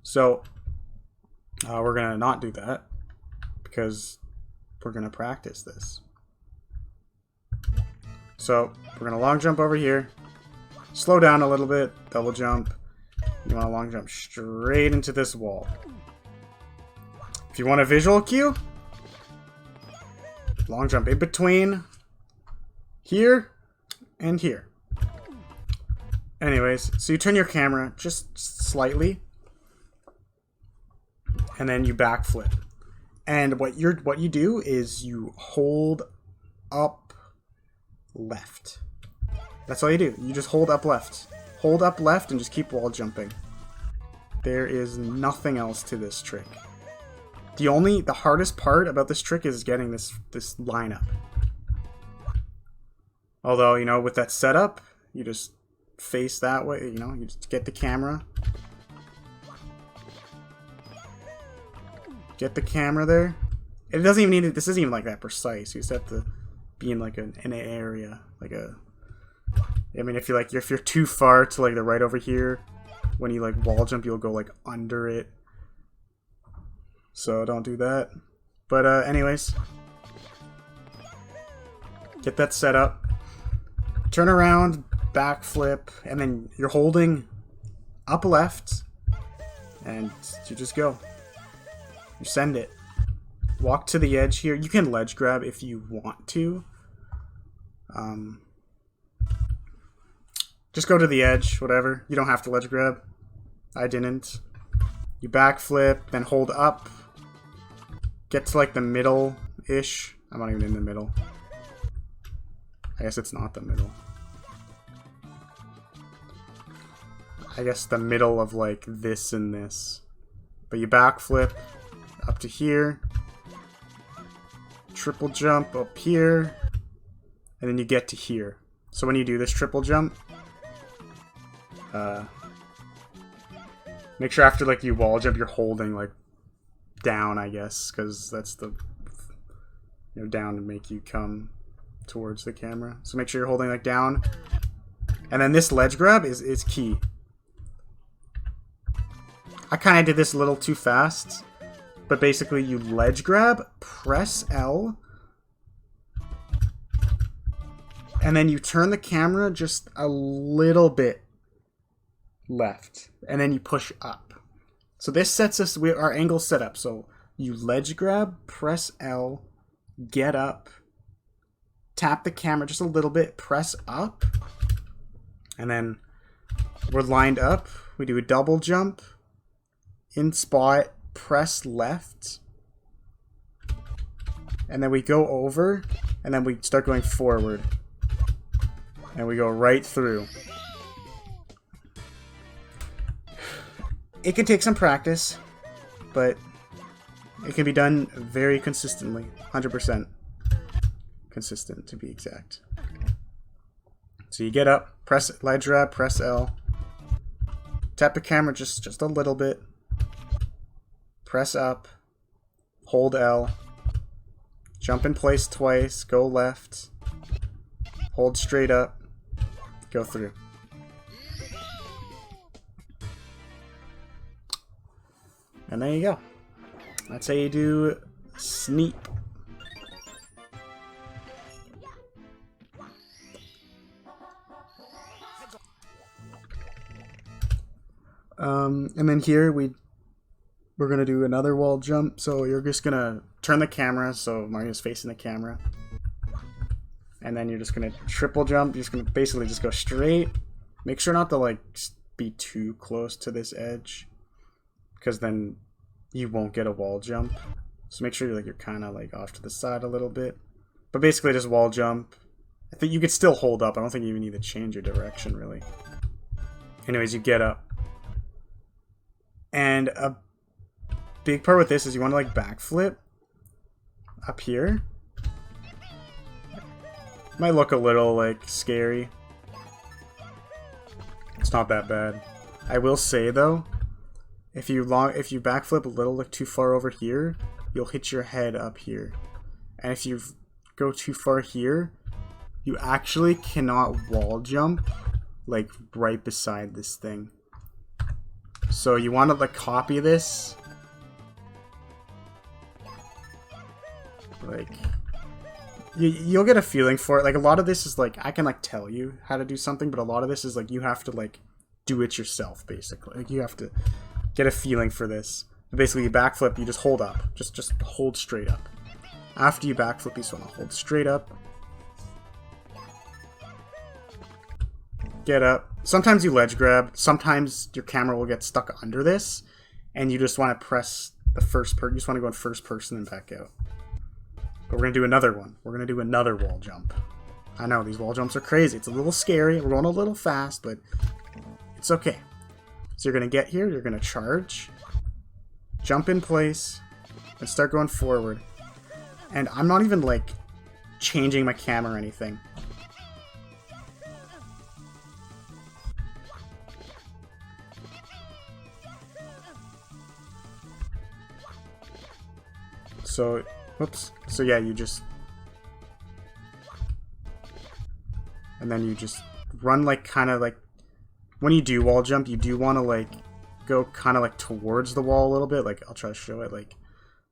So we're gonna not do that because we're gonna practice this. So we're gonna long jump over here. Slow down a little bit, double jump. You want to long jump straight into this wall. If you want a visual cue, long jump in between here and here. Anyways, so you turn your camera just slightly, and then you backflip. And what you do is you hold up left. That's all you do. You just hold up left. Hold up left and just keep wall jumping. There is nothing else to this trick. The hardest part about this trick is getting this lineup. Although, you know, with that setup, you just face that way, you know, you just get the camera. Get the camera there. It doesn't even need it. This isn't even like that precise. You just have to be in like an area, like a. I mean, if you're too far to like the right over here, when you like wall jump, you'll go like under it. So don't do that. But anyways, get that set up. Turn around, backflip, and then you're holding up left, and you just go. You send it. Walk to the edge here. You can ledge grab if you want to. Just go to the edge, whatever. You don't have to ledge grab. I didn't. You backflip, then hold up. Get to like the middle-ish. I'm not even in the middle. I guess it's not the middle. I guess the middle of like this and this. But you backflip up to here. Triple jump up here. And then you get to here. So when you do this triple jump, make sure after like you wall jump, you're holding like down, I guess, because that's the down to make you come towards the camera. So make sure you're holding like down, and then this ledge grab is key. I kind of did this a little too fast, but basically you ledge grab, press L, and then you turn the camera just a little bit left, and then you push up. So this sets us, our angle's set up. So you ledge grab, press L, get up, tap the camera just a little bit, press up, and then we're lined up. We do a double jump, in spot, press left, and then we go over, and then we start going forward, and we go right through. It can take some practice, but it can be done very consistently. 100% consistent, to be exact. So you get up, press ledge grab, press L, tap the camera just a little bit, press up, hold L, jump in place twice, go left, hold straight up, go through. And there you go. That's how you do sneak. And then here we're gonna do another wall jump. So you're just gonna turn the camera so Mario's facing the camera, and then you're just gonna triple jump. You're just gonna basically just go straight. Make sure not to like be too close to this edge, because then you won't get a wall jump. So make sure you're kind of like off to the side a little bit. But basically just wall jump. I think you could still hold up. I don't think you even need to change your direction really. Anyways, you get up. And a big part with this is you want to like backflip up here. Might look a little like scary. It's not that bad. I will say though, if you backflip a little like too far over here, you'll hit your head up here. And if you go too far here, you actually cannot wall jump like right beside this thing. So you want to like copy this. Like you'll get a feeling for it. Like a lot of this is like I can like tell you how to do something, but a lot of this is like you have to like do it yourself basically. Like you have to get a feeling for this. Basically you backflip, you just hold up. Just hold straight up. After you backflip, you just want to hold straight up. Get up. Sometimes you ledge grab. Sometimes your camera will get stuck under this, and you just want to press the first person. You just want to go in first person and back out. But we're going to do another one. We're going to do another wall jump. I know, these wall jumps are crazy. It's a little scary. We're going a little fast, but it's okay. So you're going to get here. You're going to charge. Jump in place. And start going forward. And I'm not even, like, changing my camera or anything. So, whoops. So yeah, you just... And then you just run like kind of like... When you do wall jump, you do want to like go kind of like towards the wall a little bit. Like, I'll try to show it. Like,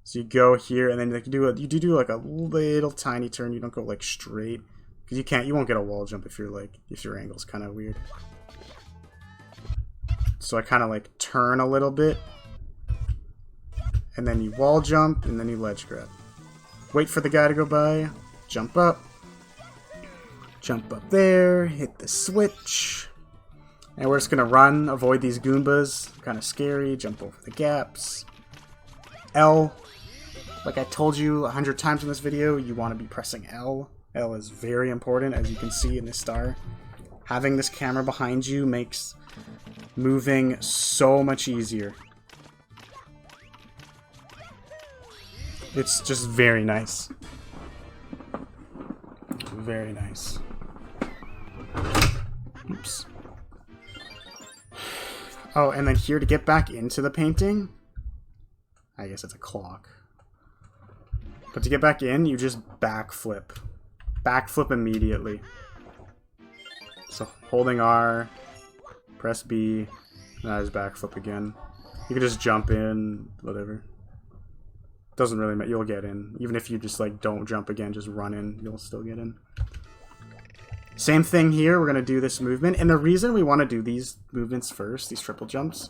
so you go here and then like you do like a little tiny turn. You don't go like straight. Because you won't get a wall jump if your angle's kind of weird. So I kind of like turn a little bit. And then you wall jump, and then you ledge grab. Wait for the guy to go by. Jump up. Jump up there. Hit the switch. And we're just going to run. Avoid these Goombas. Kind of scary. Jump over the gaps. L. Like I told you 100 times in this video, you want to be pressing L. L is very important, as you can see in this star. Having this camera behind you makes moving so much easier. It's just very nice. Very nice. Oops. Oh, and then here to get back into the painting, I guess it's a clock. But to get back in, you just backflip. Backflip immediately. So holding R, press B, and I just backflip again. You can just jump in, whatever. Doesn't really matter, you'll get in. Even if you just like don't jump again, just run in, you'll still get in. Same thing here, we're gonna do this movement. And the reason we wanna do these movements first, these triple jumps,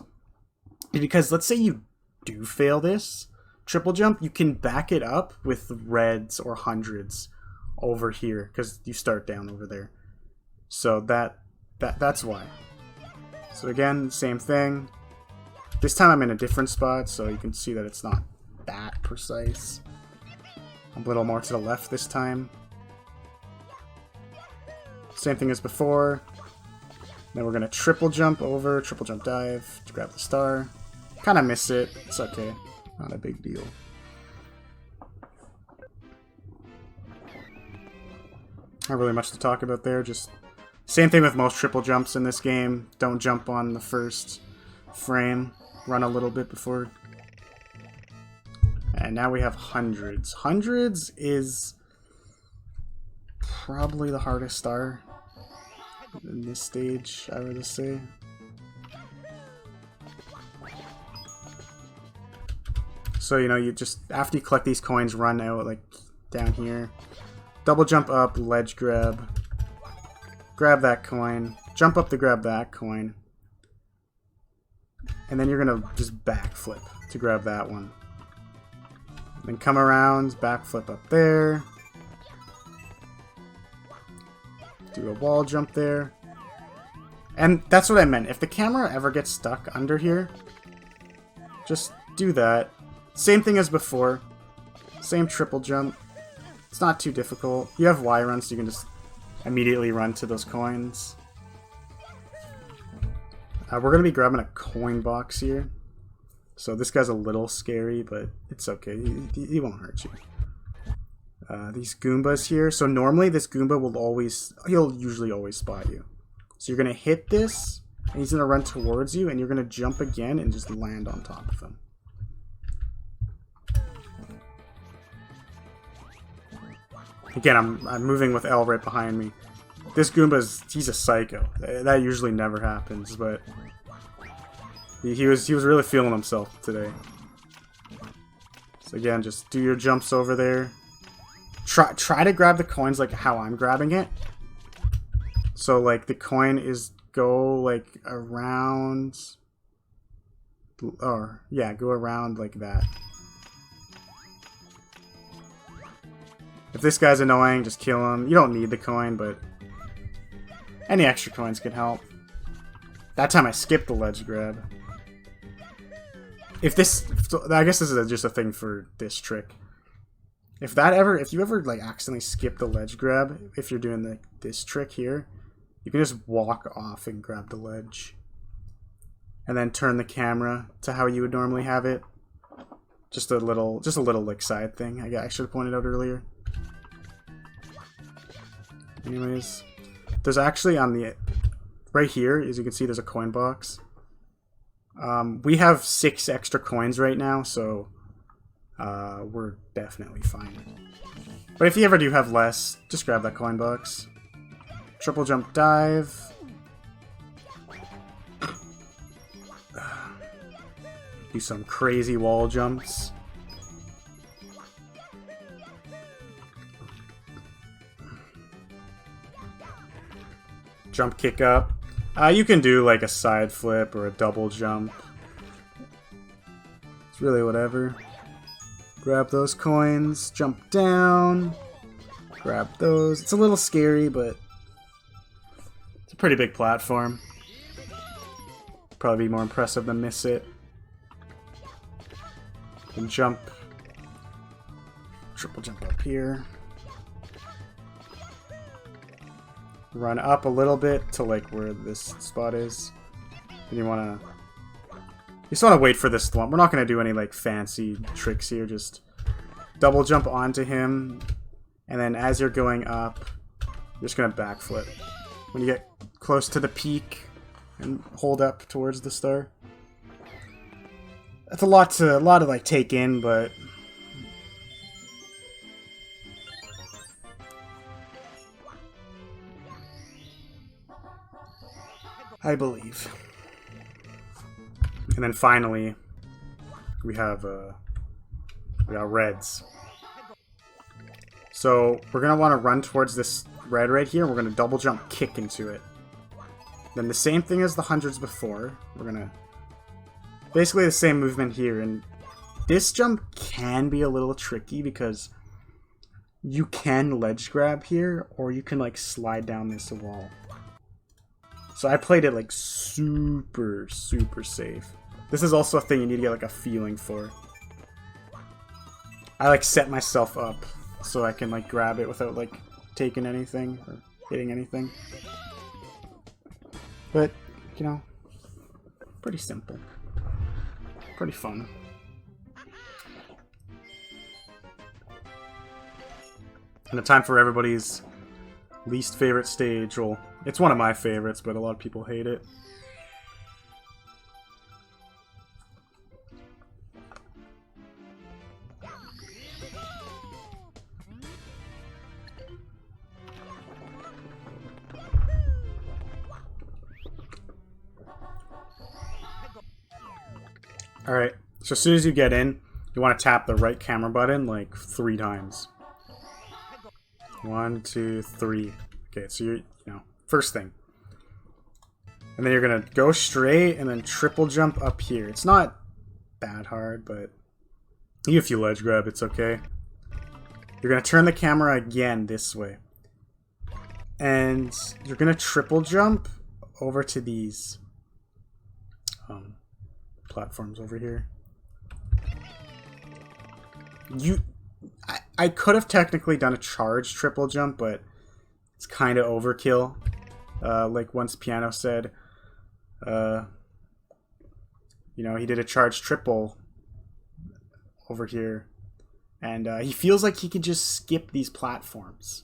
is because let's say you do fail this triple jump, you can back it up with reds or hundreds over here, because you start down over there. So that's why. So again, same thing. This time I'm in a different spot, so you can see that it's not that precise. I'm a little more to the left this time. Same thing as before. Then we're gonna triple jump over, triple jump dive to grab the star. Kind of miss it. It's okay. Not a big deal. Not really much to talk about there. Just same thing with most triple jumps in this game. Don't jump on the first frame. Run a little bit before. And now we have hundreds. Hundreds is probably the hardest star in this stage, I would say. So, you know, you just, after you collect these coins, run out, like, down here. Double jump up, ledge grab. Grab that coin. Jump up to grab that coin. And then you're gonna just backflip to grab that one. Then come around, backflip up there. Do a wall jump there. And that's what I meant. If the camera ever gets stuck under here, just do that. Same thing as before. Same triple jump. It's not too difficult. You have Y runs, so you can just immediately run to those coins. We're going to be grabbing a coin box here. So this guy's a little scary, but it's okay. He won't hurt you. These Goombas here. So normally this Goomba will he'll usually always spot you. So you're going to hit this, and he's going to run towards you, and you're going to jump again and just land on top of him. Again, I'm moving with L right behind me. This he's a psycho. That usually never happens, but he was really feeling himself today. So again, just do your jumps over there. Try to grab the coins like how I'm grabbing it. So like the coin is go like around, or yeah, go around like that. If this guy's annoying, just kill him. You don't need the coin, but any extra coins can help. That time I skipped the ledge grab. I guess this is just a thing for this trick. If you ever like accidentally skip the ledge grab, if you're doing this trick here, you can just walk off and grab the ledge. And then turn the camera to how you would normally have it. Just a little like side thing. I should have pointed out earlier. Anyways, there's actually right here, as you can see, there's a coin box. We have 6 extra coins right now, so we're definitely fine. But if you ever do have less, just grab that coin box. Triple jump dive. Do some crazy wall jumps. Jump kick up. You can do like a side flip or a double jump. It's really whatever. Grab those coins, jump down, grab those. It's a little scary, but it's a pretty big platform. Probably be more impressive than miss it. Then jump. Triple jump up here. Run up a little bit to like where this spot is. And you just want to wait for this thwomp. We're not going to do any like fancy tricks here. Just double jump onto him, and then as you're going up, you're just going to backflip. when you get close to the peak and hold up towards the star. That's a lot to like take in, but I believe. And then finally, we got reds. So we're gonna want to run towards this red right here. And we're gonna double jump kick into it. Then the same thing as the hundreds before. We're gonna basically the same movement here. And this jump can be a little tricky because you can ledge grab here, or you can like slide down this wall. So I played it like super safe. This is also a thing you need to get like a feeling for. I like set myself up so I can like grab it without like taking anything or hitting anything. But, you know, pretty simple. Pretty fun. And the time for everybody's least favorite stage. Well, it's one of my favorites, but a lot of people hate it. Alright, so as soon as you get in, you want to tap the right camera button like 3 times. 1, 2, 3. Okay, so you're, first thing. And then you're going to go straight and then triple jump up here. It's not that hard, but if you ledge grab, it's okay. You're going to turn the camera again this way. And you're going to triple jump over to these platforms over here. I could have technically done a charge triple jump, but it's kind of overkill. Like once Piano said, he did a charge triple over here, and he feels like he could just skip these platforms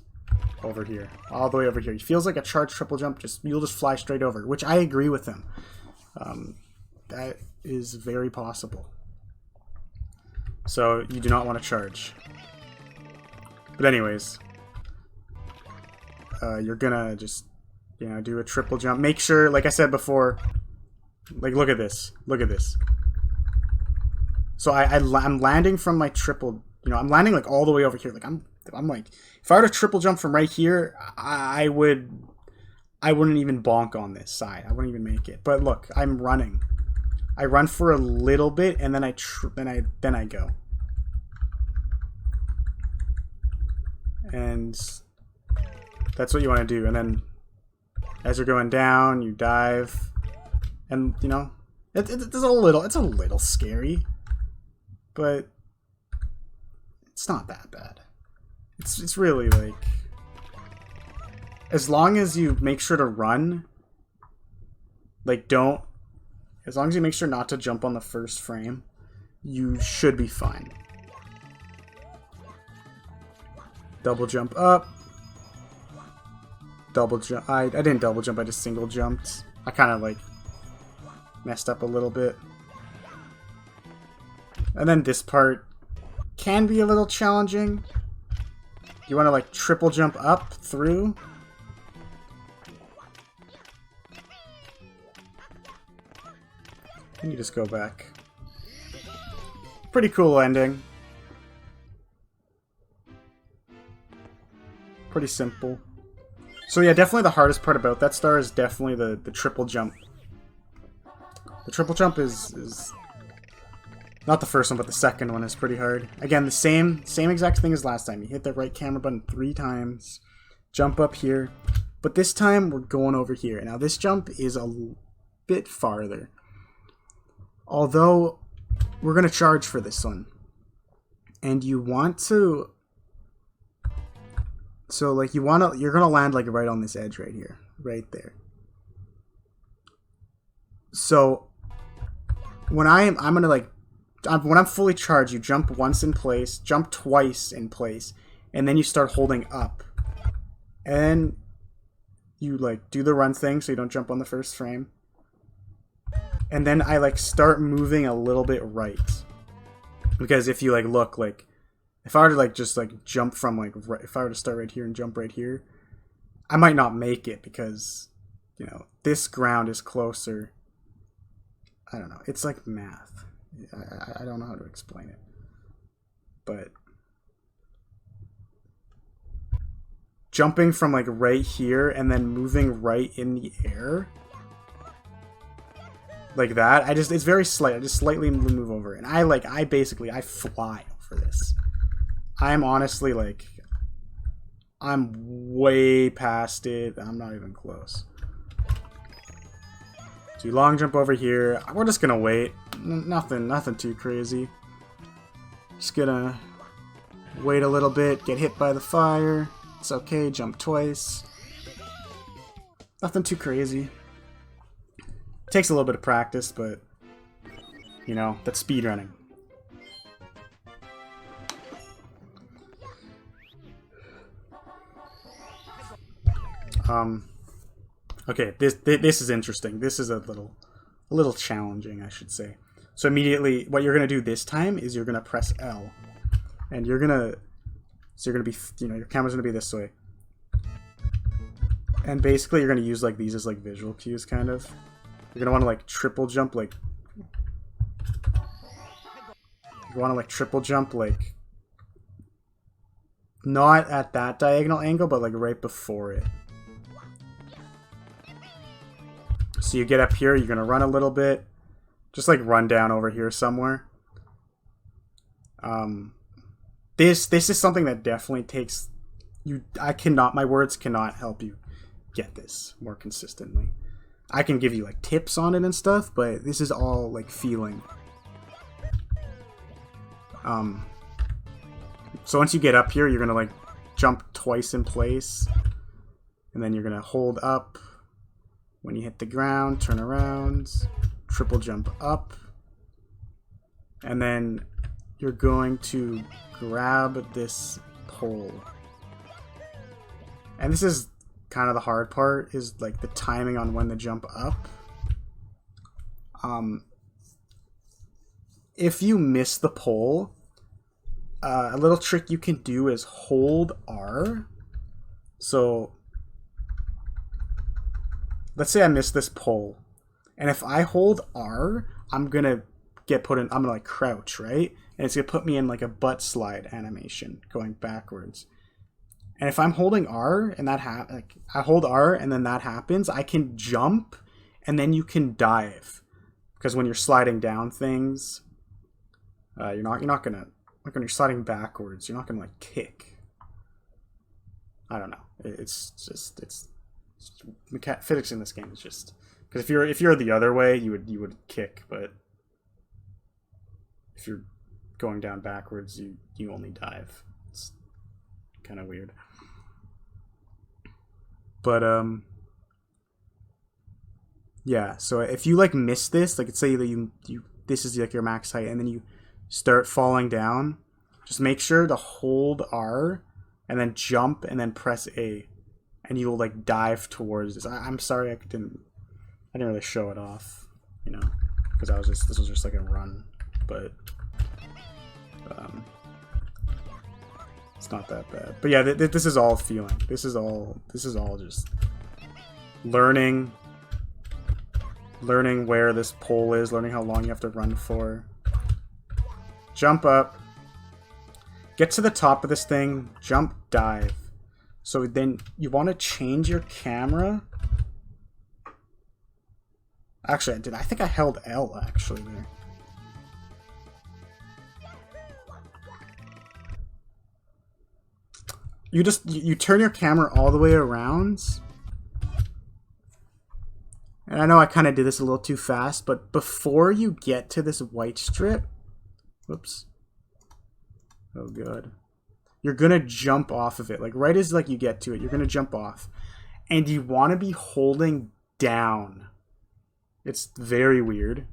over here, all the way over here. He feels like a charge triple jump, you'll just fly straight over, which I agree with him. That is very possible. So you do not want to charge. But anyways, you're gonna just, do a triple jump. Make sure, like I said before, like look at this. Look at this. So I'm landing from my triple, I'm landing like all the way over here. Like I'm like, if I were to triple jump from right here, I wouldn't even bonk on this side. I wouldn't even make it. But look, I'm running. I run for a little bit and then I go. And that's what you want to do. And then as you're going down, you dive. And it's a little scary, but it's not that bad. It's really like, as long as you make sure to run, like as long as you make sure not to jump on the first frame, you should be fine. Double jump up. Double jump. I didn't double jump, I just single jumped. I kind of like messed up a little bit. And then this part can be a little challenging. You want to like triple jump up through. And you just go back. Pretty cool ending. Pretty simple. So yeah, definitely the hardest part about that star is definitely the triple jump. The triple jump is not the first one, but the second one is pretty hard. Again, the same exact thing as last time. You hit the right camera button 3 times, jump up here, but this time we're going over here. Now this jump is a bit farther. Although we're going to charge for this one. And you want to, so like you're going to land like right on this edge right here, right there. So when I'm going to like, when I'm fully charged, you jump once in place, jump twice in place, and then you start holding up. And you like do the run thing so you don't jump on the first frame. And then I like start moving a little bit right. Because if you like look, like if I were to like just like jump from like if I were to start right here and jump right here, I might not make it because, you know, this ground is closer. I don't know. It's like math. I don't know how to explain it. But jumping from like right here and then moving right in the air like that, it's very slight. I just slightly move over, and I basically fly over this. I'm honestly like, I'm way past it. I'm not even close. So you long jump over here. We're just gonna wait. Nothing too crazy. Just gonna wait a little bit, get hit by the fire. It's okay, jump twice. Nothing too crazy. Takes a little bit of practice, but, you know, that's speedrunning. Okay, this is interesting. This is a little challenging, I should say. So immediately, what you're gonna do this time is you're gonna press L, and you're gonna be, you know, your camera's gonna be this way, and basically you're gonna use like these as like visual cues, kind of. You're gonna want to like triple jump, like you want to like triple jump, like not at that diagonal angle, but like right before it. So you get up here, you're gonna run a little bit, just like run down over here somewhere. This is something that definitely takes you. My words cannot help you get this more consistently. I can give you like tips on it and stuff, but this is all like feeling. So once you get up here, you're gonna like jump twice in place, and then you're gonna hold up when you hit the ground, turn around, triple jump up, and then you're going to grab this pole. And this is kind of the hard part, is like the timing on when to jump up. If you miss the pole, a little trick you can do is hold R. So let's say I miss this pole, and if I hold R, I'm gonna like crouch, right? And it's gonna put me in like a butt slide animation going backwards. And if I'm holding R and I hold R and then that happens, I can jump and then you can dive. Because when you're sliding down things, you're not gonna, like when you're sliding backwards, you're not gonna like kick. I don't know. It's physics in this game is just, because if you're the other way, you would kick, but if you're going down backwards, you only dive. It's kind of weird. But yeah, so if you like miss this, like let's say that you this is like your max height, and then you start falling down, just make sure to hold R and then jump and then press A, and you will like dive towards this. I'm sorry I didn't really show it off, you know, because this was just like a run, but it's not that bad. But yeah, this is all feeling. This is all just learning where this pole is, learning how long you have to run for. Jump up, get to the top of this thing, jump, dive. So then you want to change your camera. Actually, I think I held L actually there. You turn your camera all the way around. And I know I kind of did this a little too fast, but before you get to this white strip, whoops. Oh god. You're gonna jump off of it. Like right as like you get to it, you're gonna jump off. And you want to be holding down. It's very weird.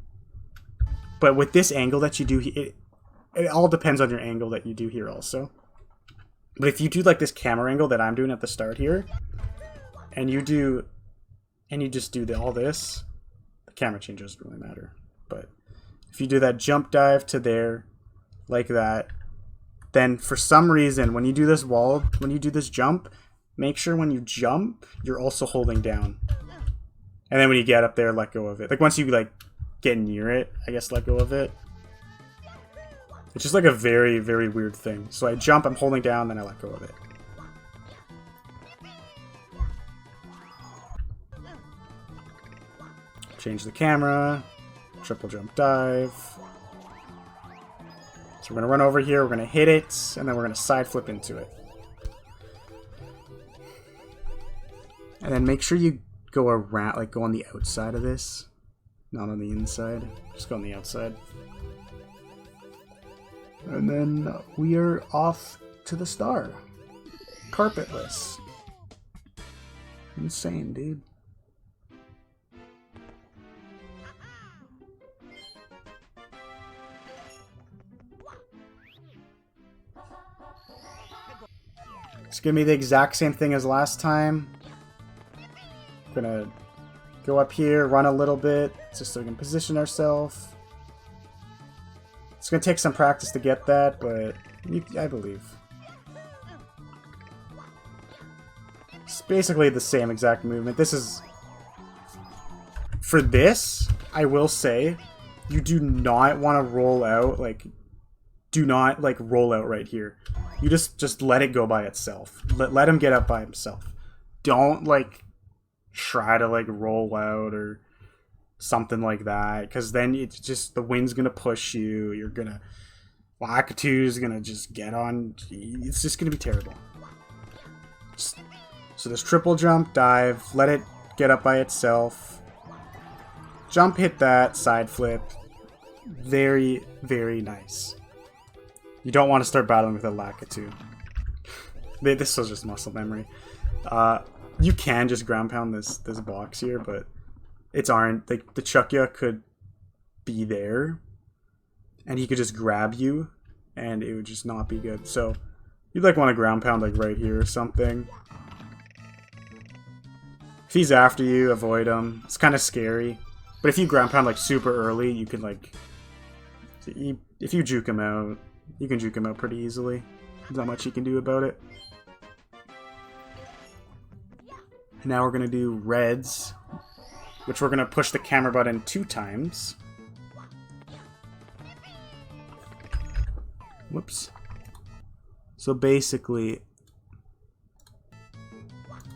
But with this angle that you do, it all depends on your angle that you do here also. But if you do like this camera angle that I'm doing at the start here, and you just do all this, the camera change doesn't really matter. But if you do that jump dive to there, like that, then for some reason, when you do this jump, make sure when you jump, you're also holding down. And then when you get up there, let go of it. Like once you like get near it, I guess let go of it. It's just like a very, very weird thing. So I jump, I'm holding down, then I let go of it. Change the camera. Triple jump dive. So we're going to run over here, we're going to hit it, and then we're going to side flip into it. And then make sure you go around, like go on the outside of this. Not on the inside. Just go on the outside. And then we are off to the star. Carpetless. Insane, dude. It's gonna be the exact same thing as last time. We're gonna go up here, run a little bit, just so we can position ourselves. It's gonna take some practice to get that, but I believe. It's basically the same exact movement. This is... For this, I will say, you do not want to roll out, like... Do not, like, roll out right here. You just let it go by itself. Let him get up by himself. Don't, like, try to, like, roll out or something like that. Because then it's just, the wind's going to push you. You're going to... Lakitu's going to just get on... It's just going to be terrible. So this triple jump, dive, let it get up by itself. Jump, hit that, side flip. Very, very nice. You don't want to start battling with a Lakitu. This was just muscle memory. You can just ground pound this box here, but it's aren't. Like, the Chukya could be there, and he could just grab you, and it would just not be good. So you'd like want to ground pound like right here or something. If he's after you, avoid him. It's kind of scary. But if you ground pound like super early, you can like... If you juke him out, you can juke him out pretty easily. There's not much you can do about it. And now we're going to do reds, which we're going to push the camera button 2 times. Whoops. So basically,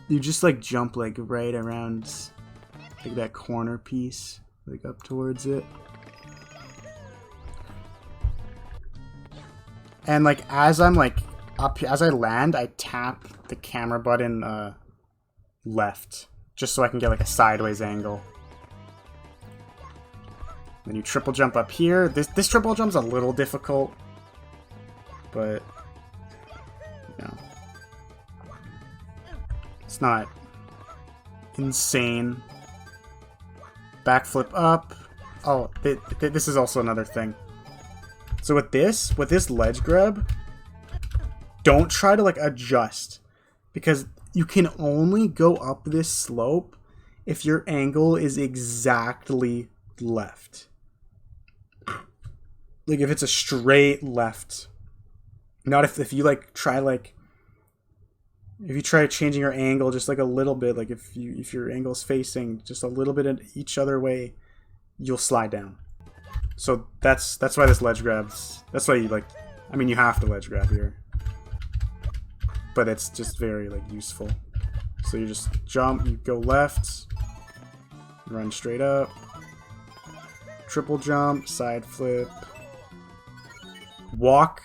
you just like jump like right around like that corner piece, like up towards it. And like as I'm like up, as I land, I tap the camera button left, just so I can get like a sideways angle. Then you triple jump up here. This triple jump's a little difficult, but you know, it's not insane. Backflip up. Oh, this is also another thing. So with this ledge grab, don't try to like adjust, because you can only go up this slope if your angle is exactly left. Like if it's a straight left. Not if you like try like, if you try changing your angle just like a little bit, like if your angle's facing just a little bit in each other way, you'll slide down. So that's why this ledge grabs. That's why you like. I mean, you have to ledge grab here, but it's just very like useful. So you just jump, you go left, run straight up, triple jump, side flip, walk.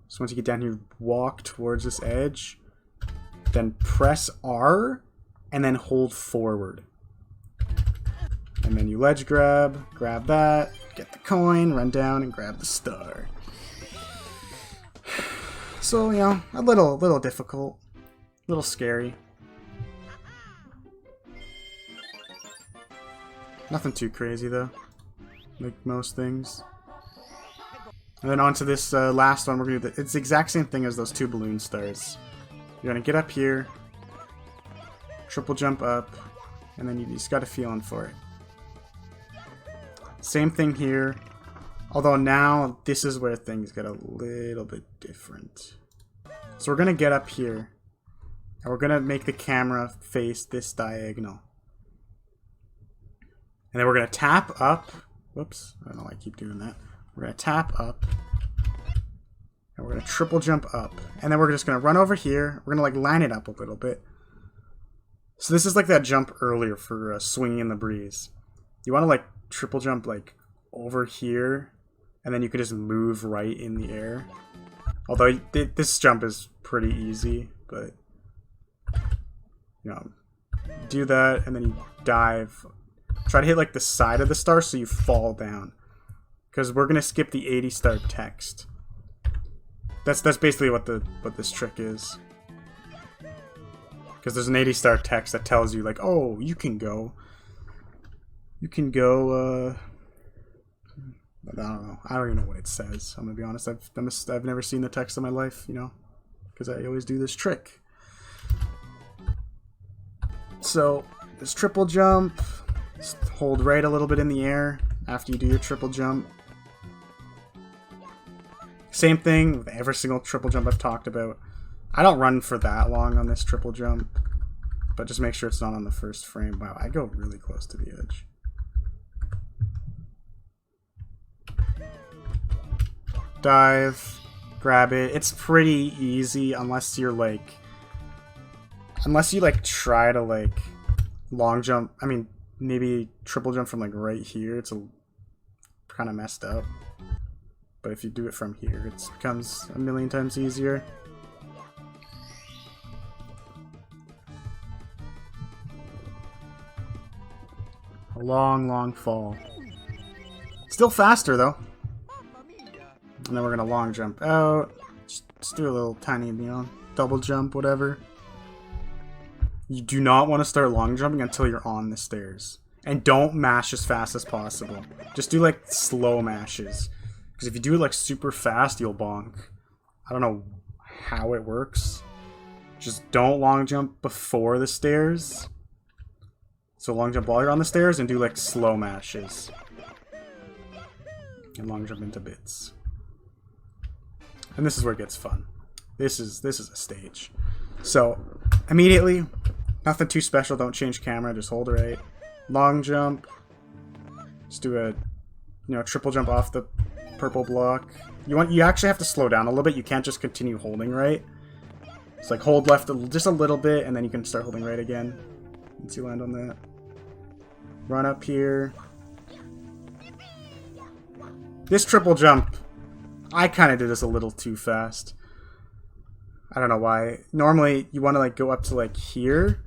So once you get down here, walk towards this edge, then press R, and then hold forward. And then you ledge grab that, get the coin, run down, and grab the star. So, you know, a little difficult, a little scary. Nothing too crazy though, like most things. And then on to this last one, we're gonna do it's the exact same thing as those 2 balloon stars. You're gonna get up here, triple jump up, and then you just got a feeling for it. Same thing here, although now this is where things get a little bit different. So we're going to get up here, and we're going to make the camera face this diagonal. And then we're going to tap up. Whoops, I don't know why I keep doing that. We're going to tap up. And we're going to triple jump up. And then we're just going to run over here. We're going to like line it up a little bit. So this is like that jump earlier for swinging in the breeze. You want to like triple jump like over here. And then you could just move right in the air. Although this jump is pretty easy. But, you know, do that and then you dive. Try to hit like the side of the star so you fall down. Because we're gonna skip the 80 star text. That's basically what this trick is. Because there's an 80 star text that tells you like, oh, you can go. I don't know. I don't even know what it says. I'm gonna be honest. I've never seen the text in my life, you know, because I always do this trick. So this triple jump. Just hold right a little bit in the air after you do your triple jump. Same thing with every single triple jump I've talked about. I don't run for that long on this triple jump, but just make sure it's not on the first frame. Wow, I go really close to the edge. Dive, grab it. It's pretty easy unless you're like, unless you like try to like long jump. I mean, maybe triple jump from like right here. It's a kind of messed up. But if you do it from here, it becomes a million times easier. A long, long fall. Still faster though. And then we're gonna long jump out. Just do a little tiny, you know, double jump, whatever. You do not want to start long jumping until you're on the stairs. And don't mash as fast as possible. Just do like slow mashes. Because if you do it like super fast, you'll bonk. I don't know how it works. Just don't long jump before the stairs. So long jump while you're on the stairs and do like slow mashes. And long jump into bits. And this is where it gets fun. This is a stage. So immediately, nothing too special. Don't change camera. Just hold it right. Long jump. Just do a, triple jump off the purple block. You actually have to slow down a little bit. You can't just continue holding right. It's like hold left just a little bit, and then you can start holding right again. Once you land on that. Run up here. This triple jump, I kind of did this a little too fast. I don't know why. Normally, you want to like go up to like here,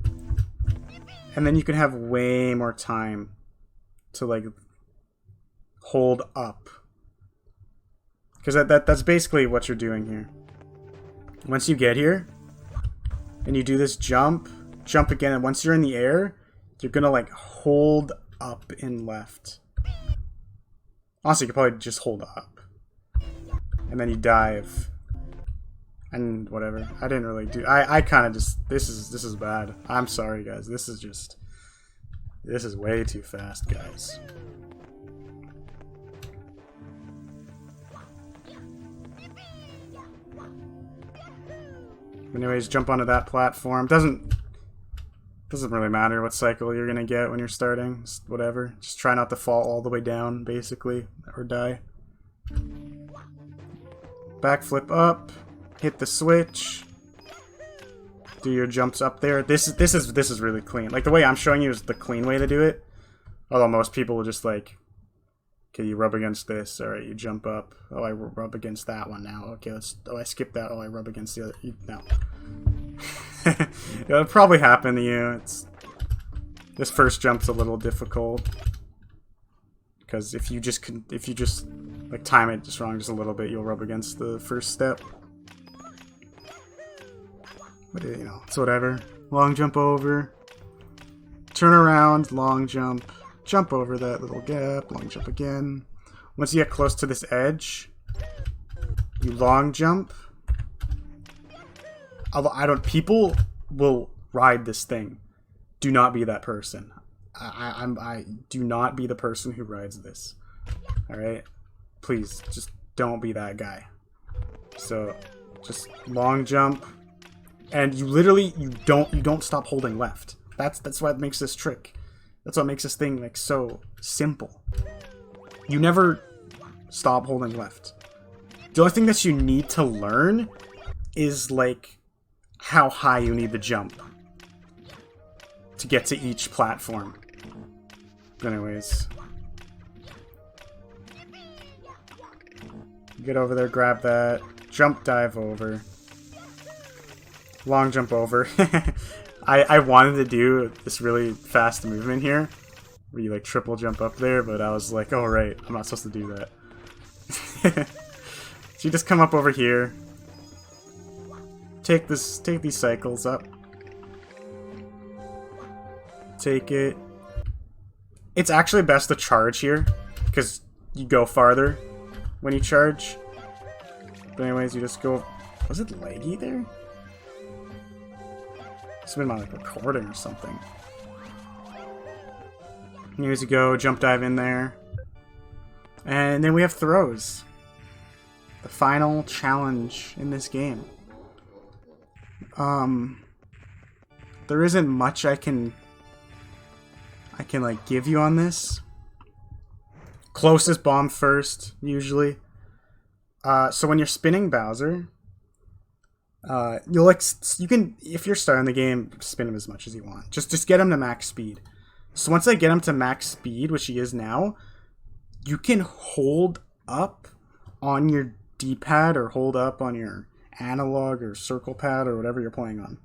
and then you can have way more time to like hold up. Because that's basically what you're doing here. Once you get here, and you do this jump again, and once you're in the air, you're gonna like hold up in left. Honestly, you could probably just hold up. And then you dive. And whatever. I didn't really do... I kind of just... This is bad. I'm sorry, guys. This is way too fast, guys. Anyways, jump onto that platform. Doesn't really matter what cycle you're gonna get when you're starting. Just whatever. Just try not to fall all the way down, basically, or die. Backflip up. Hit the switch. Do your jumps up there. This is really clean. Like the way I'm showing you is the clean way to do it. Although most people will just like, okay, you rub against this. All right, you jump up. Oh, I rub against that one now. Okay, oh, I skipped that. Oh, I rub against the other. No. It'll probably happen to you. This first jump's a little difficult because if you just like time it just wrong just a little bit, you'll rub against the first step. But it's whatever. Long jump over, turn around, long jump, jump over that little gap, long jump again. Once you get close to this edge, you long jump. Although people will ride this thing. do not be that person. I do not be the person who rides this. All right, please just don't be that guy. So just long jump, and you literally you don't stop holding left. That's what makes this trick. That's what makes this thing like so simple. You never stop holding left. The only thing that you need to learn is like how high you need to jump to get to each platform. Anyways, get over there, grab that, jump dive over, long jump over. I wanted to do this really fast movement here where you like triple jump up there, but I was like, oh right, I'm not supposed to do that. So you just come up over here, take these cycles up, take it. It's actually best to charge here because you go farther when you charge. But anyways, you just go. Was it laggy there? It's been my like recording or something. Here's you go, jump dive in there, and then we have throws. The final challenge in this game. There isn't much I can like give you on this. Closest bomb first, usually. So when you're spinning Bowser, you can, if you're starting the game, spin him as much as you want. Just get him to max speed. So once I get him to max speed, which he is now, you can hold up on your D-pad or hold up on your analog or circle pad or whatever you're playing on,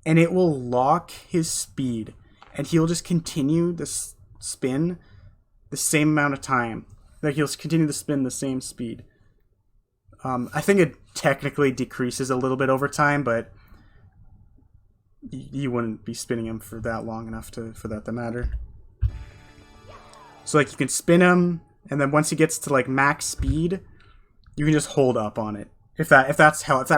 and it will lock his speed, and he'll just continue to spin the same amount of time. Like he'll continue to spin the same speed. I think it technically decreases a little bit over time, but you wouldn't be spinning him for that long enough for that to matter. So like you can spin him, and then once he gets to like max speed, you can just hold up on it. If that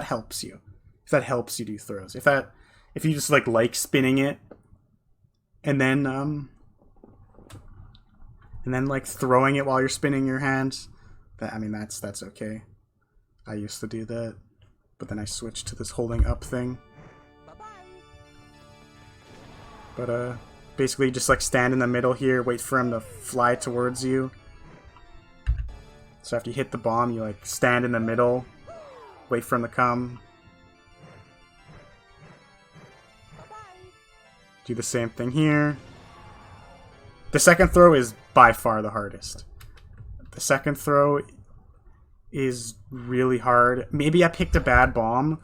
helps you. If that helps you do throws. If you just like spinning it and then like throwing it while you're spinning your hands, that's okay. I used to do that, but then I switched to this holding up thing. But basically just like stand in the middle here, wait for him to fly towards you. So after you hit the bomb, you like stand in the middle, wait for him to come. Do the same thing here. The second throw is by far the hardest. The second throw is really hard. Maybe I picked a bad bomb,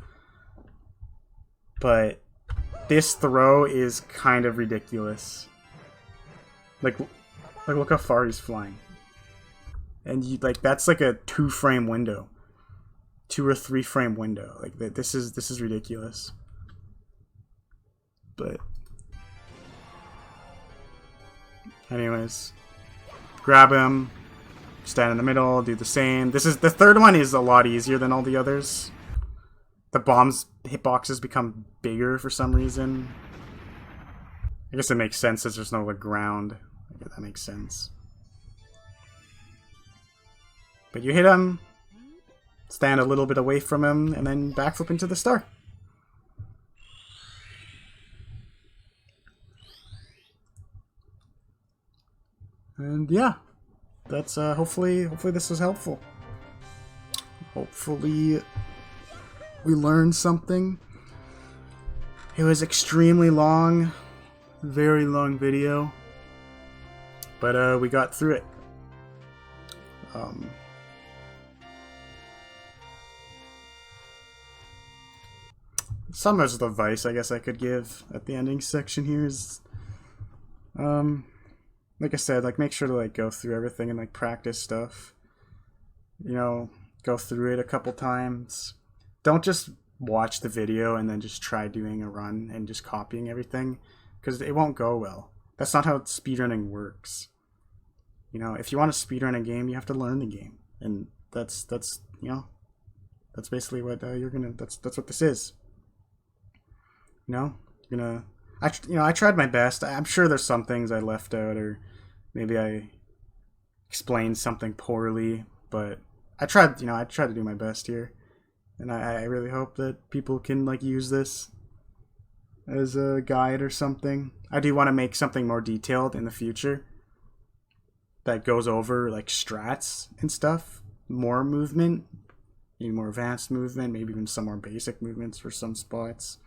but this throw is kind of ridiculous. Like look how far he's flying. And that's like a 2-frame window. 2 or 3 frame window. Like this is ridiculous. But anyways, grab him, stand in the middle, do the same. The third one is a lot easier than all the others. The bomb's hitboxes become bigger for some reason. I guess it makes sense as there's no like ground. I guess that makes sense. But you hit him, stand a little bit away from him, and then backflip into the star. And yeah, that's hopefully this was helpful. Hopefully we learned something. It was extremely long, very long video, but we got through it. Some of the advice I guess I could give at the ending section here is, like I said, like make sure to like go through everything and like practice stuff. You know, go through it a couple times. Don't just watch the video and then just try doing a run and just copying everything, because it won't go well. That's not how speedrunning works. You know, if you want to speedrun a game, you have to learn the game, and that's you know, that's basically what you're gonna. That's what this is. You know, you're gonna I tried my best. I'm sure there's some things I left out, or maybe I explained something poorly, but I tried to do my best here, and I really hope that people can like use this as a guide or something. I do want to make something more detailed in the future that goes over like strats and stuff, more movement, maybe more advanced movement, maybe even some more basic movements for some spots.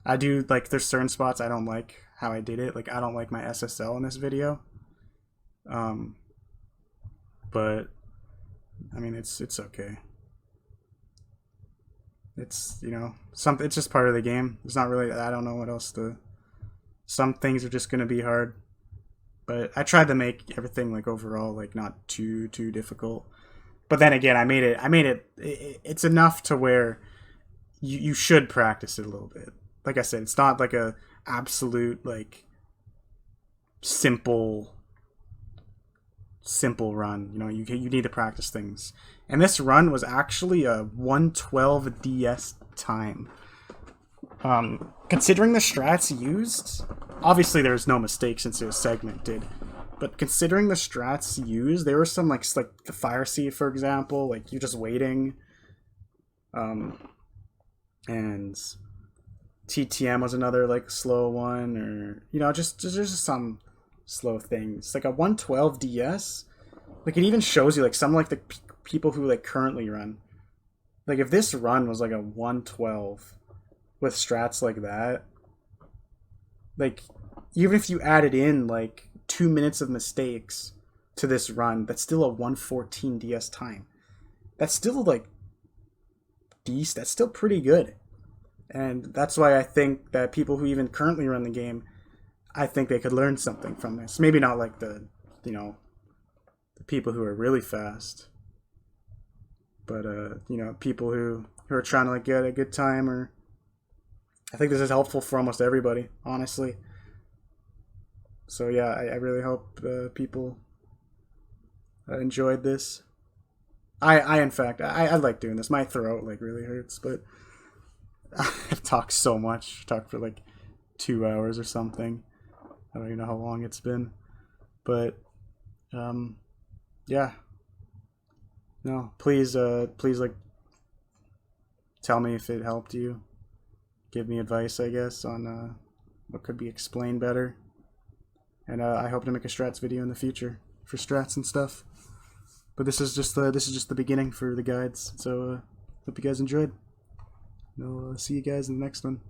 I do like there's certain spots I don't like how I did it. Like I don't like my SSL in this video. But I mean it's okay. It's it's just part of the game. It's not really, I don't know what else to. Some things are just gonna be hard. But I tried to make everything like overall like not too difficult. But then again, I made it it's enough to where you should practice it a little bit. Like I said, it's not like a absolute like simple run. You need to practice things. And this run was actually a 112 DS time. Considering the strats used, obviously there's no mistake since it was segmented. But considering the strats used, there were some like the fire seed, for example, like you're just waiting. And TTM was another like slow one, or just some slow things. Like a 112 DS, like it even shows you like some like the people who like currently run. Like if this run was like a 112 with strats like that, like even if you added in like 2 minutes of mistakes to this run, that's still a 114 DS time. That's still like decent. That's still pretty good. And that's why I think that people who even currently run the game, I think they could learn something from this. Maybe not like the people who are really fast, but people who are trying to like get a good time, or I think this is helpful for almost everybody, honestly. So yeah, I really hope people enjoyed this. In fact, I like doing this. My throat like really hurts, but I've talked so much. I've talked for like 2 hours or something. I don't even know how long it's been, but yeah. No, please like tell me if it helped you. Give me advice, I guess, on what could be explained better. And I hope to make a strats video in the future for strats and stuff. But this is just the beginning for the guides. So hope you guys enjoyed. And I'll see you guys in the next one.